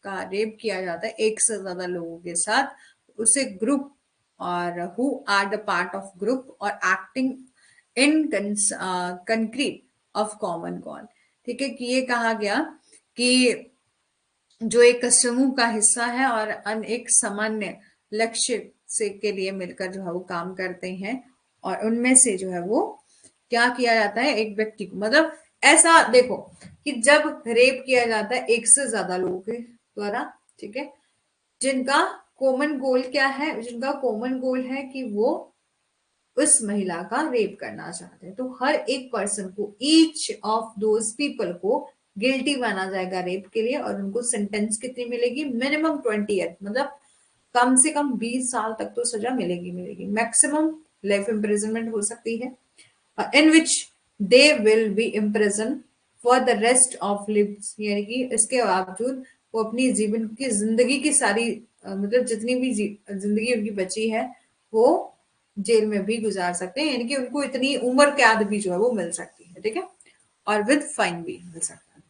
का रेप किया जाता है एक से ज्यादा लोगों के साथ, उसे ग्रुप और who are the part of group और acting in concrete of common call, ठीक है, कि ये कहा गया कि जो एक समूह का हिस्सा है और एक सामान्य लक्ष्य से के लिए मिलकर जो है वो काम करते हैं, और उनमें से जो है वो क्या किया जाता है, एक व्यक्ति को, मतलब ऐसा देखो कि जब रेप किया जाता है एक से ज्यादा लोगों के द्वारा, ठीक है, जिनका कॉमन गोल क्या है, जिनका कॉमन गोल है कि वो उस महिला का रेप करना चाहते हैं, तो हर एक पर्सन को, ईच ऑफ दोज पीपल को गिल्टी माना जाएगा रेप के लिए, और उनको सेंटेंस कितनी मिलेगी, मिनिमम 20 ईयर, मतलब कम से कम 20 साल तक तो सजा मिलेगी, मैक्सिमम लाइफ इम्प्रिजनमेंट हो सकती है, in which they will be imprison for the rest of lives, यानी कि इसके बावजूद वो अपनी जीवन की जिंदगी की सारी मतलब जितनी भी जिंदगी उनकी बची है वो जेल में भी गुजार सकते हैं, यानी कि उनको इतनी उम्र कैद भी जो है वो मिल सकती है, ठीक है, और विद फाइन भी मिल सकता है।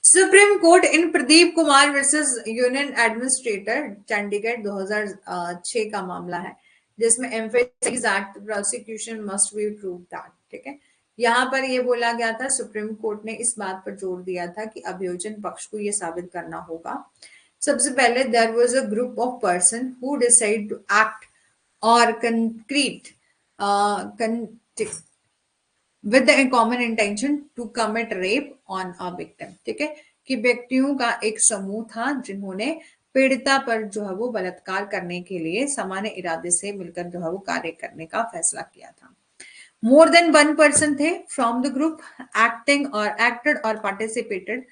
Supreme Court in Pradeep Kumar versus union administrator Chandigarh 2006 का मामला है, जिसमें emphasize that prosecution must be prove that, ठीक है, यहाँ पर ये बोला गया था, सुप्रीम कोर्ट ने इस बात पर जोर दिया था कि अभियोजन पक्ष को ये साबित करना होगा, सबसे पहले there was a group of person who decide to act और concrete with the common intention to commit rape on a victim, ठीक है, कि व्यक्तियों का एक समूह था जिन्होंने पीड़िता पर जो है वो बलात्कार करने के लिए सामान्य इरादे से मिलकर जो है वो कार्य करने का फैसला किया था। मोर देन वन पर्सन थे फ्रॉम द ग्रुप एक्टिंग और एक्टेड और participated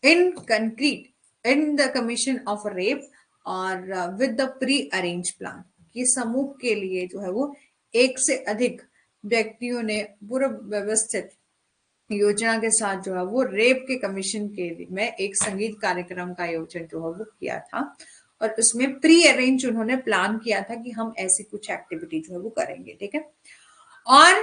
in concrete in the commission of rape और with the pre arrange plan, कि समूह के लिए जो है वो एक से अधिक व्यक्तियों ने पूर्व व्यवस्थित योजना के साथ जो है वो रेप के कमीशन के में एक संगीत कार्यक्रम का आयोजन जो है वो किया था, और उसमें प्री अरेंज उन्होंने प्लान किया था कि हम ऐसी कुछ एक्टिविटी जो है वो करेंगे, ठीक है। Or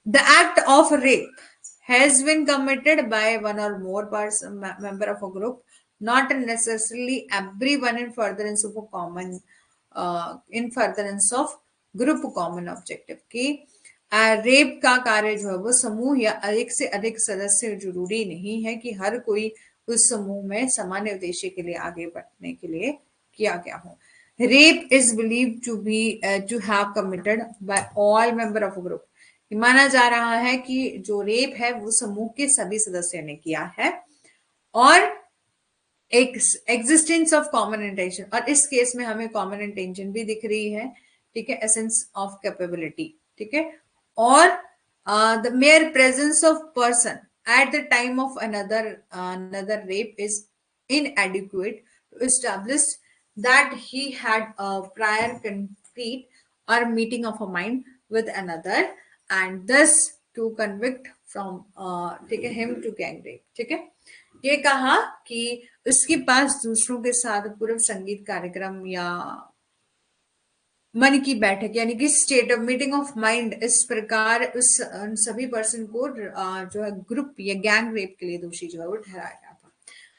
the act of rape has been committed by one or more person member of a group, not necessarily everyone in furtherance of a common in furtherance of group common objective, कि rape का कार्य जो है वो समूह या एक से अधिक सदस्य जरूरी नहीं है कि हर कोई उस समूह में सामान्य उद्देश्य के लिए आगे बढ़ने के लिए किया गया हो। Rape is believe to be to have committed by all member of group, माना जा रहा है कि जो रेप है वो समूह के सभी सदस्यों ने किया है, और एक एग्जिस्टेंस ऑफ कॉमन इंटेंशन, और इस केस में हमें कॉमन इंटेंशन भी दिख रही है, ठीक है, एसेंस ऑफ कैपेबिलिटी, ठीक है, और the mayor presence of person at the time of another rape is inadequate to establish that he had a prior concrete or meeting of a mind with another and thus to convict from ठीक है him to gang rape, ठीक है। ये कहा कि उसके पास दूसरों के साथ पूर्व संगीत कार्यक्रम या मन की बैठक यानी कि state of meeting of mind इस प्रकार उस उन सभी पर्सन को जो है ग्रुप या गैंग रेप के लिए दोषी जो है वो ठहराया गया था।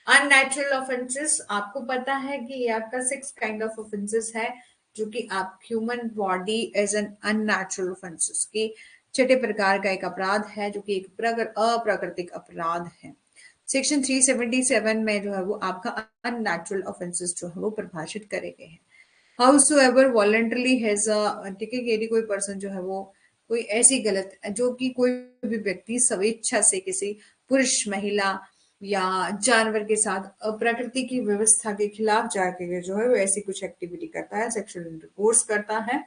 अननेचुरल ऑफेंसेस, आपको पता है कि ये आपका 6 काइंड ऑफ ऑफेंसेस है जो कि आप human body as an unnatural offences की छठे प्रकार का एक अपराध है जो कि एक अप्राकृतिक अपराध है। सेक्शन 377 में जो है वो आपका अननेचुरल ऑफेंसेस जो है वो परिभाषित करे गए हैं। हाउसएवर वॉलंटरली हैज ठीक है, यदि कोई पर्सन जो है वो कोई ऐसी गलत जो कि कोई भी व्यक्ति स्वेच्छा से किसी पुरुष, महिला या जानवर के साथ प्रकृति की व्यवस्था के खिलाफ जाके जो है वो ऐसी कुछ एक्टिविटी करता है, सेक्सुअल इंटरकोर्स करता है,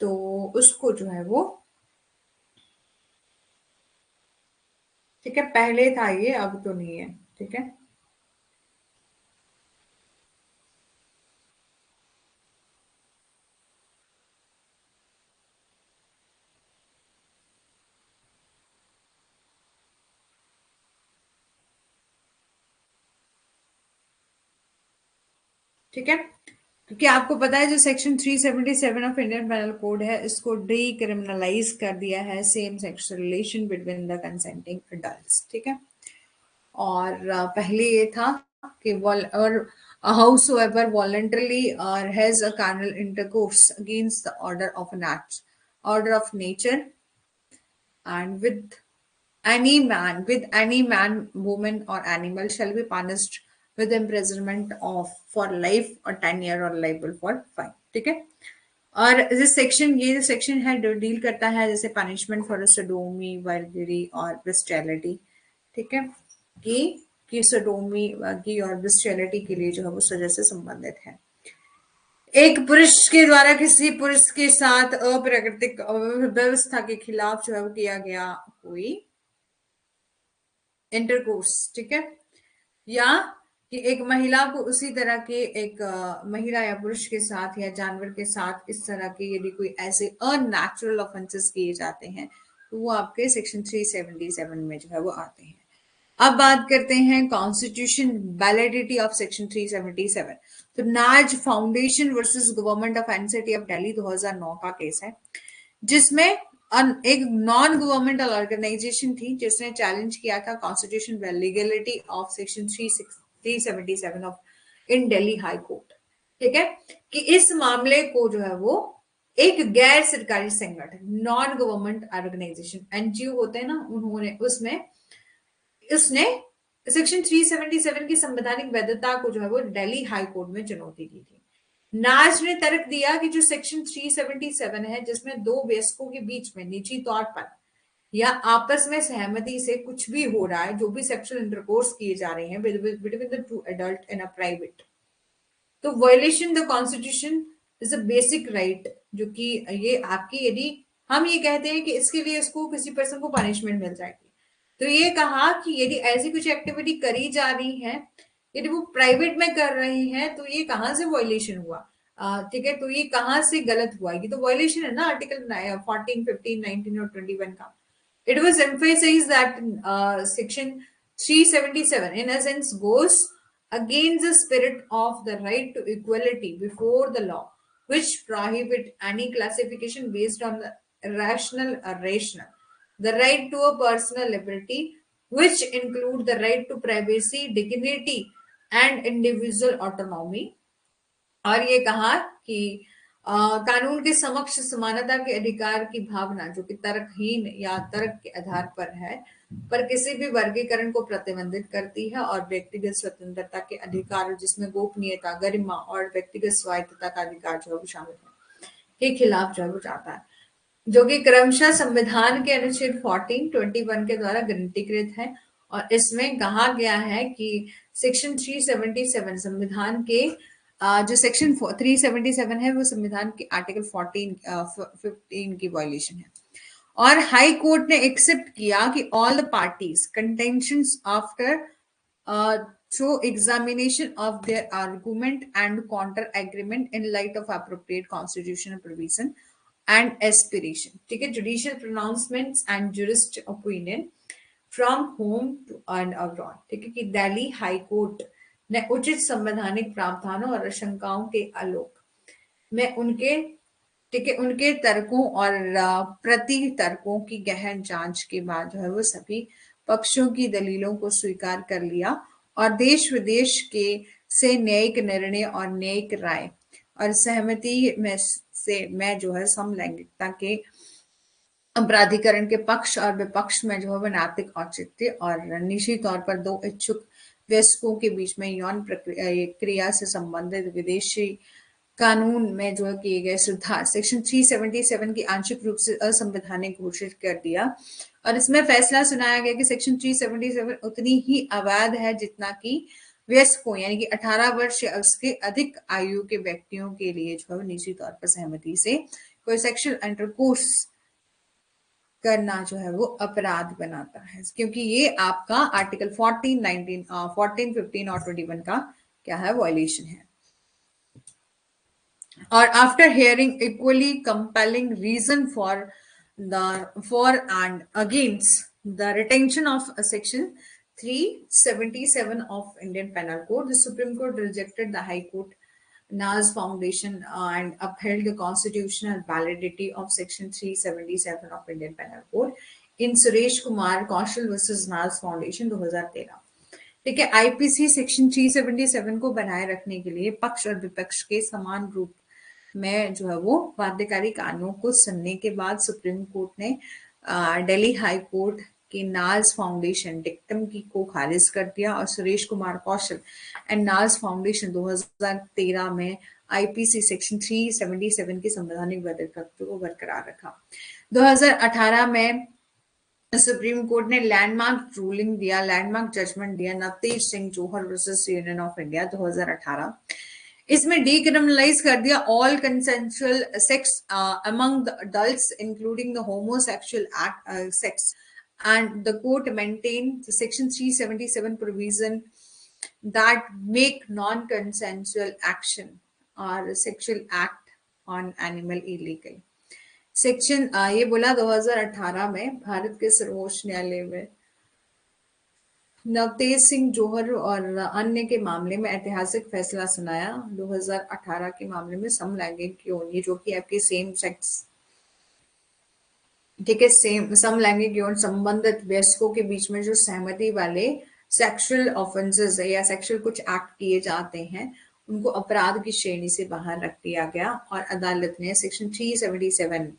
तो उसको जो है वो, ठीक है, पहले था ये, अब तो नहीं है, ठीक है। ठीक है, क्योंकि आपको पता है जो section 377 of Indian penal code है इसको डीक्रिमिनलाइज कर दिया है same sex relation between the consenting adults, ठीक है। और पहले ये था कि और हाउसएवर वॉलंटरली और has a carnal intercourse against the order of nature and with any man, woman or animal shall be punished with imprisonment of for life or 10 year or liable for fine, ठीक है। और ये section है deal करता है जैसे punishment for sodomy, वर्गरी और ब्रिस्टैलिटी, ठीक है, कि सोडोमी की और ब्रिस्टैलिटी के लिए जो है वो सजा से संबंधित है। एक पुरुष के द्वारा किसी पुरुष के साथ अप्राकृतिक व्यवस्था के खिलाफ जो है वो किया गया कोई इंटरकोर्स, ठीक है, या कि एक महिला को उसी तरह के एक महिला या पुरुष के साथ या जानवर के साथ इस तरह के यदि कोई ऐसे अननेचुरल ऑफेंसेस किए जाते हैं तो वो आपके सेक्शन 377 में जो है वो आते हैं। अब बात करते हैं कॉन्स्टिट्यूशन वैलिडिटी ऑफ सेक्शन 377। तो नाज foundation versus government of NCT of Delhi 2009 का केस है जिसमें एक नॉन गवर्नमेंटल ऑर्गेनाइजेशन थी जिसने चैलेंज किया था constitution legality of section 377 of in Delhi high court, ठीक है, कि इस मामले को जो है वो एक गैर सरकारी संगठन नॉन गवर्नमेंट ऑर्गेनाइजेशन एनजीओ होते हैं ना, उन्होंने उसने सेक्शन 377 की संवैधानिक वैधता को जो है वो दिल्ली हाई कोर्ट में चुनौती दी थी। नाज ने तर्क दिया कि जो सेक्शन 377 है, जिसमें दो वयस्कों के बीच में निजी तौर पर या आपस में सहमति से कुछ भी हो रहा है, जो भी सेक्सुअल इंटरकोर्स किए जा रहे हैं between the two adult in a private, तो violation the constitution is a basic right, जो कि ये आपकी, यदि हम ये कहते हैं कि इसके लिए इसको किसी पर्सन को पनिशमेंट मिल जाएगी, तो ये कहा कि यदि ऐसी कुछ एक्टिविटी करी जा रही है, यदि वो प्राइवेट में कर रहे हैं, तो ये कहाँ से वायलेशन हुआ, ठीक है, तो ये कहाँ से गलत हुआ, ये तो वायलेशन है ना आर्टिकल 14, 15, 19 और 21 का। It was emphasized that section 377 in essence goes against the spirit of the right to equality before the law, which prohibit any classification based on the rational, the right to a personal liberty, which include the right to privacy, dignity, and individual autonomy, और ये कहा कि कानून के समक्ष समानता के अधिकार की भावना, जो कि तर्कहीन या तर्क के आधार पर है, पर किसी भी वर्गीकरण को प्रतिबंधित करती है, और व्यक्तिगत स्वतंत्रता के अधिकार, जिसमें गोपनीयता, गरिमा और व्यक्तिगत स्वायत्तता का अधिकार जो है वो शामिल है, के खिलाफ जो है वो जाता है, जो कि क्रमशः संविधान के अनुच्छेद 14, 21 के द्वारा गारंटीकृत है। और इसमें कहा गया है कि सेक्शन 377 संविधान के जो सेक्शन 377 है वो संविधान के आर्टिकल 15 की वायलेशन है। और हाई कोर्ट ने एक्सेप्ट किया कि all the parties contentions after through examination of their argument and counter agreement in light of appropriate constitutional provision and aspiration, ठीक है, judicial pronouncements and jurist opinion from home to and abroad, ठीक है, कि Delhi high court ने उचित संवैधानिक प्रावधानों और आशंकाओं के आलोक में उनके, ठीक है, उनके तर्कों और प्रति तर्कों की गहन जांच के बाद जो है वो सभी पक्षों की दलीलों को स्वीकार कर लिया, और देश विदेश के से न्यायिक निर्णय और न्यायिक राय और सहमति में जो है समलैंगिकता के प्राधिकरण के पक्ष और विपक्ष में जो है वो नैतिक औचित्य और निजी तौर पर दो इच्छुक वयस्कों के बीच में यौन क्रिया से संबंधित विदेशी कानून में जो है किए गए सुधार सेक्शन 377 की आंशिक रूप से असंवैधानिक घोषित कर दिया, और इसमें फैसला सुनाया गया कि सेक्शन 377 उतनी ही अवैध है जितना कि वयस्कों यानी कि 18 वर्ष या उसके अधिक आयु के व्यक्तियों के लिए जो है निजी तौर पर सहमति से कोई सेक्सुअल इंटरकोर्स करना जो है वो अपराध बनाता है, क्योंकि ये आपका आर्टिकल 14, 19, 14, 15 और 21 का क्या है, वायलेशन है। और after hearing equally compelling reason for and against the retention of section 377 of Indian Penal Code, the Supreme Court rejected the High Court Nas Foundation and upheld the constitutional validity of section 377 of Indian Penal Code in Suresh Kumar Kaushal versus Nas Foundation 2013। ठीक है, IPC section 377 को बनाए रखने के लिए पक्ष और विपक्ष के समान रूप में जो है वो बाध्यकारी कानूनों को सुनने के बाद सुप्रीम कोर्ट ने दिल्ली हाई कोर्ट की नाज फाउंडेशन डिक्टम की को खारिज कर दिया, और सुरेश कुमार कौशल एंड नाज फाउंडेशन 2013 में आईपीसी सेक्शन 377 की संवैधानिक वैधता को बरकरार रखा। 2018 में सुप्रीम कोर्ट ने लैंडमार्क रूलिंग दिया, लैंडमार्क जजमेंट दिया नवतेज सिंह जोहर वर्सेस यूनियन ऑफ इंडिया 2018। इसमें डीक्रिमिनलाइज कर दिया all consensual sex among the adults including the homosexual sex, and the court maintained the section 377 provision that make non-consensual action or sexual act on animal illegal। Section ये बोला 2018 में भारत के सर्वोच्च न्यायालय में नवतेज सिंह जोहर और अन्य के मामले में ऐतिहासिक फैसला सुनाया 2018 के मामले में समलैंगिक यौन, ये जो कि आपके सेम सेक्स, ठीक है, समलैंगिक यौन संबंधित वयस्कों के बीच में जो सहमति वाले सेक्सुअल ऑफेंसेस या सेक्सुअल कुछ एक्ट किए जाते हैं उनको अपराध की श्रेणी से बाहर रख दिया गया, और अदालत ने सेक्शन 377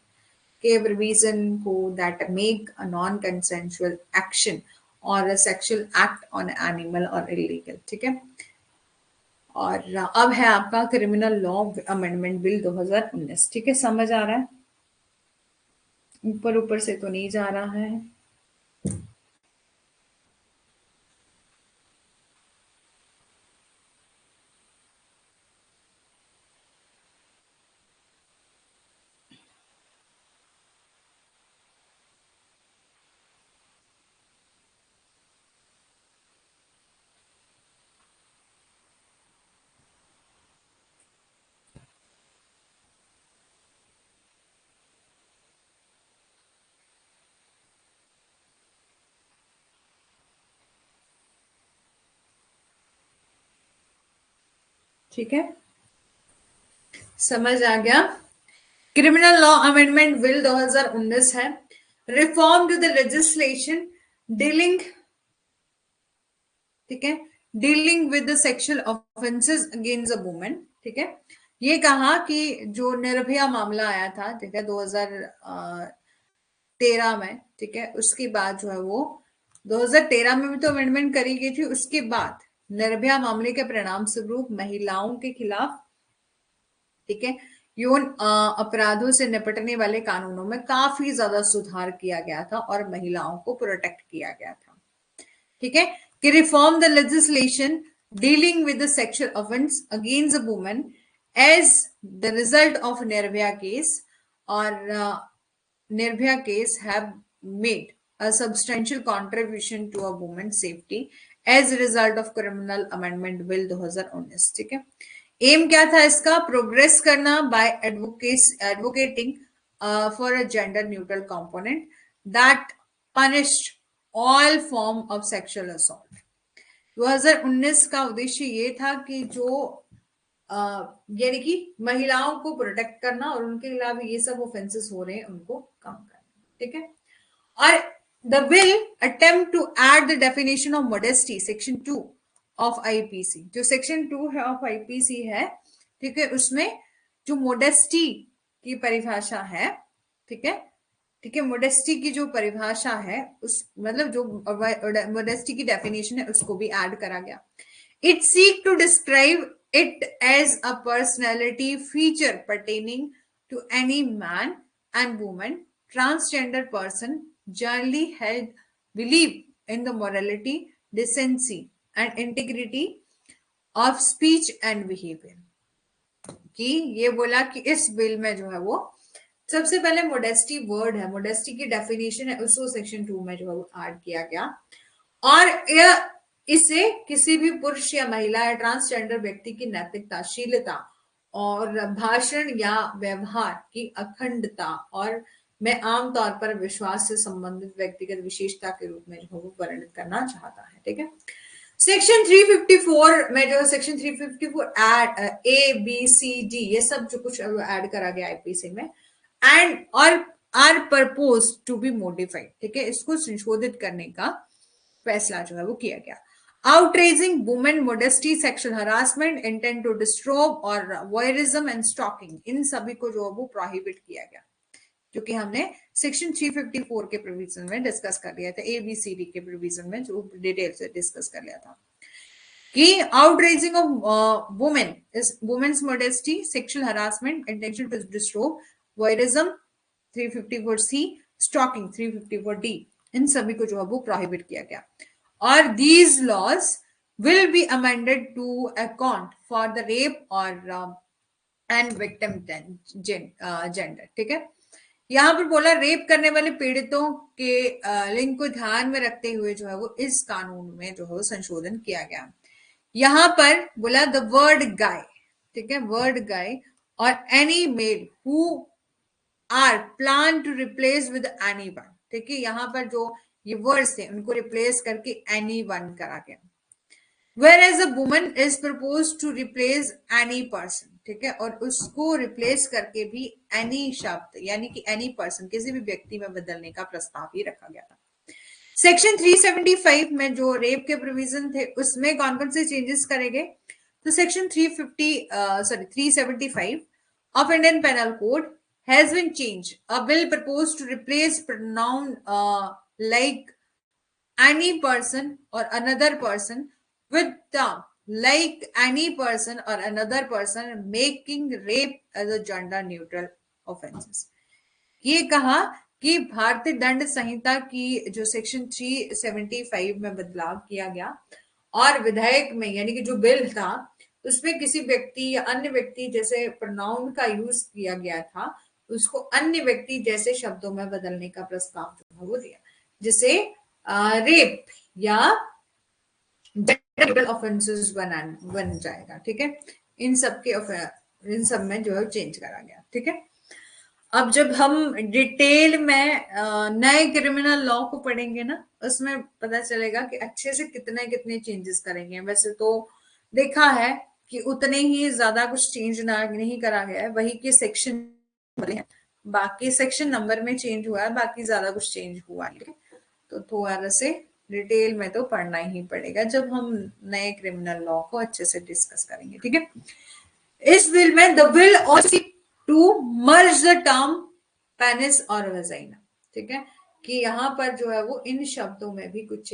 के प्रोविजन को that make a non consensual action और सेक्सुअल एक्ट ऑन एनिमल और इलीगल, ठीक है, और अब है आपका क्रिमिनल लॉ अमेंडमेंट बिल 2019। ठीक है, समझ आ रहा है? ऊपर ऊपर से तो नहीं जा रहा है। ठीक है, समझ आ गया? क्रिमिनल लॉ अमेंडमेंट बिल 2019 है। Reform to the legislation dealing, ठीक है, dealing with the sexual offences against a woman. ठीक है, ये कहा कि जो निर्भया मामला आया था, ठीक है, 2013 में, ठीक है, उसके बाद जो है वो 2013 में भी तो अमेंडमेंट करी गई थी। उसके बाद निर्भया मामले के परिणाम स्वरूप महिलाओं के खिलाफ, ठीक है, यौन अपराधों से निपटने वाले कानूनों में काफी ज्यादा सुधार किया गया था और महिलाओं को प्रोटेक्ट किया गया था। ठीक है, कि reform the legislation dealing with the sexual offence against a woman as the result of Nirbhaya case, और Nirbhaya case have made a substantial contribution to a woman's safety as a result of criminal amendment bill 2019। ठीक है, M क्या था इसका? Progress करना by advocating for a gender neutral component that punished all form of sexual assault. 2019 का उद्देश्य ये था कि जो यानी कि महिलाओं को प्रोटेक्ट करना और उनके खिलाफ ये सब ऑफेंसेस हो रहे हैं उनको कम करना। ठीक है, और the bill attempt to add the definition of modesty section 2 of IPC. जो सेक्शन 2 है ऑफ आईपीसी है, ठीक है, उसमें जो मोडेस्टी की परिभाषा है, ठीक है, ठीक है, मोडेस्टी की जो परिभाषा है, उस मतलब जो मोडेस्टी की डेफिनेशन है उसको भी ऐड करा गया। It seek to describe it as a personality feature pertaining to any man and woman, transgender person, generally held belief in the morality, decency and integrity of speech and behavior। कि ये बोला कि इस bill में जो है वो सबसे पहले मोडेस्टी वर्ड है, मोडेस्टी की डेफिनेशन है, उसको सेक्शन 2 में जो है वो ऐड किया गया। और इसे किसी भी पुरुष या महिला या ट्रांसजेंडर व्यक्ति की नैतिकता, शीलता और भाषण या व्यवहार की अखंडता और मैं आमतौर पर विश्वास से संबंधित व्यक्तिगत विशेषता के रूप में जो है वो वर्णित करना चाहता है। ठीक है, सेक्शन 354 में जो section 354 add A B C D ये सब जो कुछ ऐड करा गया आईपीसी में, एंड और are purpose to be modified. ठीक है, इसको संशोधित करने का फैसला जो है वो किया गया। Outraging women modesty, sexual harassment, intent to disrobe और वॉयरिज्म एंड स्टॉकिंग, इन सभी को जो है वो प्रोहिबिट किया गया, जो कि हमने सेक्शन 354 के प्रोविजन में डिस्कस कर लिया था, एबीसीडी के प्रोविजन में जो डिटेल से डिस्कस कर लिया था कि outraging of women is women's modesty, sexual harassment, intention to disrobe, voyeurism 354 C, stalking 354 D, इन सभी को जो है वो प्रोहिबिट किया गया। और these laws will be amended to account for the rape और एंड विक्टिम जेंडर। ठीक है, यहां पर बोला रेप करने वाले पीड़ितों के लिंग को ध्यान में रखते हुए जो है वो इस कानून में जो है संशोधन किया गया। यहां पर बोला द वर्ड गाय, ठीक है, word guy or any male who are plan to replace with any one. ठीक है, यहां पर जो ये वर्ड्स थे उनको रिप्लेस करके एनी वन करा गया। Whereas a woman is proposed to replace any person, ठीक है, और उसको रिप्लेस करके भी any शब्द यानी कि any person किसी भी व्यक्ति में बदलने का प्रस्ताव ही रखा गया था। सेक्शन 375 में जो रेप के प्रोविजन थे उसमें कौन कौन से चेंजेस करे गए? तो section 375 of Indian Penal Code has been changed. A bill proposed to replace pronoun like any person or another person with the like any person or another person making rape as a gender neutral offenses. ये कहा कि भारतीय दंड संहिता की जो section 375 में बदलाव किया गया और विधेयक में यानी कि जो बिल था उसमें किसी व्यक्ति या अन्य व्यक्ति जैसे प्रोनाउन का यूज किया गया था, उसको अन्य व्यक्ति जैसे शब्दों में बदलने का प्रस्ताव जो है वो दिया, जिसे रेप या ऑफेंसेस बन जाएगा। ठीक है, इन सब में जो है चेंज करा गया। ठीक है, अब जब हम डिटेल में नए क्रिमिनल लॉ को पढ़ेंगे ना, उसमें पता चलेगा कि अच्छे से कितने कितने चेंजेस करेंगे। वैसे तो देखा है कि उतने ही ज्यादा कुछ चेंज नहीं करा गया है, वही के सेक्शन बने हैं, बाकी सेक्शन नंबर में चेंज हुआ है, बाकी ज्यादा कुछ चेंज हुआ है। तो थोड़ा से डिटेल में तो पढ़ना ही पड़ेगा जब हम नए क्रिमिनल लॉ को अच्छे से डिस्कस करेंगे। ठीक है, इस बिल में the bill also to merge the term penis और वेजाइना। ठीक है, कि यहाँ पर जो है वो इन शब्दों में भी कुछ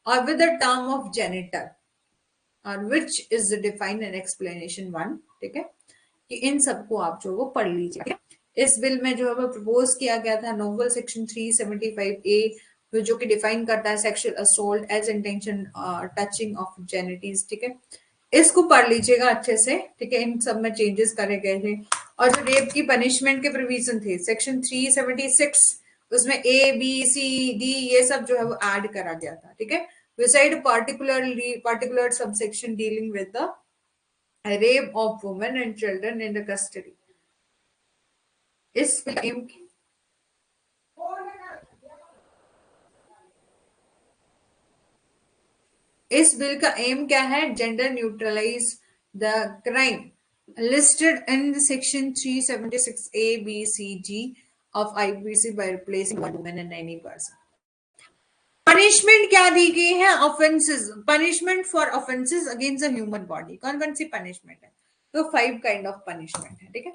और with the term of genital और which is defined in explanation 1। ठीक है, कि इन सबको आप जो वो पढ़ लीजिए। इस बिल में जो है वो प्रपोज किया गया था नोवल सेक्शन 375A जो कि डिफाइन करता है sexual assault as intention touching of genitals. ठीक है, इसको पढ़ लीजिएगा अच्छे से। ठीक है, इन सब में चेंजेस करे गए थे। और जो रेप की पनिशमेंट के प्रोविजन थे सेक्शन 376 उसमें A, B, C, D ये सब जो है वो ऐड करा गया था। ठीक है, beside particular subsection dealing with the rape of women and children in the custody. इस बिल का एम क्या है? Gender neutralise the crime listed in section 376A, B, C, G of IPC by replacing one woman and any person. Punishment क्या दी गई है? Offences, punishment for offences against the human body. कौन कौन सी punishment है? तो 5 kind of punishment है। ठीक है,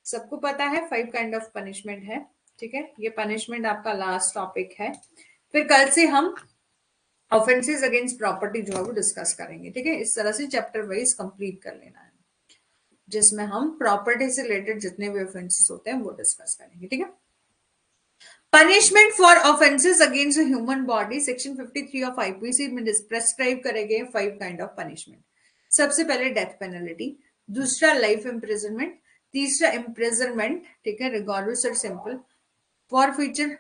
सबको पता है 5 काइंड ऑफ पनिशमेंट है। ठीक है, ये पनिशमेंट आपका लास्ट टॉपिक है। फिर कल से हम ऑफेंसेस अगेंस्ट प्रॉपर्टी जो है वो डिस्कस करेंगे। ठीक है, इस तरह से चैप्टर वाइज कंप्लीट कर लेना है, जिसमें हम प्रॉपर्टी से रिलेटेड जितने भी ऑफेंसेस होते हैं वो डिस्कस करेंगे। ठीक है, punishment for offences against human body section 53 of IPC में प्रेस्क्राइब करे गए 5 काइंड ऑफ पनिशमेंट। सबसे पहले डेथ पेनल्टी, दूसरा लाइफ इम्प्रिजनमेंट, तीसरा इम्प्रिजनमेंट। ठीक है, रिगॉर्डस और सिंपल, फॉरफीचर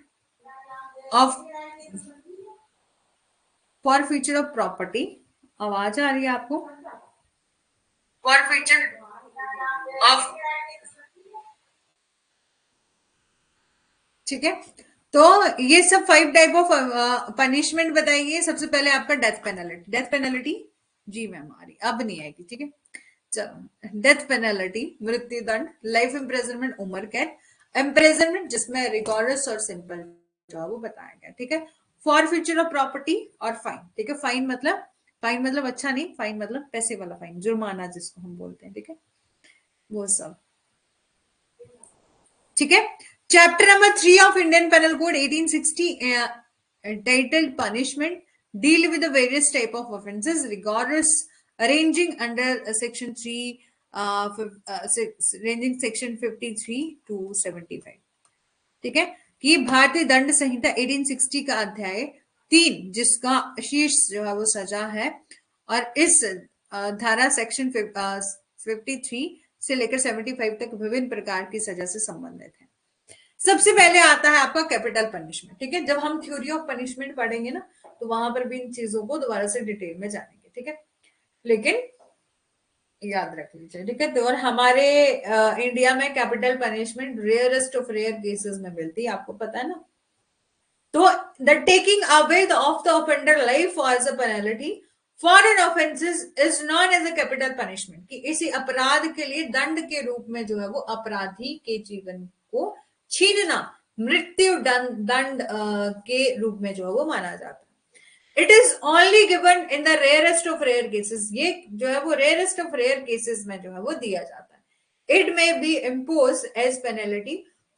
ऑफ प्रॉपर्टी। आवाज आ रही है आपको? फॉरफीचर ऑफ, ठीक है, तो ये सब 5 टाइप ऑफ पनिशमेंट बताइए। सबसे पहले आपका डेथ पेनल्टी। डेथ पेनल्टी जी मैम आ रही, अब नहीं आएगी। ठीक है, चलो, डेथ पेनल्टी मृत्यु दंड, लाइफ इम्प्रिजनमेंट उम्र कैद, इम्प्रिजनमेंट जिसमें रिगोरस और सिंपल जो है वो बताया गया। ठीक है, फॉरफीचर ऑफ प्रॉपर्टी और फाइन। ठीक है, फाइन मतलब अच्छा नहीं, फाइन मतलब पैसे वाला फाइन, जुर्माना जिसको हम बोलते हैं। ठीक है, वो सब। ठीक है, chapter number 3 of Indian penal code 1860 titled punishment deal with the various type of offenses rigorous ranging under section 3 ranging section 53 to 75। ठीक है, कि भारतीय दंड संहिता 1860 का अध्याय 3 जिसका शीर्ष जो है वो सजा है, और इस धारा सेक्शन 53 से लेकर 75 तक विभिन्न प्रकार की सजा से संबंधित है। सबसे पहले आता है आपका कैपिटल पनिशमेंट। ठीक है, जब हम थ्योरी ऑफ पनिशमेंट पढ़ेंगे ना तो वहां पर भी इन चीजों को दोबारा से डिटेल में जानेंगे। ठीक है, लेकिन याद रख लीजिए। ठीक है, तो और हमारे इंडिया में capital punishment rarest of rare cases में मिलती है, आपको पता है ना। तो the taking away of the offender life as a penalty for an offences is known as a capital punishment, कि इसी अपराध के लिए दंड के रूप में जो है वो अपराधी के जीवन को छीनना मृत्यु दंड के रूप में जो है वो माना जाता है। It is only given in the rarest of rare cases, ये जो है वो रेयरेस्ट ऑफ रेयर केसेस में जो है वो दिया जाता है। It may be impose as penalty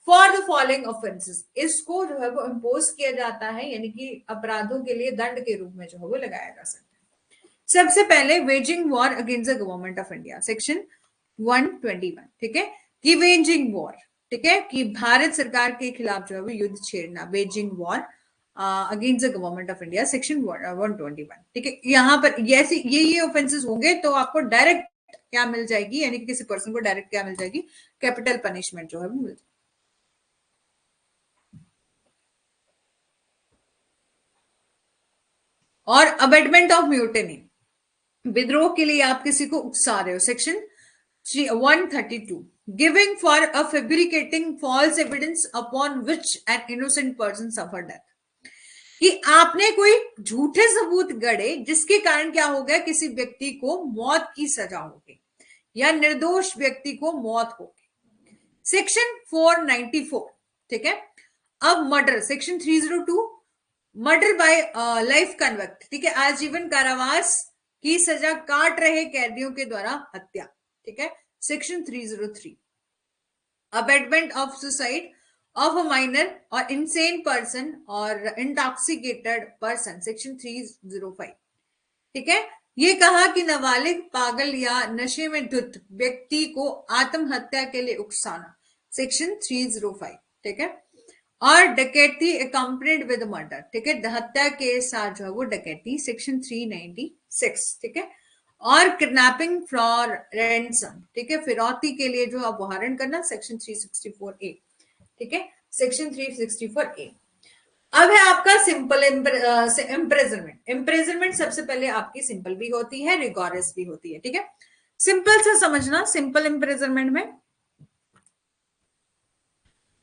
for the following offences, इसको जो है वो इम्पोज किया जाता है, यानी कि अपराधों के लिए दंड के रूप में जो है वो लगाया जा सकता है। सबसे पहले waging war against the government of India, section 121, ठीक है, कि वेजिंग वॉर, ठीक है, कि भारत सरकार के खिलाफ जो है वो युद्ध छेड़ना, waging war against the government of India, section 121, ठीक है। यहाँ पर ये ऑफेंसेस होंगे तो आपको डायरेक्ट क्या मिल जाएगी, यानी कि किसी पर्सन को डायरेक्ट क्या मिल जाएगी, कैपिटल पनिशमेंट जो है वो मिल जाएगी। और अबेटमेंट ऑफ म्यूटिनी, विद्रोह के लिए आप किसी को उकसा रहे हो, section 132, giving for a fabricating false evidence upon which an innocent person suffer death, कि आपने कोई झूठे सबूत गढ़े जिसके कारण क्या हो गया, किसी व्यक्ति को मौत की सजा होगी या निर्दोष व्यक्ति को मौत होगी, सेक्शन 494, ठीक है। अब murder, section 302, murder bye life convict, ठीक है, आजीवन कारावास की सजा काट रहे कैदियों के द्वारा हत्या, ठीक है, section 303, abetment of suicide of a minor और इंसेन पर्सन और इंटॉक्सिकेटेड पर्सन, सेक्शन 305, ठीक है। ये कहा कि नाबालिग, पागल या नशे में धुत व्यक्ति को आत्महत्या के लिए उकसाना, सेक्शन 305, ठीक है। और डकैती अकम्पनीड विद मर्डर, ठीक है, हत्या के साथ जो है वो डकैती, सेक्शन 396, ठीक है। और किडनैपिंग फॉर रैंसम, ठीक है, फिरौती के लिए जो अपहरण करना, सेक्शन 364A, ठीक है, सेक्शन 364A। अब है आपका सिंपल इम्प्रेजनमेंट। इम्प्रेजनमेंट सबसे पहले आपकी सिंपल भी होती है, रिगोरस भी होती है, ठीक है। सिंपल से समझना, सिंपल इम्प्रेजनमेंट में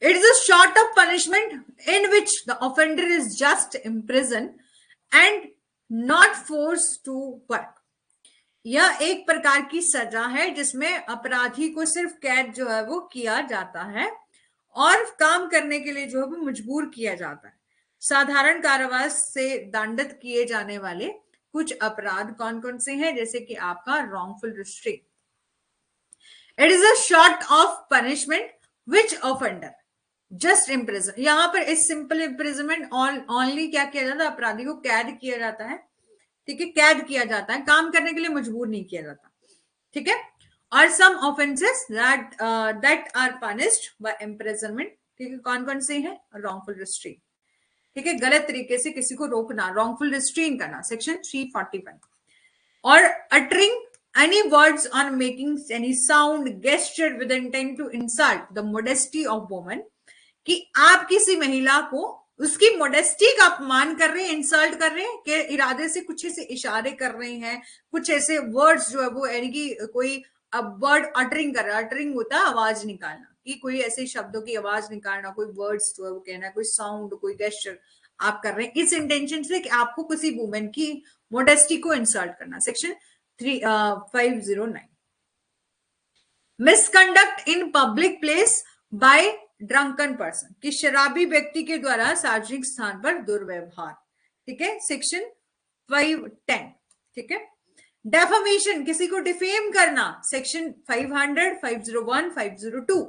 it is a short of punishment in which the offender is just imprisoned and not forced to work। यह एक प्रकार की सजा है जिसमें अपराधी को सिर्फ कैद जो है वो किया जाता है और काम करने के लिए जो है वो मजबूर किया जाता है। साधारण कारावास से दंडित किए जाने वाले कुछ अपराध कौन कौन से हैं, जैसे कि आपका wrongful restraint. It is a short of punishment which offender just imprison, यहां पर इस सिंपल इम्प्रिजनमेंट ओनली क्या किया जाता है, अपराधी को कैद किया जाता है, ठीक है, कैद किया जाता है, काम करने के लिए मजबूर नहीं किया जाता, ठीक है। और some offences that are punished by imprisonment, ठीक है, कौन कौन से हैं, रॉन्गफुल रिस्ट्रेन, ठीक है, गलत तरीके से किसी को रोकना, रॉन्गफुल रिस्ट्रेन करना, सेक्शन 341। और uttering any words on making any sound gesture with the intent to insult the modesty of woman, कि आप किसी महिला को उसकी मोडेस्टी का अपमान कर रहे हैं, इंसल्ट कर रहे हैं, कि इरादे से कुछ ऐसे इशारे कर रहे हैं, कुछ ऐसे वर्ड्स जो है वो, यानी कि कोई वर्ड अटरिंग कर रहा है, अटरिंग होता है आवाज निकालना, कि कोई ऐसे शब्दों की आवाज निकालना, कोई वर्ड्स जो है वो कहना, कोई साउंड, कोई गेस्चर आप कर रहे हैं इस इंटेंशन से कि आपको किसी वुमेन की मोडेस्टी को इंसल्ट करना, section 509। Misconduct in public place by drunken person, कि शराबी व्यक्ति के द्वारा सार्वजनिक स्थान पर दुर्व्यवहार, ठीक है, सेक्शन 510, ठीक है। डेफामेशन, किसी को डिफेम करना, section 500, 501, 502।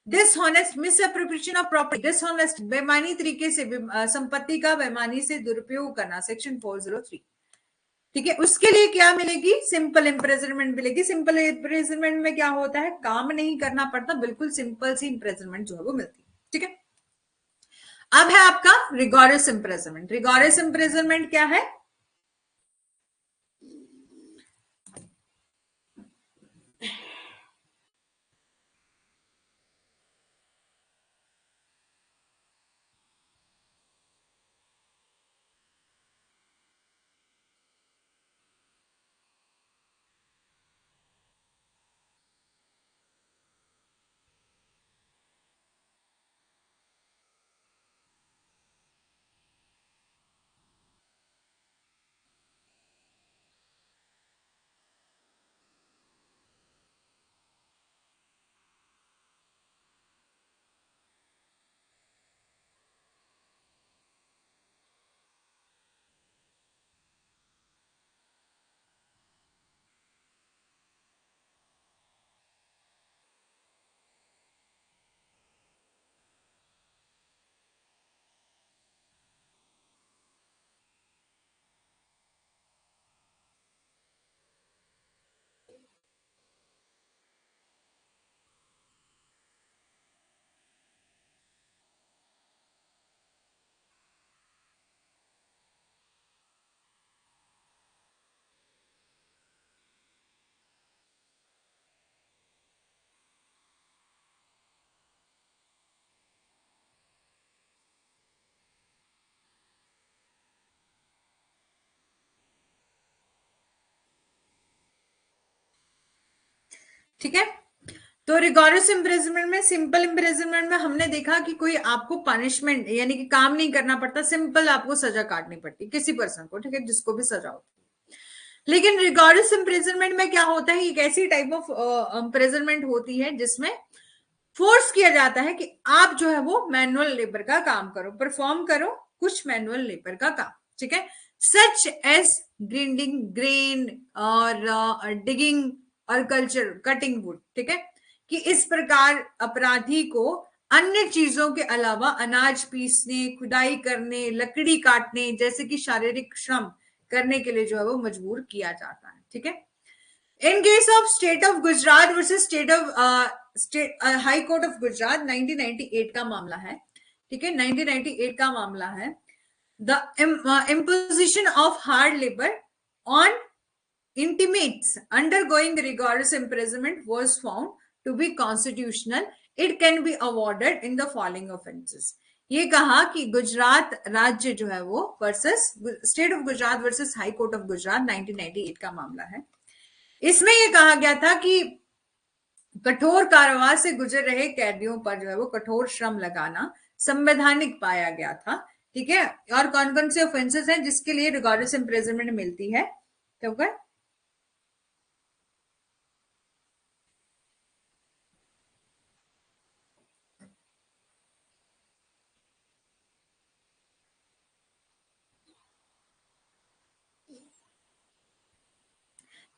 Dishonest misappropriation of property, dishonest बेईमानी तरीके से संपत्ति का बेईमानी से दुरुपयोग करना, सेक्शन 403, ठीक है। उसके लिए क्या मिलेगी, सिंपल इम्प्रेजनमेंट मिलेगी। सिंपल इम्प्रेजनमेंट में क्या होता है, काम नहीं करना पड़ता, बिल्कुल सिंपल सी इम्प्रेजनमेंट जो है वो मिलती है, ठीक है। अब है आपका रिगोरस इम्प्रेजनमेंट। रिगोरस इम्प्रेजनमेंट क्या है, ठीक है। तो रिगोरस इम्प्रिजनमेंट में, सिंपल इम्प्रिजनमेंट में हमने देखा कि कोई आपको पनिशमेंट यानी कि काम नहीं करना पड़ता, सिंपल आपको सजा काटनी पड़ती किसी पर्सन को, ठीक है, जिसको भी सजा होती है। लेकिन रिगोरस इम्प्रिजनमेंट में क्या होता है, एक ऐसी टाइप ऑफ इम्प्रिजनमेंट होती है जिसमें फोर्स किया जाता है कि आप जो है वो मैनुअल लेबर का काम करो, परफॉर्म करो कुछ मैनुअल लेबर का काम, ठीक है, सच एज ग्राइंडिंग ग्रेन और डिगिंग और कल्चर कटिंग वुड, ठीक है, कि इस प्रकार अपराधी को अन्य चीजों के अलावा अनाज पीसने, खुदाई करने, लकड़ी काटने जैसे कि शारीरिक श्रम करने के लिए जो है वो मजबूर किया जाता है, ठीक है। In case of state of Gujarat versus state of high court of Gujarat 1998 का मामला है, ठीक है, 1998 का मामला है। The imposition of hard labor on intimates undergoing rigorous imprisonment was found to be constitutional. It can be awarded in the following offenses. ये कहा कि गुजरात राज्य जो है वो versus state of Gujarat versus high court of Gujarat 1998 का मामला है। इसमें यह कहा गया था कि कठोर कारावास से गुजर रहे कैदियों पर जो है वो कठोर श्रम लगाना संवैधानिक पाया गया था, ठीक है। और कौन कौन से ऑफेंसेस हैं जिसके लिए रिगोरस इम्प्रिजनमेंट मिलती है, तो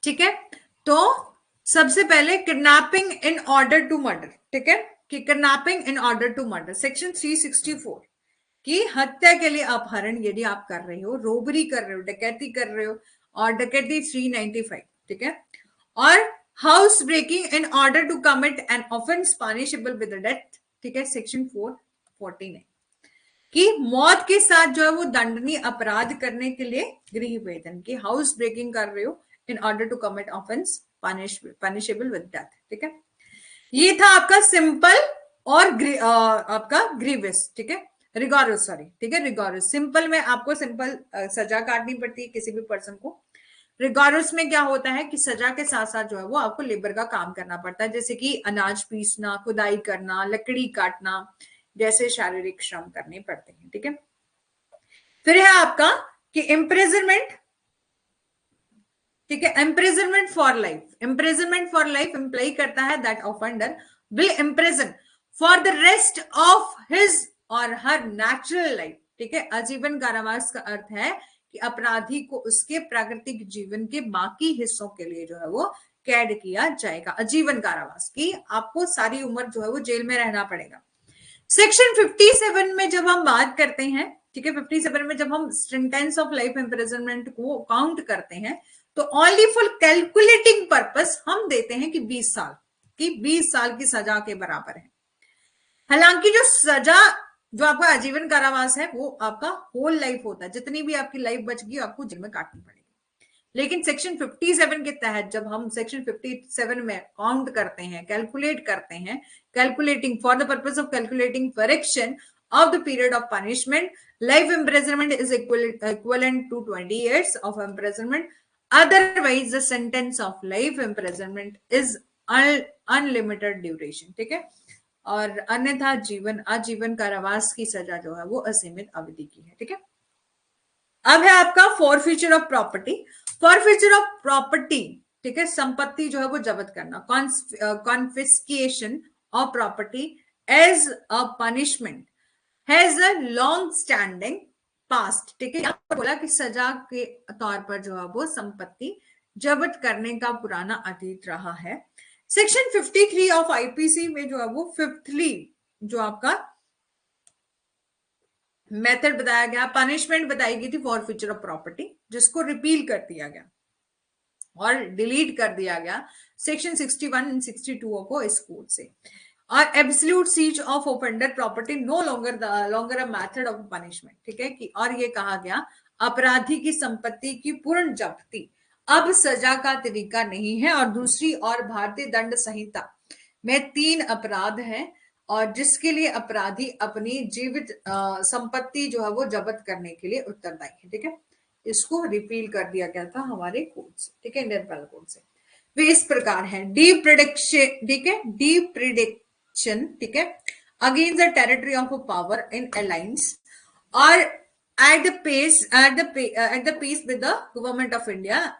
ठीक है। तो सबसे पहले kidnapping in order to murder, ठीक है, कि kidnapping in order to murder section 364 की हत्या के लिए अपहरण यदि आप कर रहे हो, रोबरी कर रहे हो, डकैती कर रहे हो, और डकैती 395, ठीक है, और house breaking in order to commit an offence punishable with death, ठीक है, सेक्शन 449 कि मौत के साथ जो है वो दंडनीय अपराध करने के लिए गृह वेतन की हाउस ब्रेकिंग कर रहे हो in order to commit offence punishable with death, ठीक है। ये था आपका सिंपल और आपका ग्रीवियस, ठीक है, रिगोरस, सॉरी, ठीक है, रिगोरस। सिंपल में आपको सिंपल सजा काटनी पड़ती है किसी भी पर्सन को। रिगोरस में क्या होता है कि सजा के साथ साथ जो है वो आपको लेबर का काम करना पड़ता है, जैसे कि अनाज पीसना, खुदाई करना, लकड़ी काटना जैसे शारीरिक श्रम करने पड़ते हैं, ठीक है। फिर है आपका कि इम्प्रिजनमेंट, ठीक है, imprisonment for life. Imprisonment for life imply करता है that offender will imprison for the rest of his और हर नेचुरल लाइफ, ठीक है। आजीवन कारावास का अर्थ है कि अपराधी को उसके प्राकृतिक जीवन के बाकी हिस्सों के लिए जो है वो कैद किया जाएगा, आजीवन कारावास की, आपको सारी उम्र जो है वो जेल में रहना पड़ेगा। सेक्शन 57 में जब हम बात करते हैं, ठीक है, 57 में जब हम सेंटेंस ऑफ लाइफ इम्प्रिजनमेंट को काउंट करते हैं तो ओनली फॉर कैलकुलेटिंग पर्पस हम देते हैं कि 20 साल की, 20 साल की सजा के बराबर है। हालांकि जो सजा जो आपका आजीवन कारावास है वो आपका होल लाइफ होता है, जितनी भी आपकी लाइफ बच गई आपको जेल में काटनी पड़ेगी। लेकिन सेक्शन 57 के तहत जब हम सेक्शन 57 में काउंट करते हैं, कैलकुलेट करते हैं, calculating for the purpose of calculating correction of the period of punishment, life imprisonment is equivalent to 20 years of imprisonment. Otherwise the sentence of life imprisonment is unlimited duration, ठीक है, और अन्यथा जीवन आजीवन कारावास की सजा जो है वो असीमित अवधि की है, ठीक है। अब है आपका forfeiture of property. Forfeiture of property, ठीक है, संपत्ति जो है वो जब्त करना, confiscation of property as a punishment has a long standing past, ठीक है, यहाँ पर बोला कि सजा के तौर पर जो है वो संपत्ति जब्त करने का पुराना अतीत रहा है। सेक्शन 53 ऑफ आईपीसी में जो है वो फिफ्थली जो आपका मेथड बताया गया, पनिशमेंट बताई गई थी फॉरफीचर ऑफ प्रॉपर्टी, जिसको रिपील कर दिया गया और डिलीट कर दिया गया सेक्शन 61 एंड 62 को इस कोड से। और absolute seize of offender property no longer a method of punishment, ठीक है, कि और ये कहा गया अपराधी की संपत्ति की पूर्ण जब्ती अब सजा का तरीका नहीं है। और दूसरी और भारतीय दंड संहिता में 3 अपराध हैं और जिसके लिए अपराधी अपनी जीवित संपत्ति जो है वो जब्त करने के लिए उत्तरदायी है, ठीक है। इसको रिपील कर दिया गया था हमारे कोड से, ठीक है, इंडियन पेनल कोड से। इस प्रकार है, डीप प्रिडिक्शन, ठीक है, डीप प्रिडिक्शन, ठीक है, against the territory of power in alliance और at the pace at the peace with the government of India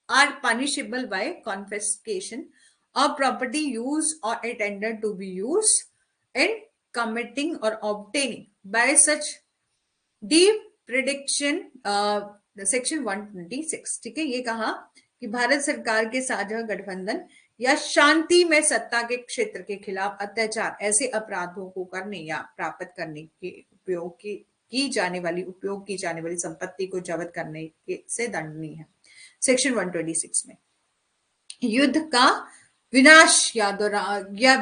are punishable by confiscation of property used or intended to be used in committing or obtaining by such deep prediction section 126, ठीक है। ये कहा कि भारत सरकार के साझा गठबंधन या शांति में सत्ता के क्षेत्र के खिलाफ अत्याचार ऐसे अपराधों को करने या प्राप्त करने के उपयोग की जाने वाली संपत्ति को जब्त करने के से दंडनीय है। सेक्शन 126 में युद्ध का विनाश या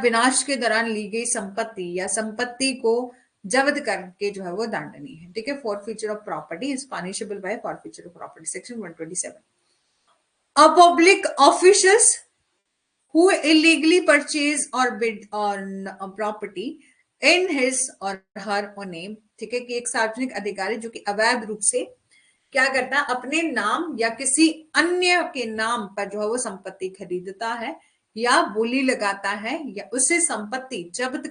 विनाश के दौरान ली गई संपत्ति या संपत्ति को जब्त करके जो है वो दंडनीय है, ठीक है। Forfeiture of property is punishable by forfeiture of property, section 127। A public officials who illegally purchase or bid on a property in his or her own name, ठीक है, कि एक सार्वजनिक अधिकारी जो कि अवैध रूप से क्या करता है, अपने नाम या किसी अन्य के नाम पर जो है वो संपत्ति खरीदता है या बोली लगाता है या उससे संपत्ति जब्त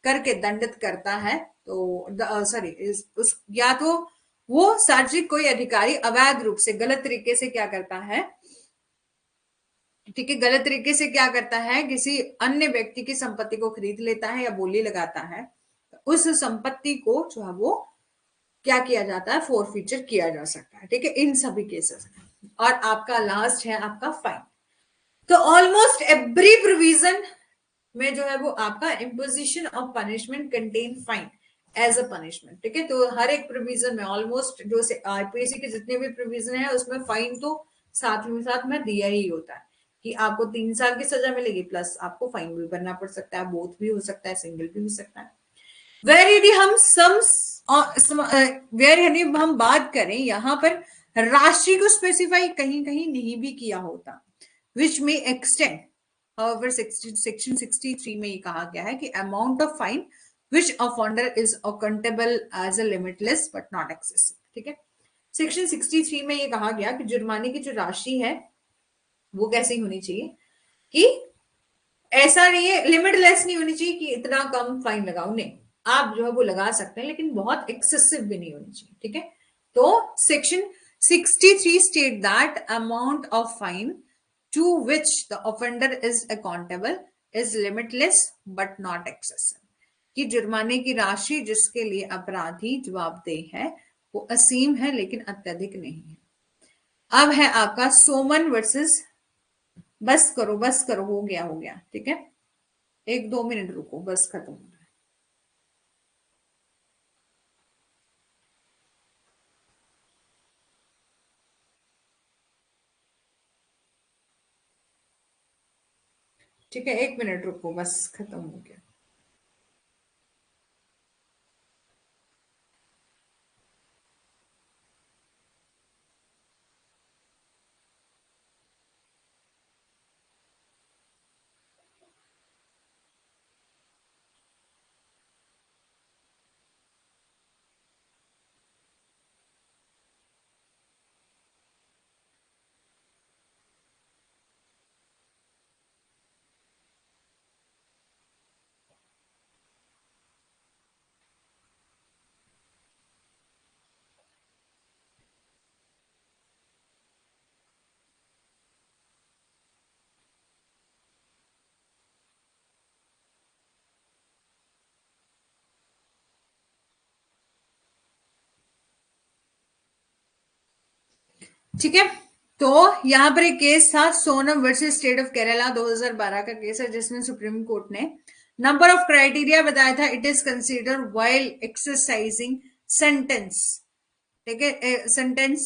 करके दंडित करता है, तो सॉरी उस या तो वो सार्वजनिक कोई अधिकारी अवैध रूप से गलत तरीके से क्या करता है, ठीक है, गलत तरीके से क्या करता है, किसी अन्य व्यक्ति की संपत्ति को खरीद लेता है या बोली लगाता है, उस संपत्ति को जो है वो क्या किया जाता है, फोरफीचर किया जा सकता है, ठीक है, इन सभी केसेस में। और आपका लास्ट है आपका फाइन। तो ऑलमोस्ट एवरी प्रोविजन में जो है वो आपका imposition of punishment contain fine as a punishment, ठीक है। तो हर एक प्रोविजन में ऑलमोस्ट जो आईपीसी के जितने भी प्रोविजन है उसमें फाइन तो साथ में दिया ही होता है कि आपको 3 साल की सजा मिलेगी प्लस आपको फाइन भी भरना पड़ सकता है, बोथ भी हो सकता है, सिंगल भी हो सकता है। वेर यदि हम बात करें यहाँ पर राशि को स्पेसिफाई कहीं कहीं नहीं भी किया होता, विच में एक्सटेंड, however सेक्शन 63 में ये कहा गया है कि amount of fine which offender is accountable as a limitless but not excessive, ठीक है। सेक्शन 63 में ये कहा गया कि जुर्माने की जो राशि है वो कैसी होनी चाहिए कि ऐसा नहीं है, लिमिटलेस नहीं होनी चाहिए कि इतना कम फाइन लगाओ, नहीं, आप जो है वो लगा सकते हैं लेकिन बहुत एक्सेसिव भी नहीं होनी चाहिए, ठीक है। तो section 63 state that amount of fine to which the offender is accountable is limitless but not excessive, कि जुर्माने की राशि जिसके लिए अपराधी जवाबदेह है वो असीम है लेकिन अत्यधिक नहीं है। अब है आपका सोमन वर्सेस, बस करो, हो गया, ठीक है, 1-2 मिनट रुको, बस खत्म हो रहा है। ठीक है, 1 मिनट रुको, बस खत्म हो गया। ठीक है, तो यहां पर एक केस था Sonam versus state of Kerala, 2012 का केस है जिसमें सुप्रीम कोर्ट ने नंबर ऑफ क्राइटेरिया बताया था, it is consider while exercising sentence, ठीक है, सेंटेंस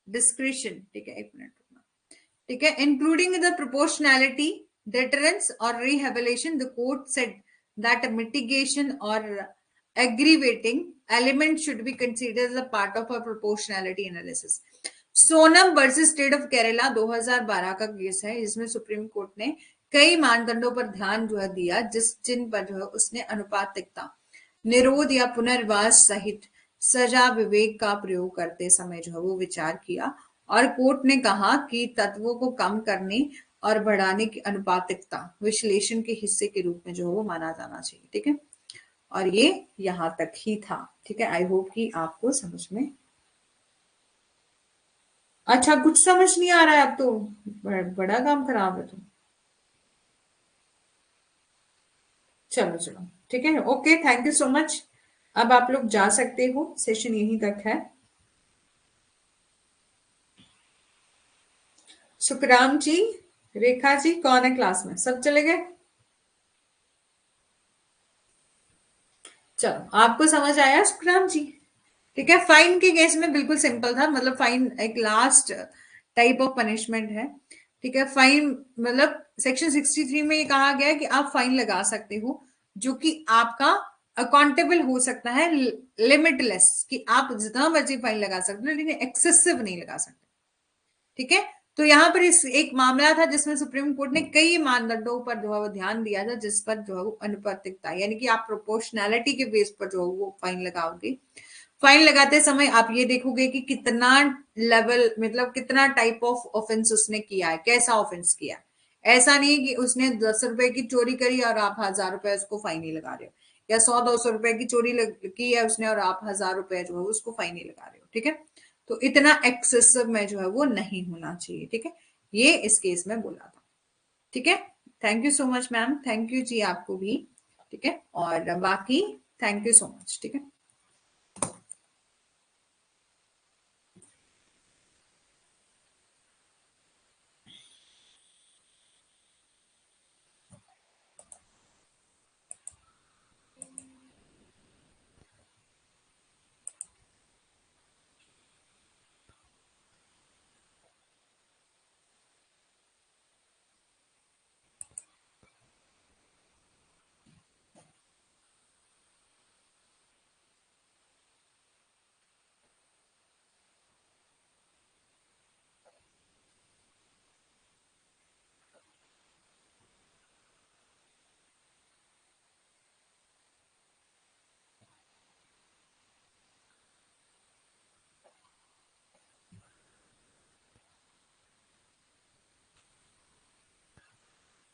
डिस्क्रिशन, ठीक है, 1 मिनट, ठीक है, including the proportionality, deterrence or rehabilitation, the court said that a mitigation or aggravating element should be considered as a part of a proportionality analysis. Sonam versus state of Kerala 2012 का case है, इसमें supreme court ने कई मानदंडों पर ध्यान जो है दिया जिन पर जो है उसने अनुपातिकता, निरोध या पुनर्वास सहित सजा विवेक का प्रयोग करते समय जो है वो विचार किया और कोर्ट ने कहा कि तत्वों को कम करने और बढ़ाने की अनुपातिकता विश्लेषण के हिस्से के रूप में जो है वो माना जाना चाहिए। ठीक है, और ये यहां तक ही था। ठीक है, आई होप कि आपको समझ में। अच्छा, कुछ समझ नहीं आ रहा है अब तो बड़ा काम खराब है तो। चलो चलो, ठीक है, okay, thank you so much. अब आप लोग जा सकते हो, सेशन यहीं तक है। सुखराम जी, रेखा जी, कौन है क्लास में? सब चले गए? चलो, आपको समझ आया सुखराम जी? ठीक है, फाइन के केस में बिल्कुल सिंपल था, मतलब फाइन एक लास्ट टाइप ऑफ पनिशमेंट है। ठीक है, फाइन मतलब सेक्शन 63 में ये कहा गया है कि आप फाइन लगा सकते हो जो कि आपका अकाउंटेबल हो सकता है, लिमिटलेस, कि आप जितना मर्जी फाइन लगा सकते हो लेकिन एक्सेसिव नहीं लगा सकते। ठीक है, तो यहाँ पर इस एक मामला था जिसमें सुप्रीम कोर्ट ने कई मानदंडों पर जो है वो ध्यान दिया था, जिस पर जो है वो अनुपातिकता, यानी कि आप प्रोपोर्शनैलिटी के बेस पर जो है वो फाइन लगाओगे। फाइन लगाते समय आप ये देखोगे कि कितना लेवल, मतलब कितना टाइप ऑफ ऑफेंस उसने किया है, कैसा ऑफेंस किया है। ऐसा नहीं है कि उसने 10 रुपए की चोरी करी और आप 1000 रुपए उसको फाइन ही लगा रहे हो, या 100-200 रुपए की चोरी की है उसने और आप 1000 रुपए जो है उसको फाइन ही लगा रहे हो। ठीक है, तो इतना एक्सेसिव में जो है वो नहीं होना चाहिए। ठीक है, ये इस केस में बोला था। ठीक है, thank you so much ma'am, thank you जी आपको भी। ठीक है, और बाकी थैंक यू सो मच। ठीक है।